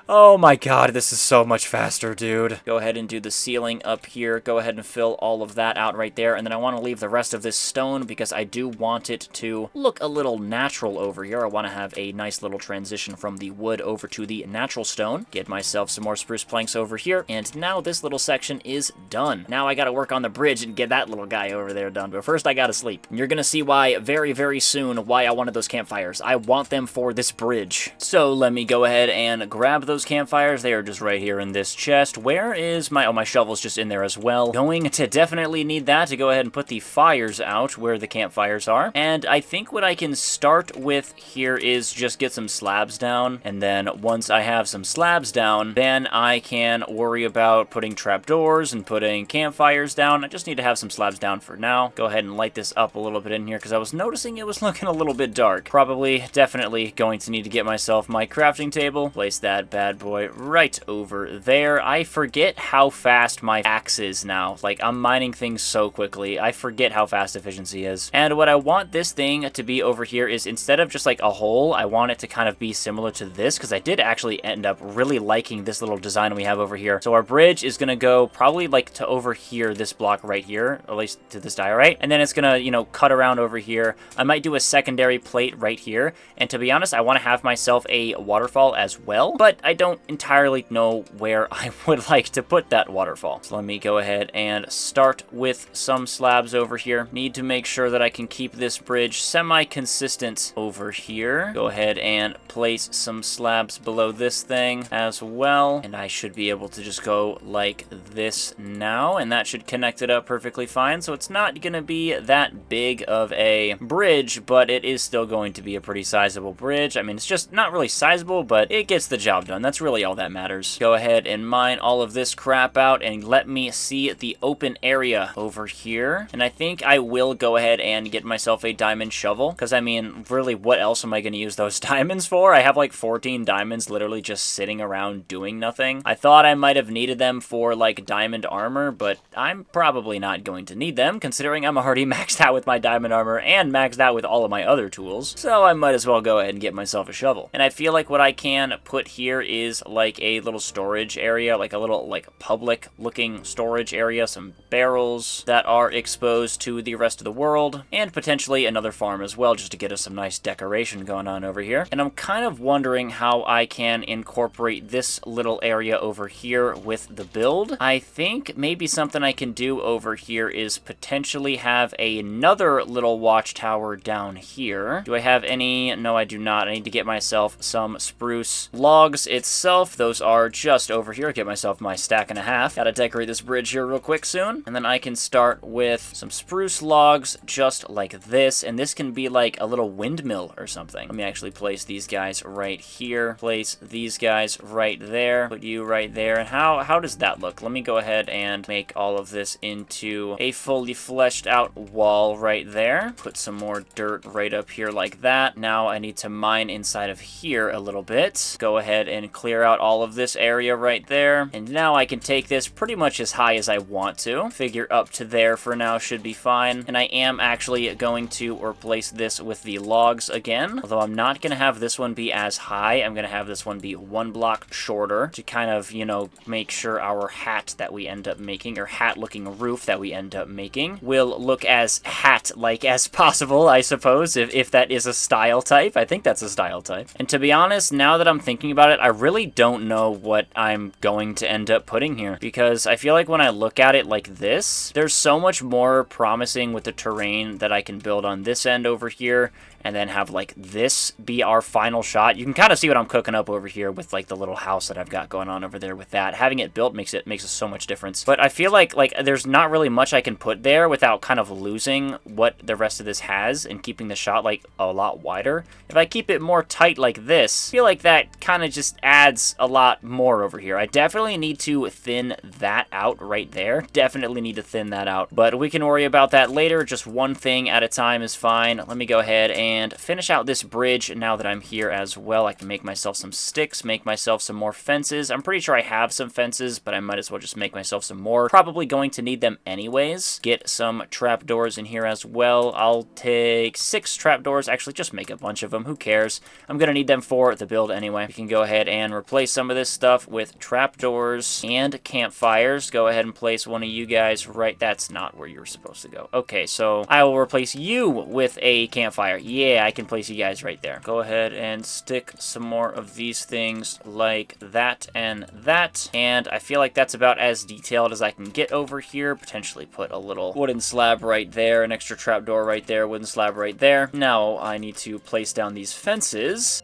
Oh my god, this is so much faster, dude. Go ahead and do the ceiling up here. Go ahead and fill all of that out right there. And then I want to leave the rest of this stone because I do want it to look a little natural over here. I want to have a nice little transition from the wood over to the natural stone. Get myself some more spruce planks over here. And now this little section is done. Now I got to work on the bridge and get that little guy over there done. But first I got to sleep. You're going to see why very, very soon why I wanted those campfires. I want them for this bridge. So let me go ahead and grab those campfires. They are just right here in this chest. Where is my... oh, my shovel's just in there as well. Going to definitely need that to go ahead and put the fires out where the campfires are. And I think what I can start with here is just get some slabs down. And then once I have some slabs down, then I can worry about putting trapdoors and putting campfires down. I just need to have some slabs down for now. Go ahead and light this up a little bit in here because I was noticing it was looking a little bit dark. Probably, definitely going to need to get myself my crafting table. Place that bad boy right over there. I forget how fast my axe is now. Like, I'm mining things so quickly. I forget how fast efficiency is. And what I want this thing to be over here is instead of just like a hole, I want it to kind of be similar to this because I did actually end up really liking this little design we have over here. So our bridge is going to go probably like to over here, this block right here, at least to this diorite. And then it's going to, you know, cut around over here. I might do a secondary plate right here. And to be honest, I want to have myself a waterfall as well, but I don't entirely know where I would like to put that waterfall. So let me go ahead and start with some slabs over here. Need to make sure that I can keep this bridge semi-consistent over here. Go ahead and place some slabs below this thing as well. And I should be able to just go like this now. And that should connect it up perfectly fine. So it's not going to be that big of a bridge, but it is still going to be a pretty sizable bridge. I mean, it's just not really sizable, but it gets the job done. That's really all that matters. Go ahead and mine all of this crap out and let me see the open area over here. And I think I will go ahead and get myself a diamond shovel because, I mean, really, what else am I going to use those diamonds for? I have like 14 diamonds literally just sitting around doing nothing. I thought I might have needed them for like diamond armor, but I'm probably not going to need them considering I'm already maxed out with my diamond armor and maxed out with all of my other tools. So I might as well go ahead and get myself a shovel. And I feel like what I can put here is like a little storage area, like a little like public looking storage area, some barrels that are exposed to the rest of the world, and potentially another farm as well, just to get us some nice decoration going on over here. And I'm kind of wondering how I can incorporate this little area over here with the build. I think maybe something I can do over here is potentially have another little watchtower down here. Do I have any? No, I do not. I need to get myself some spruce logs itself. Those are just over here. Get myself my stack and a half. Gotta decorate this bridge here real quick soon. And then I can start with some spruce logs just like this. And this can be like a little windmill or something. Let me actually place these guys right here. Place these guys right there. Put you right there. And how does that look? Let me go ahead and make all of this into a fully fleshed out wall right there. Put some more dirt right up here like that. Now I need to mine inside of here a little bit. Go ahead and clear out all of this area right there. And now I can take this pretty much as high as I want to. Figure up to there for now should be fine. And I am actually going to replace this with the logs again. Although I'm not going to have this one be as high. I'm going to have this one be one block shorter to kind of, you know, make sure our hat that we end up making, or hat looking roof that we end up making, will look as hat-like as possible, I suppose, if that is a style type. I think that's a style type. And to be honest, now that I'm thinking about it, I really don't know what I'm going to end up putting here, because I feel like when I look at it like this, there's so much more promising with the terrain that I can build on this end over here, and then have like this be our final shot. You can kind of see what I'm cooking up over here with like the little house that I've got going on over there with that. Having it built makes so much difference. But I feel like there's not really much I can put there without kind of losing what the rest of this has and keeping the shot like a lot wider. If I keep it more tight like this, I feel like that kind of just adds a lot more over here. I definitely need to thin that out right there. Definitely need to thin that out. But we can worry about that later. Just one thing at a time is fine. Let me go ahead and finish out this bridge now that I'm here as well. I can make myself some sticks, make myself some more fences. I'm pretty sure I have some fences, but I might as well just make myself some more. Probably going to need them anyways. Get some trapdoors in here as well. I'll take 6 trapdoors. Actually, just make a bunch of them. Who cares? I'm going to need them for the build anyway. We can go ahead and replace some of this stuff with trapdoors and campfires. Go ahead and place one of you guys right. That's not where you're supposed to go. Okay, so I will replace you with a campfire. Yeah, I can place you guys right there. Go ahead and stick some more of these things like that and that. And I feel like that's about as detailed as I can get over here. Potentially put a little wooden slab right there, an extra trapdoor right there, wooden slab right there. Now I need to place down these fences.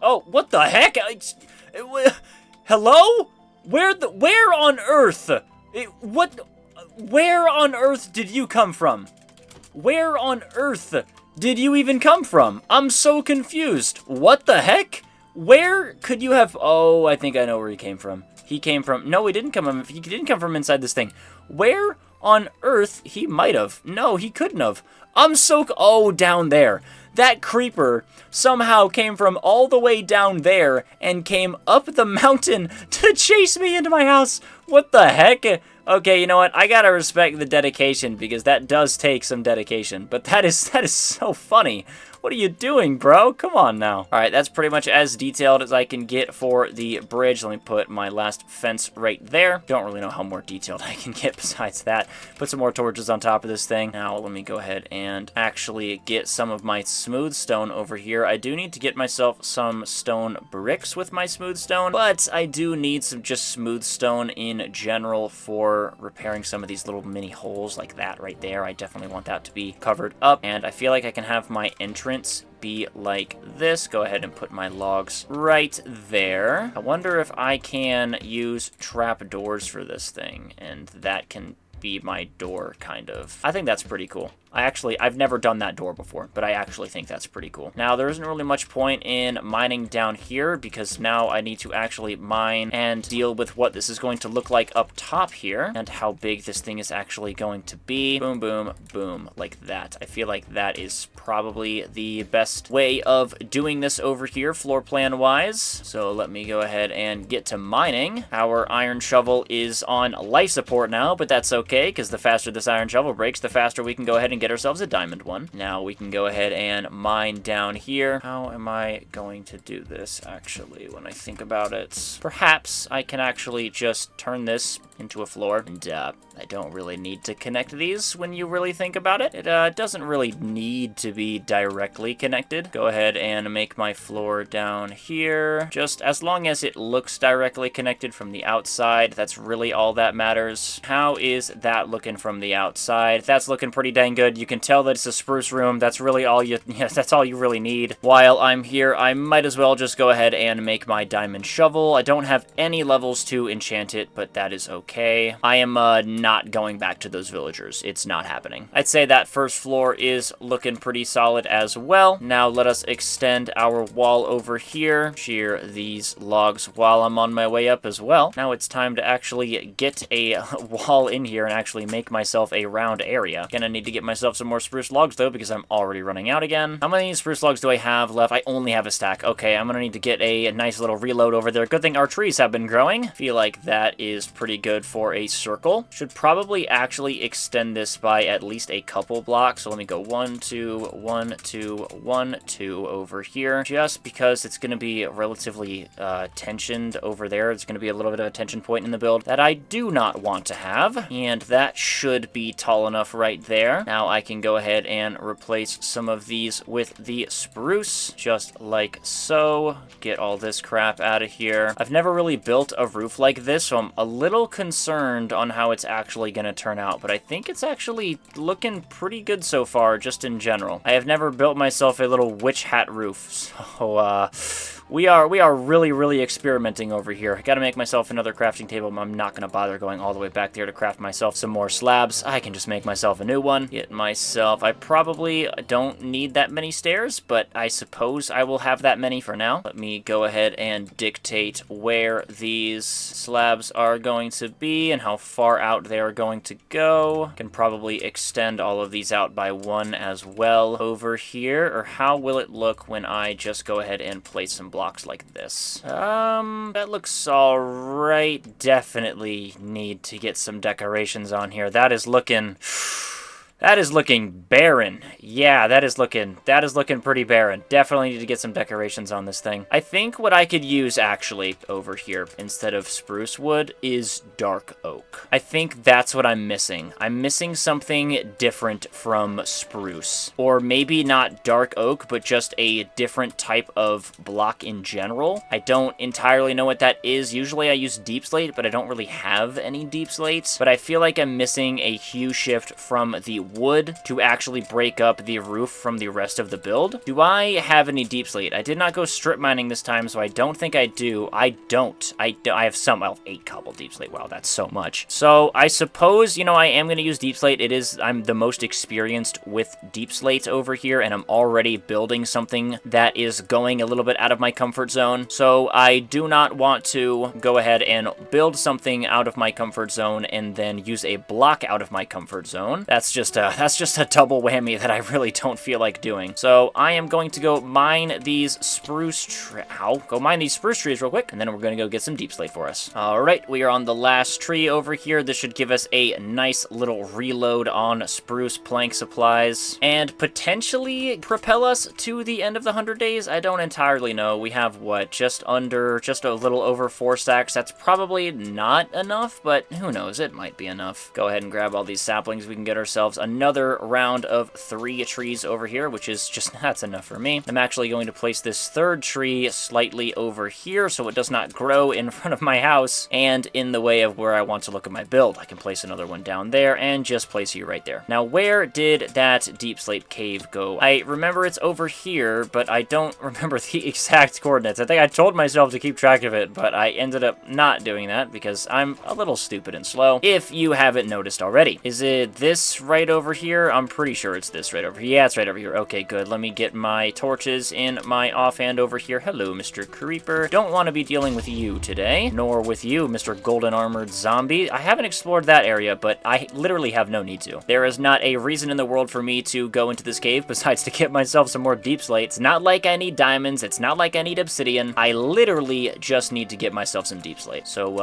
Oh, what the heck? Hello? Where on earth? Where on earth did you come from? Where on earth did you even come from? I'm so confused. What the heck? Where could you have... Oh, I think I know where he came from. He came from... No, he didn't come from inside this thing. Where on earth he might have? No, he couldn't have. I'm so... Oh, down there. That creeper somehow came from all the way down there and came up the mountain to chase me into my house. What the heck? Okay, you know what? I gotta respect the dedication because that does take some dedication. But that is so funny. What are you doing, bro? Come on now. All right, that's pretty much as detailed as I can get for the bridge. Let me put my last fence right there. Don't really know how more detailed I can get besides that. Put some more torches on top of this thing. Now, let me go ahead and actually get some of my smooth stone over here. I do need to get myself some stone bricks with my smooth stone, but I do need some just smooth stone in general for repairing some of these little mini holes like that right there. I definitely want that to be covered up, and I feel like I can have my entrance be like this. Go ahead and put my logs right there. I wonder if I can use trap doors for this thing, and that can be my door, kind of. I think that's pretty cool. I've never done that door before, but I actually think that's pretty cool. Now, there isn't really much point in mining down here because now I need to actually mine and deal with what this is going to look like up top here and how big this thing is actually going to be. Boom, boom, boom, like that. I feel like that is probably the best way of doing this over here, floor plan wise. So let me go ahead and get to mining. Our iron shovel is on life support now, but that's okay because the faster this iron shovel breaks, the faster we can go ahead and get ourselves a diamond one. Now we can go ahead and mine down here. How am I going to do this, actually, when I think about it? Perhaps I can actually just turn this into a floor, and I don't really need to connect these when you really think about it. It doesn't really need to be directly connected. Go ahead and make my floor down here. Just as long as it looks directly connected from the outside, that's really all that matters. How is that looking from the outside? That's looking pretty dang good. You can tell that it's a spruce room. That's really all that's all you really need. While I'm here, I might as well just go ahead and make my diamond shovel. I don't have any levels to enchant it, but that is okay. I am not going back to those villagers. It's not happening. I'd say that first floor is looking pretty solid as well. Now let us extend our wall over here. Shear these logs while I'm on my way up as well. Now it's time to actually get a wall in here and actually make myself a round area. Gonna need to get myself some more spruce logs though because I'm already running out again. How many spruce logs do I have left? I only have a stack. Okay, I'm gonna need to get a nice little reload over there. Good thing our trees have been growing. Feel like that is pretty good for a circle. Should probably actually extend this by at least a couple blocks. So let me go 1, 2, 1, 2, 1, 2 over here. Just because it's going to be relatively tensioned over there. It's going to be a little bit of a tension point in the build that I do not want to have. And And that should be tall enough right there. Now I can go ahead and replace some of these with the spruce, just like so. Get all this crap out of here. I've never really built a roof like this, so I'm a little concerned on how it's actually going to turn out, but I think it's actually looking pretty good so far, just in general. I have never built myself a little witch hat roof, so, we are really experimenting over here. I gotta make myself another crafting table. I'm not gonna bother going all the way back there to craft myself some more slabs. I can just make myself a new one. I probably don't need that many stairs, but I suppose I will have that many for now. Let me go ahead and dictate where these slabs are going to be and how far out they are going to go. I can probably extend all of these out by one as well over here, or how will it look when I just go ahead and place some blocks like this? That looks alright. Definitely need to get some decorations on here. That is looking barren. Yeah, that is looking pretty barren. Definitely need to get some decorations on this thing. I think what I could use actually over here instead of spruce wood is dark oak. I think that's what I'm missing. I'm missing something different from spruce. Or maybe not dark oak, but just a different type of block in general. I don't entirely know what that is. Usually I use deep slate, but I don't really have any deep slates. But I feel like I'm missing a hue shift from the wood to actually break up the roof from the rest of the build. Do I have any deep slate? I did not go strip mining this time, so I don't think I do. I have some. Well, 8 cobble deep slate. Wow, that's so much. So I suppose, you know, I am going to use deep slate. I'm the most experienced with deep slate over here, and I'm already building something that is going a little bit out of my comfort zone. So I do not want to go ahead and build something out of my comfort zone and then use a block out of my comfort zone. That's just a double whammy that I really don't feel like doing. So I am going to go mine these spruce trees real quick, and then we're going to go get some deep slate for us. All right, we are on the last tree over here. This should give us a nice little reload on spruce plank supplies and potentially propel us to the end of the 100 days. I don't entirely know. We have what, just a little over 4 stacks. That's probably not enough, but who knows? It might be enough. Go ahead and grab all these saplings. We can get ourselves another round of 3 trees over here, which is just, that's enough for me. I'm actually going to place this 3rd tree slightly over here so it does not grow in front of my house and in the way of where I want to look at my build. I can place another one down there and just place you right there. Now, where did that deep slate cave go? I remember it's over here, but I don't remember the exact coordinates. I think I told myself to keep track of it, but I ended up not doing that because I'm a little stupid and slow, if you haven't noticed already. Is it this right over here? I'm pretty sure it's this right over here. Yeah, it's right over here. Okay, good. Let me get my torches in my offhand over here. Hello, Mr. Creeper. Don't want to be dealing with you today, nor with you, Mr. Golden Armored Zombie. I haven't explored that area, but I literally have no need to. There is not a reason in the world for me to go into this cave besides to get myself some more deep slate. It's not like I need diamonds. It's not like I need obsidian. I literally just need to get myself some deep slate. So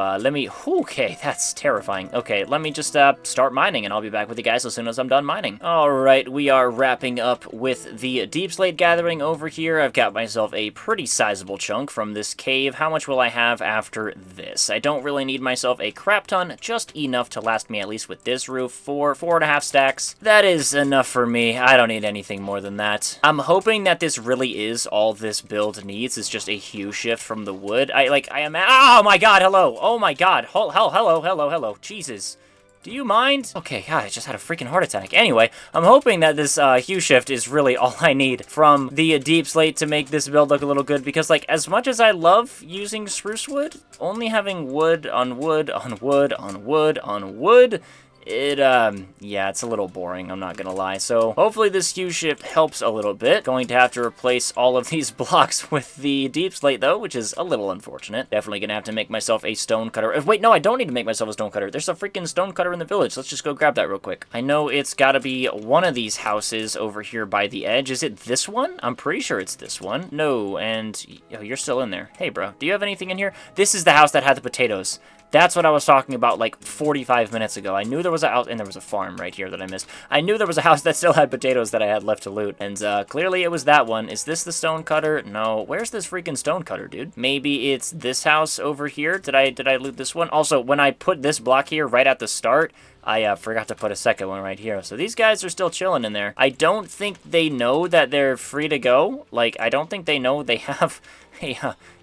okay, that's terrifying. Okay, let me just start mining, and I'll be back with you guys as soon as I'm done mining. All right, we are wrapping up with the deep slate gathering over here. I've got myself a pretty sizable chunk from this cave. How much will I have after this? I don't really need myself a crap ton, just enough to last me at least with this roof for 4.5 stacks. That is enough for me. I don't need anything more than that. I'm hoping that this really is all this build needs, is just a hue shift from the wood. Oh my god, hello. Oh my god. Hello. Jesus. Do you mind? Okay, God, I just had a freaking heart attack. Anyway, I'm hoping that this hue shift is really all I need from the deep slate to make this build look a little good, because, like, as much as I love using spruce wood, only having wood on wood on wood on wood on wood, yeah, it's a little boring, I'm not gonna lie. So hopefully this hue shift helps a little bit. Going to have to replace all of these blocks with the deep slate though, which is a little unfortunate. Definitely gonna have to make myself a stone cutter. Wait, no, I don't need to make myself a stone cutter. There's a freaking stone cutter in the village. Let's just go grab that real quick. I know it's gotta be one of these houses over here by the edge. Is it this one? I'm pretty sure it's this one. No, and oh, you're still in there. Hey, bro, do you have anything in here? This is the house that had the potatoes. That's what I was talking about like 45 minutes ago. I knew there was a house, and there was a farm right here that I missed. I knew there was a house that still had potatoes that I had left to loot, and clearly it was that one. Is this the stone cutter? No. Where's this freaking stone cutter, dude? Maybe it's this house over here. Did I loot this one? Also, when I put this block here right at the start, I forgot to put a second one right here. So these guys are still chilling in there. I don't think they know that they're free to go. Like, I don't think they know they have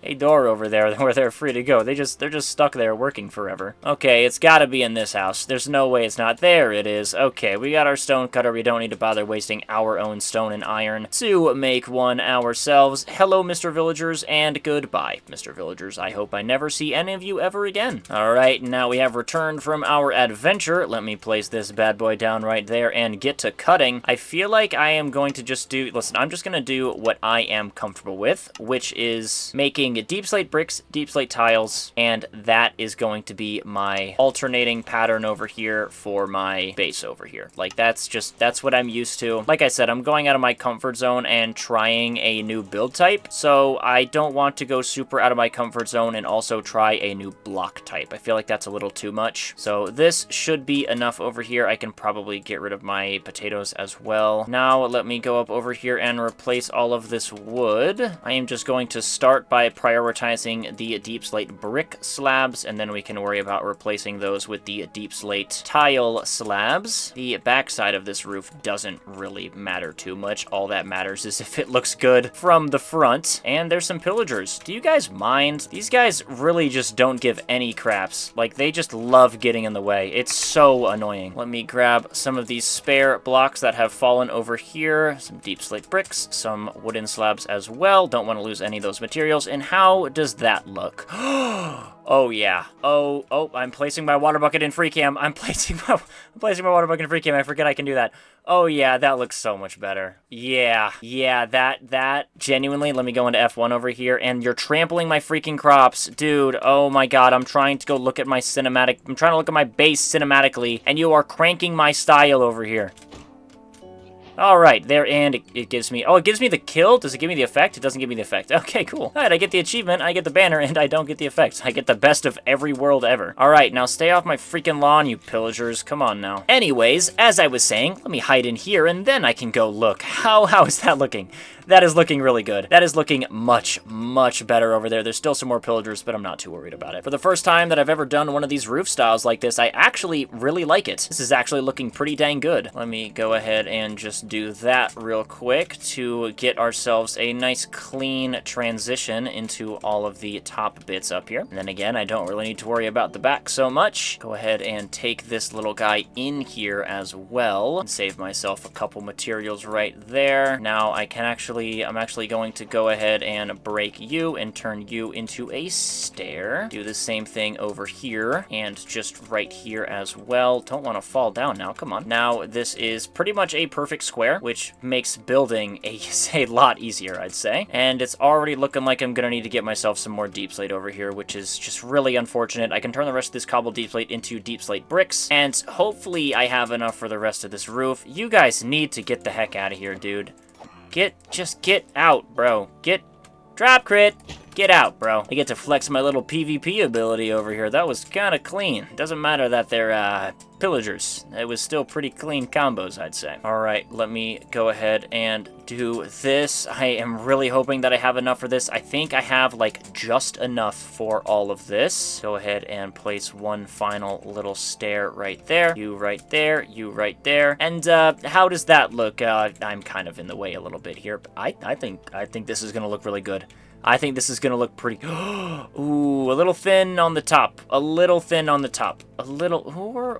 a door over there where they're free to go. They're just stuck there working forever. Okay, it's gotta be in this house. There's no way it's not. There it is. Okay, we got our stone cutter. We don't need to bother wasting our own stone and iron to make one ourselves. Hello, Mr. Villagers, and goodbye, Mr. Villagers. I hope I never see any of you ever again. Alright, now we have returned from our adventure. Let me place this bad boy down right there and get to cutting. I feel like I am going to just do... Listen, I'm just gonna do what I am comfortable with, which is making deep slate bricks, deep slate tiles, and that is going to be my alternating pattern over here for my base over here. Like, that's what I'm used to. Like I said, I'm going out of my comfort zone and trying a new build type, so I don't want to go super out of my comfort zone and also try a new block type. I feel like that's a little too much. So this should be enough over here. I can probably get rid of my potatoes as well. Now let me go up over here and replace all of this wood. I am just going to start by prioritizing the deep slate brick slabs, and then we can worry about replacing those with the deep slate tile slabs. The backside of this roof doesn't really matter too much. All that matters is if it looks good from the front. And there's some pillagers. Do you guys mind? These guys really just don't give any craps. Like, they just love getting in the way. It's so annoying. Let me grab some of these spare blocks that have fallen over here. Some deep slate bricks, some wooden slabs as well. Don't want to lose any of those materials. And how does that look? Oh yeah. Oh, I'm placing my water bucket in free cam. I'm placing my water bucket in free cam. I forget I can do that. Oh yeah, that looks so much better. Yeah, that genuinely, let me go into F1 over here, and you're trampling my freaking crops. Dude, oh my god, I'm trying to go look at my cinematic, I'm trying to look at my base cinematically, and you are cranking my style over here. Alright, there, and it gives me... Oh, it gives me the kill? Does it give me the effect? It doesn't give me the effect. Okay, cool. Alright, I get the achievement, I get the banner, and I don't get the effects. I get the best of every world ever. Alright, now stay off my freaking lawn, you pillagers. Come on now. Anyways, as I was saying, let me hide in here, and then I can go look. How is that looking? That is looking really good. That is looking much, much better over there. There's still some more pillagers, but I'm not too worried about it. For the first time that I've ever done one of these roof styles like this, I actually really like it. This is actually looking pretty dang good. Let me go ahead and just do that real quick to get ourselves a nice clean transition into all of the top bits up here. And then again, I don't really need to worry about the back so much. Go ahead and take this little guy in here as well and save myself a couple materials right there. Now I can I'm actually going to go ahead and break you and turn you into a stair. Do the same thing over here and just right here as well. Don't want to fall down now. Come on. Now this is pretty much a perfect square, which makes building a lot easier, I'd say. And it's already looking like I'm gonna need to get myself some more deep slate over here, which is just really unfortunate. I can turn the rest of this cobble deep slate into deep slate bricks, and hopefully I have enough for the rest of this roof. You guys need to get the heck out of here, dude. Just get out, bro. Drop crit. Get out, bro. I get to flex my little PvP ability over here. That was kind of clean. Doesn't matter that they're, pillagers. It was still pretty clean combos, I'd say. All right, let me go ahead and do this. I am really hoping that I have enough for this. I think I have, like, just enough for all of this. Go ahead and place one final little stair right there. You right there. You right there. And, how does that look? I'm kind of in the way a little bit here, but I think this is gonna look really good. I think this is going to look pretty... Ooh, a little thin on the top. A little thin on the top. A little...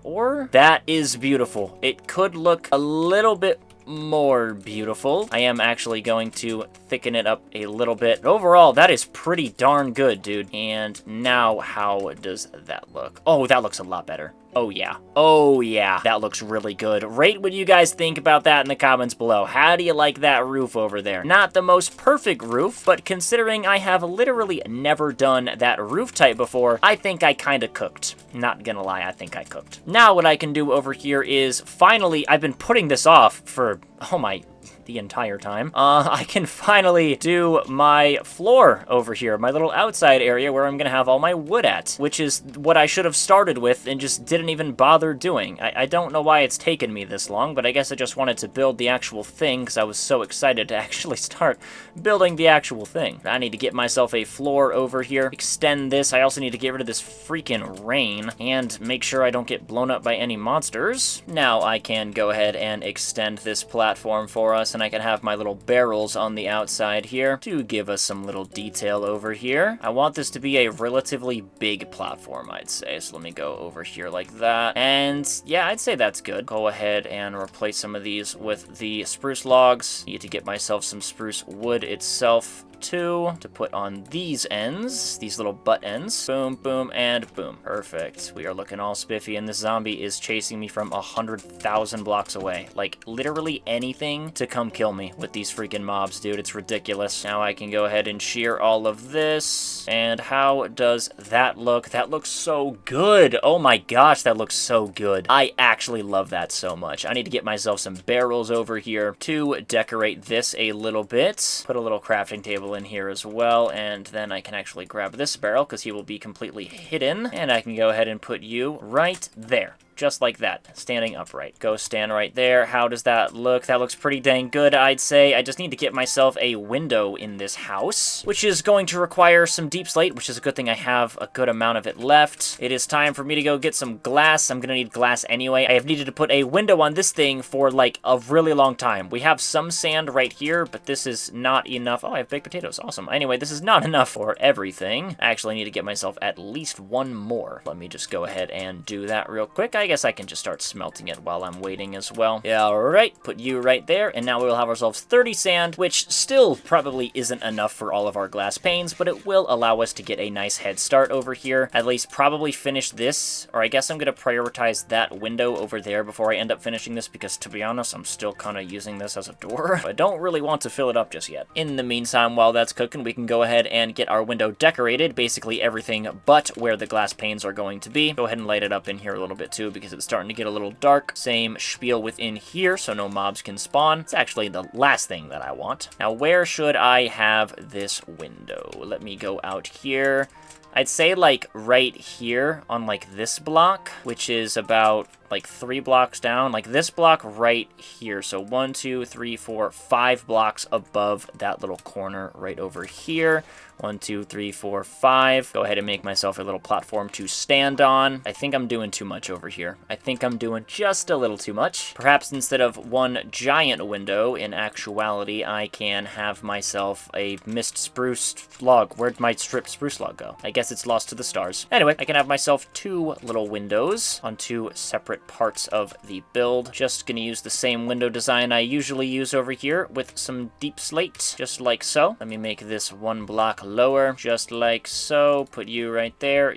Or... That is beautiful. It could look a little bit more beautiful. I am actually going to thicken it up a little bit. Overall, that is pretty darn good, dude. And now, how does that look? Oh, that looks a lot better. Oh yeah. Oh yeah. That looks really good. Rate what you guys think about that in the comments below. How do you like that roof over there? Not the most perfect roof, but considering I have literally never done that roof type before, I think I kinda cooked. Not gonna lie, I think I cooked. Now what I can do over here is, finally, I've been putting this off for, oh my the entire time, I can finally do my floor over here, my little outside area where I'm gonna have all my wood at, which is what I should have started with and just didn't even bother doing. I don't know why it's taken me this long, but I guess I just wanted to build the actual thing because I was so excited to actually start building the actual thing. I need to get myself a floor over here, extend this. I also need to get rid of this freaking rain and make sure I don't get blown up by any monsters. Now I can go ahead and extend this platform for us, and I can have my little barrels on the outside here to give us some little detail over here. I want this to be a relatively big platform, I'd say. So let me go over here like that. And yeah, I'd say that's good. Go ahead and replace some of these with the spruce logs. Need to get myself some spruce wood itself to put on these ends, these little butt ends. Boom, boom, and boom. Perfect. We are looking all spiffy, and this zombie is chasing me from 100,000 blocks away. Like, literally anything to come kill me with these freaking mobs, dude. It's ridiculous. Now I can go ahead and shear all of this. And how does that look? That looks so good. Oh my gosh, that looks so good. I actually love that so much. I need to get myself some barrels over here to decorate this a little bit. Put a little crafting table in here as well, and then I can actually grab this barrel because he will be completely hidden, and I can go ahead and put you right there. Just like that, standing upright. Go stand right there. How does that look? That looks pretty dang good, I'd say. I just need to get myself a window in this house, which is going to require some deep slate, which is a good thing I have a good amount of it left. It is time for me to go get some glass. I'm gonna need glass anyway. I have needed to put a window on this thing for like a really long time. We have some sand right here, but this is not enough. Oh, I have baked potatoes. Awesome. Anyway, this is not enough for everything. I actually need to get myself at least one more. Let me just go ahead and do that real quick. I guess I can just start smelting it while I'm waiting as well. Yeah, alright, put you right there, and now we'll have ourselves 30 sand, which still probably isn't enough for all of our glass panes, but it will allow us to get a nice head start over here. At least probably finish this, or I guess I'm going to prioritize that window over there before I end up finishing this, because to be honest, I'm still kind of using this as a door. I don't really want to fill it up just yet. In the meantime, while that's cooking, we can go ahead and get our window decorated, basically everything but where the glass panes are going to be. Go ahead and light it up in here a little bit too, because it's starting to get a little dark. Same spiel within here, so no mobs can spawn. It's actually the last thing that I want. Now, where should I have this window? Let me go out here. I'd say like right here on like this block, which is about like 3 blocks down, like this block right here. So 1, 2, 3, 4, 5 blocks above that little corner right over here. 1, 2, 3, 4, 5. Go ahead and make myself a little platform to stand on. I think I'm doing too much over here. I think I'm doing just a little too much. Perhaps instead of one giant window, in actuality, I can have myself a mist spruce log. Where'd my stripped spruce log go? I guess it's lost to the stars. Anyway, I can have myself 2 little windows on 2 separate parts of the build. Just gonna use the same window design I usually use over here with some deep slate, just like so. Let me make this 1 block lower, just like so. Put you right there,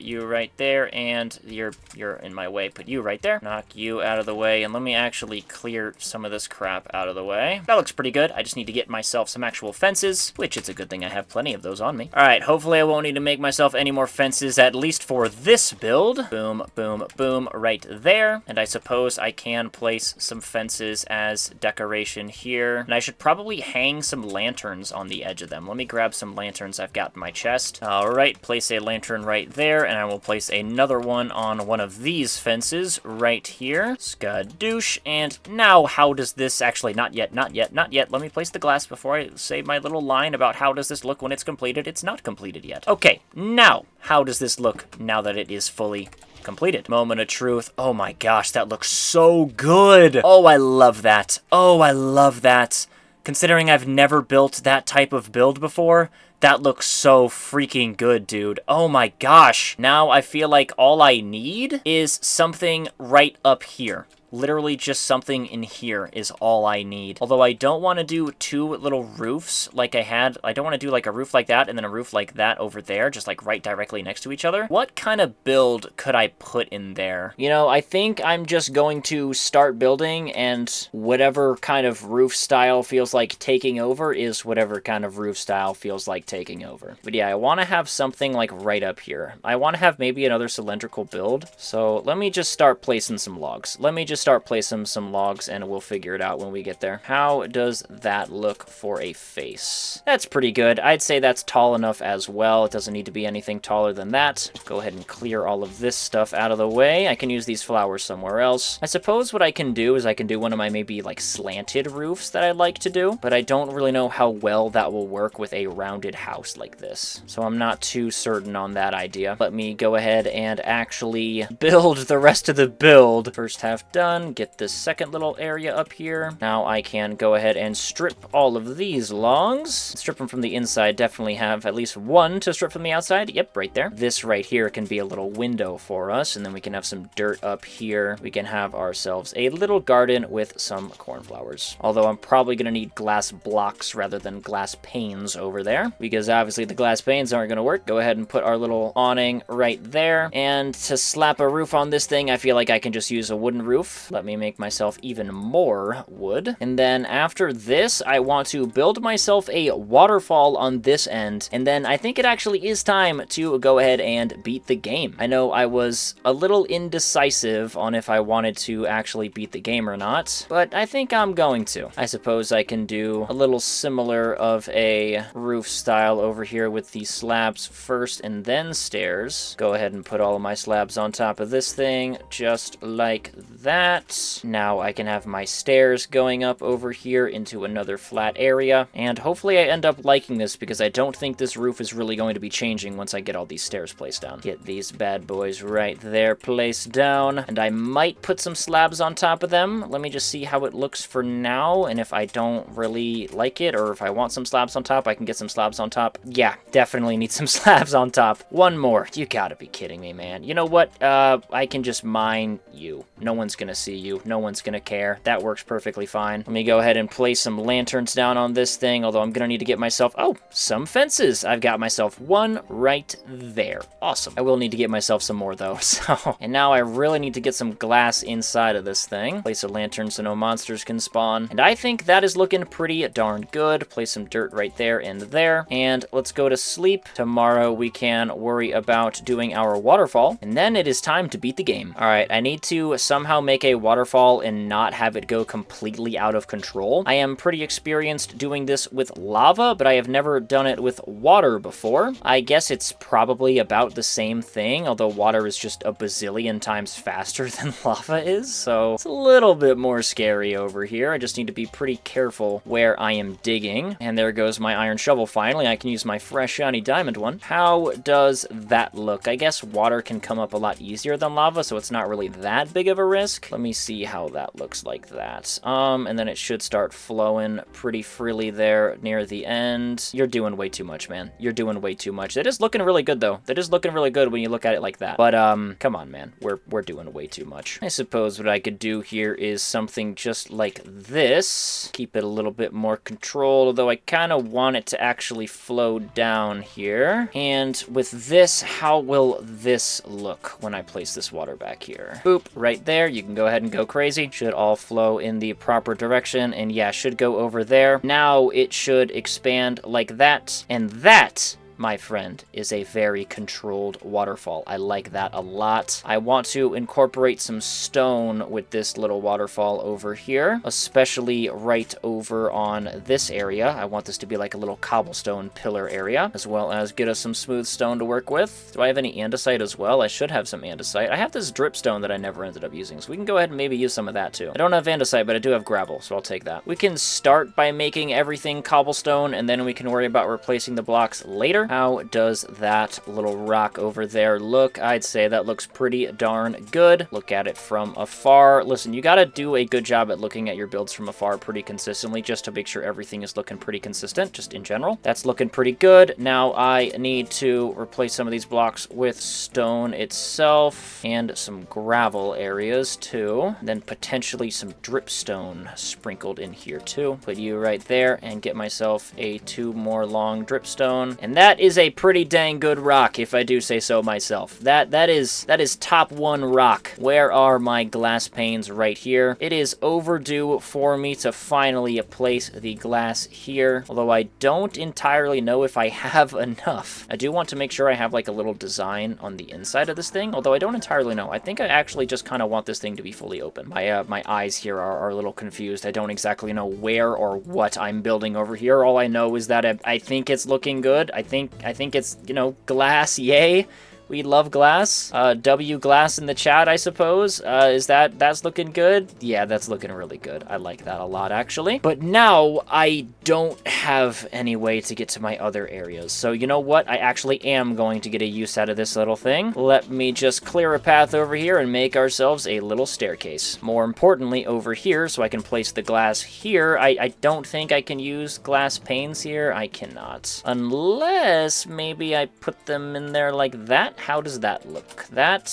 and you're in my way. Put you right there. Knock you out of the way, and let me actually clear some of this crap out of the way. That looks pretty good. I just need to get myself some actual fences, which it's a good thing I have plenty of those on me. All right, hopefully I won't need to make myself any more fences, at least for this build. Boom, boom, boom, right there. And I suppose I can place some fences as decoration here. And I should probably hang some lanterns on the edge of them. Let me grab some lanterns I've got in my chest. All right, place a lantern right there, and I will place another one on one of these fences right here. Skadoosh. And now, how does this actually, not yet. Let me place the glass before I say my little line about how does this look when it's completed. It's not completed yet. Okay, now, how does this look now that it is fully completed? Moment of truth. Oh my gosh, that looks so good. Oh, I love that. Oh, I love that. Considering I've never built that type of build before, that looks so freaking good, dude. Oh my gosh. Now I feel like all I need is something right up here. Literally just something in here is all I need. Although I don't want to do 2 little roofs like I had. I don't want to do like a roof like that and then a roof like that over there, just like right directly next to each other. What kind of build could I put in there? You know, I think I'm just going to start building, and whatever kind of roof style feels like taking over is whatever kind of roof style feels like taking over. But yeah, I want to have something like right up here. I want to have maybe another cylindrical build. So let me just start placing some logs. Let me just just start placing some logs and we'll figure it out when we get there. How does that look for a face? That's pretty good. I'd say that's tall enough as well. It doesn't need to be anything taller than that. Go ahead and clear all of this stuff out of the way. I can use these flowers somewhere else. I suppose what I can do is I can do one of my maybe like slanted roofs that I like to do, but I don't really know how well that will work with a rounded house like this. So I'm not too certain on that idea. Let me go ahead and actually build the rest of the build. First half done. Get this second little area up here. Now I can go ahead and strip all of these logs. Strip them from the inside. Definitely have at least one to strip from the outside. Yep, right there. This right here can be a little window for us, and then we can have some dirt up here. We can have ourselves a little garden with some cornflowers. Although I'm probably going to need glass blocks rather than glass panes over there, because obviously the glass panes aren't going to work. Go ahead and put our little awning right there. And to slap a roof on this thing, I feel like I can just use a wooden roof. Let me make myself even more wood. And then after this, I want to build myself a waterfall on this end. And then I think it actually is time to go ahead and beat the game. I know I was a little indecisive on if I wanted to actually beat the game or not, but I think I'm going to. I suppose I can do a little similar of a roof style over here with these slabs first and then stairs. Go ahead and put all of my slabs on top of this thing, just like that. Now I can have my stairs going up over here into another flat area, and hopefully I end up liking this because I don't think this roof is really going to be changing once I get all these stairs placed down. Get these bad boys right there placed down, and I might put some slabs on top of them. Let me just see how it looks for now, and if I don't really like it, or if I want some slabs on top, I can get some slabs on top. Yeah, definitely need some slabs on top. One more. You gotta be kidding me, man. You know what? I can just mine you. No one's gonna see you. No one's gonna care. That works perfectly fine. Let me go ahead and place some lanterns down on this thing, although I'm gonna need to get myself, oh, some fences. I've got myself one right there. Awesome. I will need to get myself some more though, so. And now I really need to get some glass inside of this thing. Place a lantern so no monsters can spawn. And I think that is looking pretty darn good. Place some dirt right there and there. And let's go to sleep. Tomorrow we can worry about doing our waterfall. And then it is time to beat the game. All right, I need to somehow make a waterfall and not have it go completely out of control. I am pretty experienced doing this with lava, but I have never done it with water before. I guess it's probably about the same thing, although water is just a bazillion times faster than lava is, so it's a little bit more scary over here. I just need to be pretty careful where I am digging. And there goes my iron shovel finally. I can use my fresh shiny diamond one. How does that look? I guess water can come up a lot easier than lava, so it's not really that big of a risk. Let me see how that looks like that. And then it should start flowing pretty freely there near the end. You're doing way too much, man. You're doing way too much. It is looking really good though. That is looking really good when you look at it like that. But come on, man. We're doing way too much. I suppose what I could do here is something just like this. Keep it a little bit more controlled, although I kind of want it to actually flow down here. And with this, how will this look when I place this water back here? Boop, right there. You can go ahead and go crazy. Should all flow in the proper direction, and yeah, should go over there. Now it should expand like that, and that, my friend, is a very controlled waterfall. I like that a lot. I want to incorporate some stone with this little waterfall over here, especially right over on this area. I want this to be like a little cobblestone pillar area, as well as get us some smooth stone to work with. Do I have any andesite as well? I should have some andesite. I have this dripstone that I never ended up using, so we can go ahead and maybe use some of that too. I don't have andesite, but I do have gravel, so I'll take that. We can start by making everything cobblestone, and then we can worry about replacing the blocks later. How does that little rock over there look? I'd say that looks pretty darn good. Look at it from afar. Listen, you gotta do a good job at looking at your builds from afar pretty consistently, just to make sure everything is looking pretty consistent, just in general. That's looking pretty good. Now I need to replace some of these blocks with stone itself, and some gravel areas too. Then potentially some dripstone sprinkled in here too. Put you right there, and get myself a 2 more long dripstone. And that That is a pretty dang good rock, if I do say so myself. That is top 1 rock. Where are my glass panes? Right here. It is overdue for me to finally place the glass here, although I don't entirely know if I have enough. I do want to make sure I have like a little design on the inside of this thing, although I don't entirely know. I think I actually just kind of want this thing to be fully open. My eyes here are a little confused. I don't exactly know where or what I'm building over here. All I know is that I think it's looking good. I think it's, you know, glass, yay. We love glass. W glass in the chat, I suppose. That's looking good? Yeah, that's looking really good. I like that a lot, actually. But now I don't have any way to get to my other areas. So you know what? I actually am going to get a use out of this little thing. Let me just clear a path over here and make ourselves a little staircase. More importantly, over here, so I can place the glass here. I don't think I can use glass panes here. I cannot. Unless maybe I put them in there like that. How does that look? That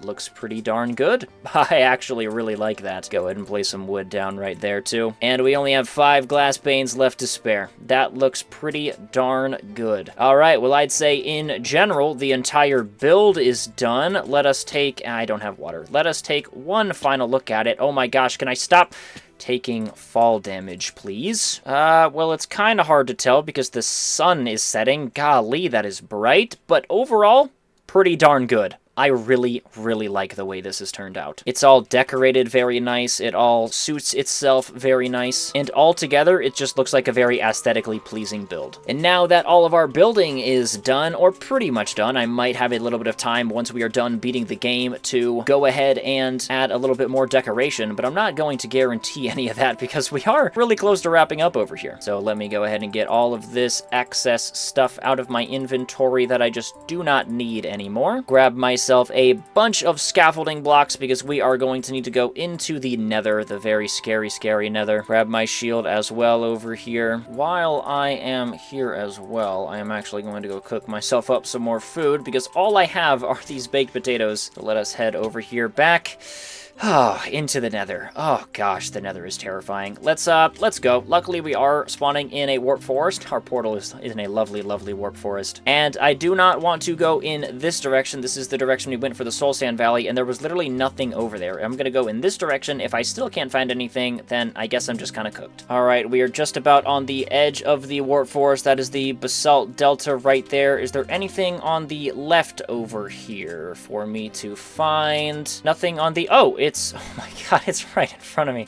looks pretty darn good. I actually really like that. Go ahead and place some wood down right there too. And we only have 5 glass panes left to spare. That looks pretty darn good. All right, well, I'd say in general, the entire build is done. Let us take, I don't have water. Let us take one final look at it. Oh my gosh, can I stop taking fall damage, please? Well, it's kind of hard to tell because the sun is setting. Golly, that is bright. But overall, pretty darn good. I really, really like the way this has turned out. It's all decorated very nice. It all suits itself very nice. And altogether, it just looks like a very aesthetically pleasing build. And now that all of our building is done, or pretty much done, I might have a little bit of time once we are done beating the game to go ahead and add a little bit more decoration, but I'm not going to guarantee any of that because we are really close to wrapping up over here. So let me go ahead and get all of this excess stuff out of my inventory that I just do not need anymore. Grab myself a bunch of scaffolding blocks because we are going to need to go into the nether, the very scary, scary nether. Grab my shield as well over here. While I am here as well, I am actually going to go cook myself up some more food because all I have are these baked potatoes. So let us head over here back. Into the nether. Oh gosh, the nether is terrifying. Let's go. Luckily, we are spawning in a warp forest. Our portal is in a lovely, lovely warp forest. And I do not want to go in this direction. This is the direction we went for the Soul Sand Valley, and there was literally nothing over there. I'm gonna go in this direction. If I still can't find anything, then I guess I'm just kind of cooked. All right, we are just about on the edge of the warp forest. That is the basalt delta right there. Is there anything on the left over here for me to find? Nothing on the... oh my god, it's right in front of me.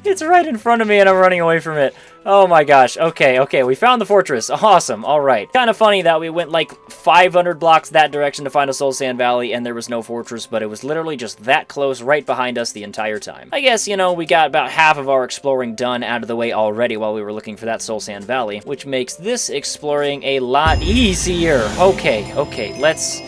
It's right in front of me and I'm running away from it. Oh my gosh. Okay, we found the fortress. Awesome. All right. Kind of funny that we went like 500 blocks that direction to find a Soul Sand Valley and there was no fortress, but it was literally just that close right behind us the entire time. I guess, you know, we got about half of our exploring done out of the way already while we were looking for that Soul Sand Valley, which makes this exploring a lot easier. Okay, let's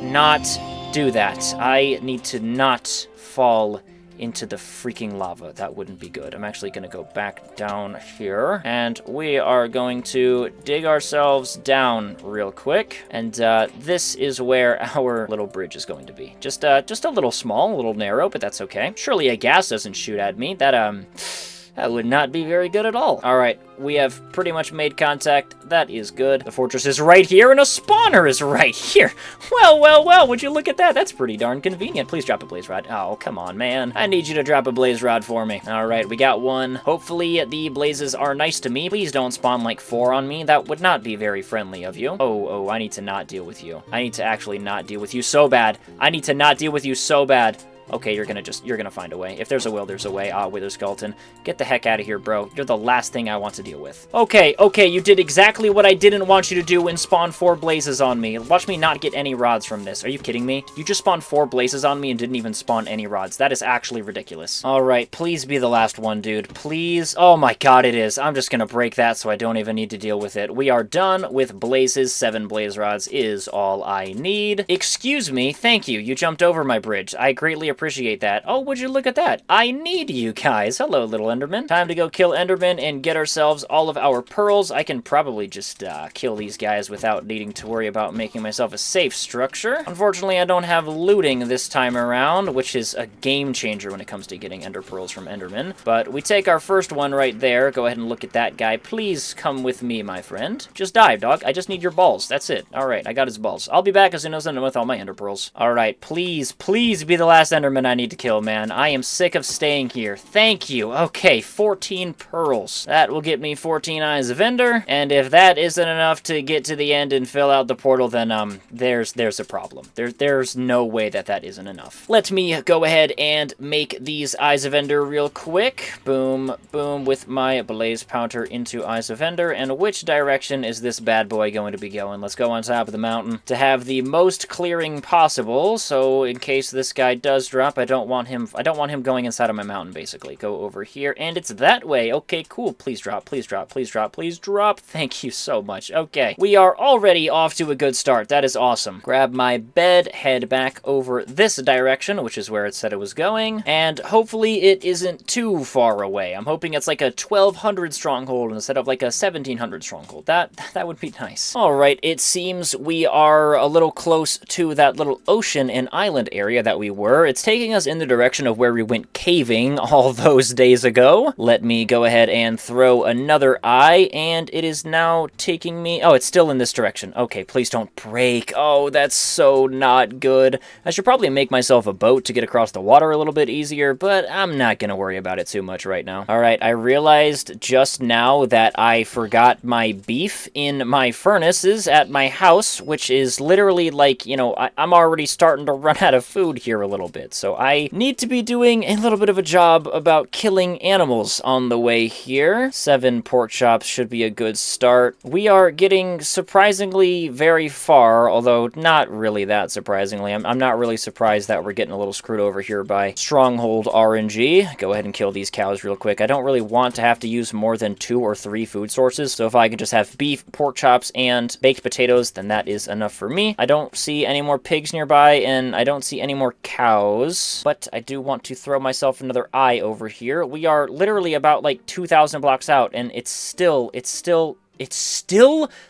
not do that. I need to not fall into the freaking lava. That wouldn't be good. I'm actually going to go back down here, and we are going to dig ourselves down real quick, and this is where our little bridge is going to be. Just a little small, a little narrow, but that's okay. Surely a ghast doesn't shoot at me. That would not be very good at all. All right, we have pretty much made contact. That is good. The fortress is right here, and a spawner is right here. Well, would you look at that? That's pretty darn convenient. Please drop a blaze rod. Oh, come on, man. I need you to drop a blaze rod for me. All right, we got one. Hopefully, the blazes are nice to me. Please don't spawn like 4 on me. That would not be very friendly of you. Oh, I need to not deal with you. I need to actually not deal with you so bad. I need to not deal with you so bad. Okay, you're gonna find a way. If there's a will, there's a way. Ah, Wither Skeleton. Get the heck out of here, bro. You're the last thing I want to deal with. Okay, you did exactly what I didn't want you to do and spawn 4 blazes on me. Watch me not get any rods from this. Are you kidding me? You just spawned 4 blazes on me and didn't even spawn any rods. That is actually ridiculous. Alright, please be the last one, dude. Please. Oh my god, it is. I'm just gonna break that so I don't even need to deal with it. We are done with blazes. 7 blaze rods is all I need. Excuse me. Thank you. You jumped over my bridge. I greatly appreciate that. Oh, would you look at that? I need you guys. Hello, little Enderman. Time to go kill Enderman and get ourselves all of our pearls. I can probably just kill these guys without needing to worry about making myself a safe structure. Unfortunately, I don't have looting this time around, which is a game changer when it comes to getting ender pearls from Enderman. But we take our first one right there. Go ahead and look at that guy. Please come with me, my friend. Just dive, dog. I just need your balls. That's it. All right, I got his balls. I'll be back as soon as I'm done with all my ender pearls. All right, please, please be the last Enderman I need to kill, man. I am sick of staying here. Thank you. Okay, 14 pearls. That will get me 14 eyes of ender, and if that isn't enough to get to the end and fill out the portal, then there's a problem. There's no way that isn't enough. Let me go ahead and make these eyes of ender real quick. Boom, boom, with my blaze powder into eyes of ender. And which direction is this bad boy going to be going? Let's go on top of the mountain to have the most clearing possible. So in case this guy does drop, I don't want him going inside of my mountain, basically. Go over here, and it's that way. Okay, cool. Please drop, please drop, please drop, please drop. Thank you so much. Okay, we are already off to a good start. That is awesome. Grab my bed, head back over this direction, which is where it said it was going, and hopefully it isn't too far away. I'm hoping it's like a 1200 stronghold instead of like a 1700 stronghold. That would be nice. All right, it seems we are a little close to that little ocean and island area that we were. It's taking us in the direction of where we went caving all those days ago. Let me go ahead and throw another eye, and it is now taking me... Oh, it's still in this direction. Okay, please don't break. Oh, that's so not good. I should probably make myself a boat to get across the water a little bit easier, but I'm not gonna worry about it too much right now. All right, I realized just now that I forgot my beef in my furnaces at my house, which is literally like, you know, I'm already starting to run out of food here a little bit, so I need to be doing a little bit of a job about killing animals on the way here. 7 pork chops should be a good start. We are getting surprisingly very far, although not really that surprisingly. I'm not really surprised that we're getting a little screwed over here by Stronghold RNG. Go ahead and kill these cows real quick. I don't really want to have to use more than 2 or 3 food sources, so if I can just have beef, pork chops, and baked potatoes, then that is enough for me. I don't see any more pigs nearby, and I don't see any more cows, but I do want to throw myself another eye over here. We are literally about like 2,000 blocks out, and it's still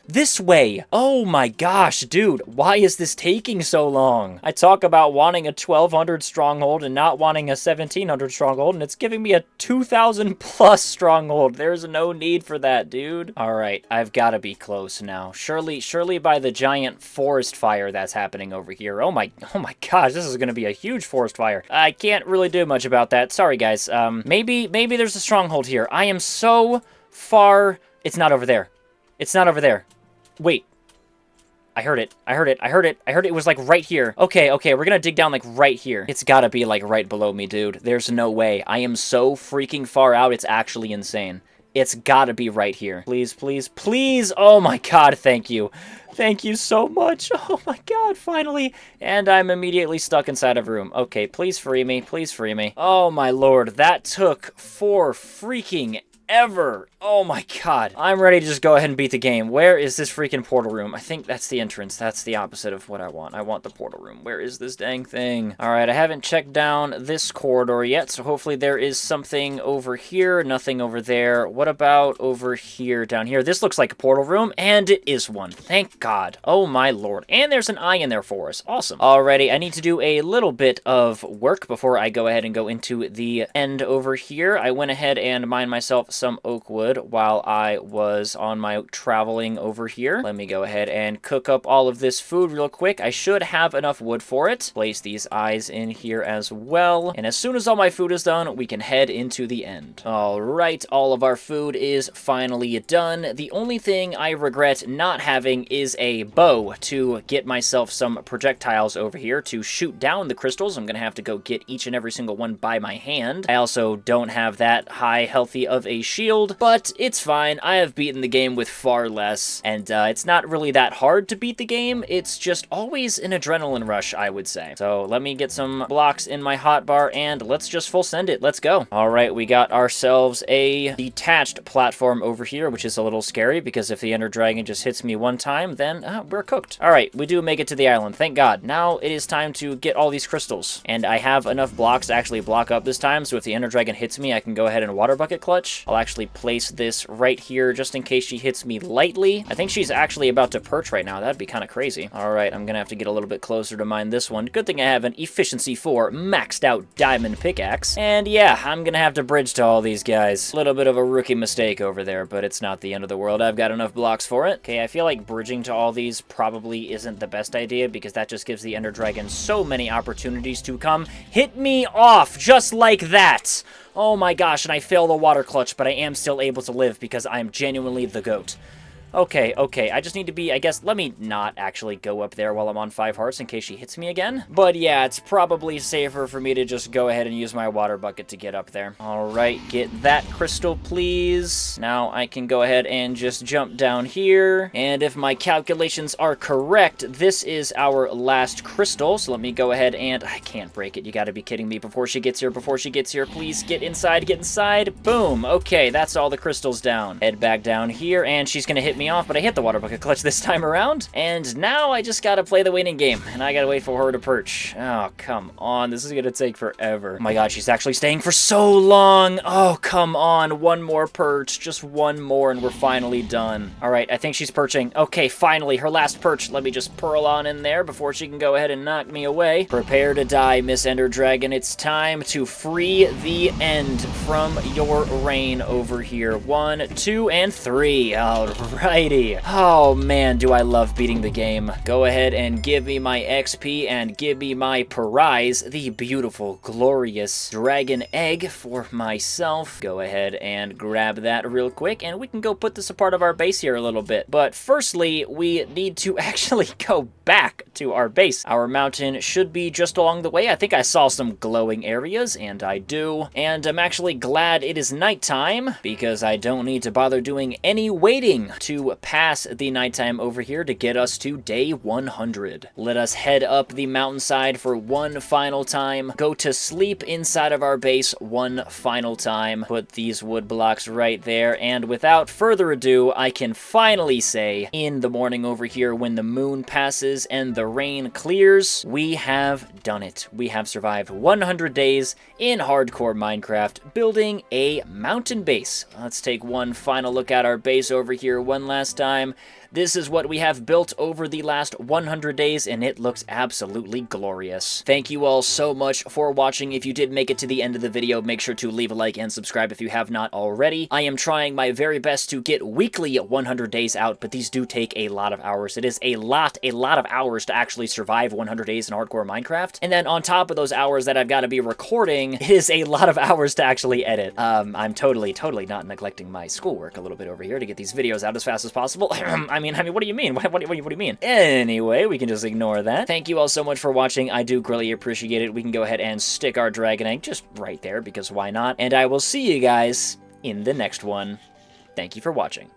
this way. Oh my gosh, dude. Why is this taking so long? I talk about wanting a 1200 stronghold and not wanting a 1700 stronghold, and it's giving me a 2000 plus stronghold. There's no need for that, dude. All right, I've got to be close now. Surely by the giant forest fire that's happening over here. Oh my gosh, this is going to be a huge forest fire. I can't really do much about that. Sorry, guys. Maybe there's a stronghold here. I am so far... It's not over there. It's not over there. Wait. I heard it. I heard it. I heard it. I heard it was like right here. Okay, we're gonna dig down like right here. It's gotta be like right below me, dude. There's no way. I am so freaking far out, it's actually insane. It's gotta be right here. Please, please, please! Oh my god, thank you. Thank you so much. Oh my god, finally. And I'm immediately stuck inside of a room. Okay, please free me. Please free me. Oh my lord, that took 4 freaking ever. Oh my god. I'm ready to just go ahead and beat the game. Where is this freaking portal room? I think that's the entrance. That's the opposite of what I want. I want the portal room. Where is this dang thing? Alright, I haven't checked down this corridor yet, so hopefully there is something over here. Nothing over there. What about over here, down here? This looks like a portal room, and it is one. Thank god. Oh my lord. And there's an eye in there for us. Awesome. Alrighty, I need to do a little bit of work before I go ahead and go into the end over here. I went ahead and mined myself some oak wood while I was on my traveling over here. Let me go ahead and cook up all of this food real quick. I should have enough wood for it. Place these eyes in here as well. And as soon as all my food is done, we can head into the end. All right, all of our food is finally done. The only thing I regret not having is a bow to get myself some projectiles over here to shoot down the crystals. I'm gonna have to go get each and every single one by my hand. I also don't have that high healthy of a shield, but it's fine. I have beaten the game with far less, and it's not really that hard to beat the game. It's just always an adrenaline rush, I would say. So let me get some blocks in my hotbar, and let's just full send it. Let's go. All right, we got ourselves a detached platform over here, which is a little scary, because if the Ender Dragon just hits me one time, then we're cooked. All right, we do make it to the island. Thank God. Now it is time to get all these crystals, and I have enough blocks to actually block up this time, so if the Ender Dragon hits me, I can go ahead and water bucket clutch. I'll actually place this right here just in case she hits me lightly. I think she's actually about to perch right now. That'd be kind of crazy. All right, I'm gonna have to get a little bit closer to mine this one. Good thing I have an efficiency 4 maxed out diamond pickaxe. And yeah, I'm gonna have to bridge to all these guys. A little bit of a rookie mistake over there, but it's not the end of the world. I've got enough blocks for it. Okay, I feel like bridging to all these probably isn't the best idea, because that just gives the Ender Dragon so many opportunities to come hit me off just like that. Oh my gosh, and I fail the water clutch, but I am still able to live because I'm genuinely the GOAT. Okay, I just need to be, I guess, let me not actually go up there while I'm on 5 hearts in case she hits me again. But yeah, it's probably safer for me to just go ahead and use my water bucket to get up there. All right, get that crystal, please. Now I can go ahead and just jump down here. And if my calculations are correct, this is our last crystal. So let me go ahead and, I can't break it. You gotta be kidding me. Before she gets here, please get inside, get inside. Boom. Okay, that's all the crystals down. Head back down here, and she's gonna hit me off, but I hit the water bucket clutch this time around, and now I just gotta play the waiting game, and I gotta wait for her to perch. Oh, come on, this is gonna take forever. Oh my god, she's actually staying for so long. Oh, come on, one more perch, just one more, and we're finally done. All right, I think she's perching. Okay, finally, her last perch. Let me just pearl on in there before she can go ahead and knock me away. Prepare to die, Miss Ender Dragon. It's time to free the end from your reign over here. 1, 2, and 3. All right. Oh man, do I love beating the game. Go ahead and give me my XP and give me my prize, the beautiful, glorious dragon egg for myself. Go ahead and grab that real quick, and we can go put this a part of our base here a little bit. But firstly, we need to actually go back to our base. Our mountain should be just along the way. I think I saw some glowing areas, and I do. And I'm actually glad it is nighttime, because I don't need to bother doing any waiting to pass the nighttime over here to get us to day 100. Let us head up the mountainside for one final time, go to sleep inside of our base one final time, put these wood blocks right there, and without further ado, I can finally say, in the morning over here when the moon passes and the rain clears, we have done it. We have survived 100 days in hardcore Minecraft, building a mountain base. Let's take one final look at our base over here one last time. This is what we have built over the last 100 days, and it looks absolutely glorious. Thank you all so much for watching. If you did make it to the end of the video, make sure to leave a like and subscribe if you have not already. I am trying my very best to get weekly 100 days out, but these do take a lot of hours. It is a lot of hours to actually survive 100 days in hardcore Minecraft. And then on top of those hours that I've got to be recording, it is a lot of hours to actually edit. I'm totally not neglecting my schoolwork a little bit over here to get these videos out as fast as possible. I mean, what do you mean? What do you mean? Anyway, we can just ignore that. Thank you all so much for watching. I do greatly appreciate it. We can go ahead and stick our dragon egg just right there, because why not? And I will see you guys in the next one. Thank you for watching.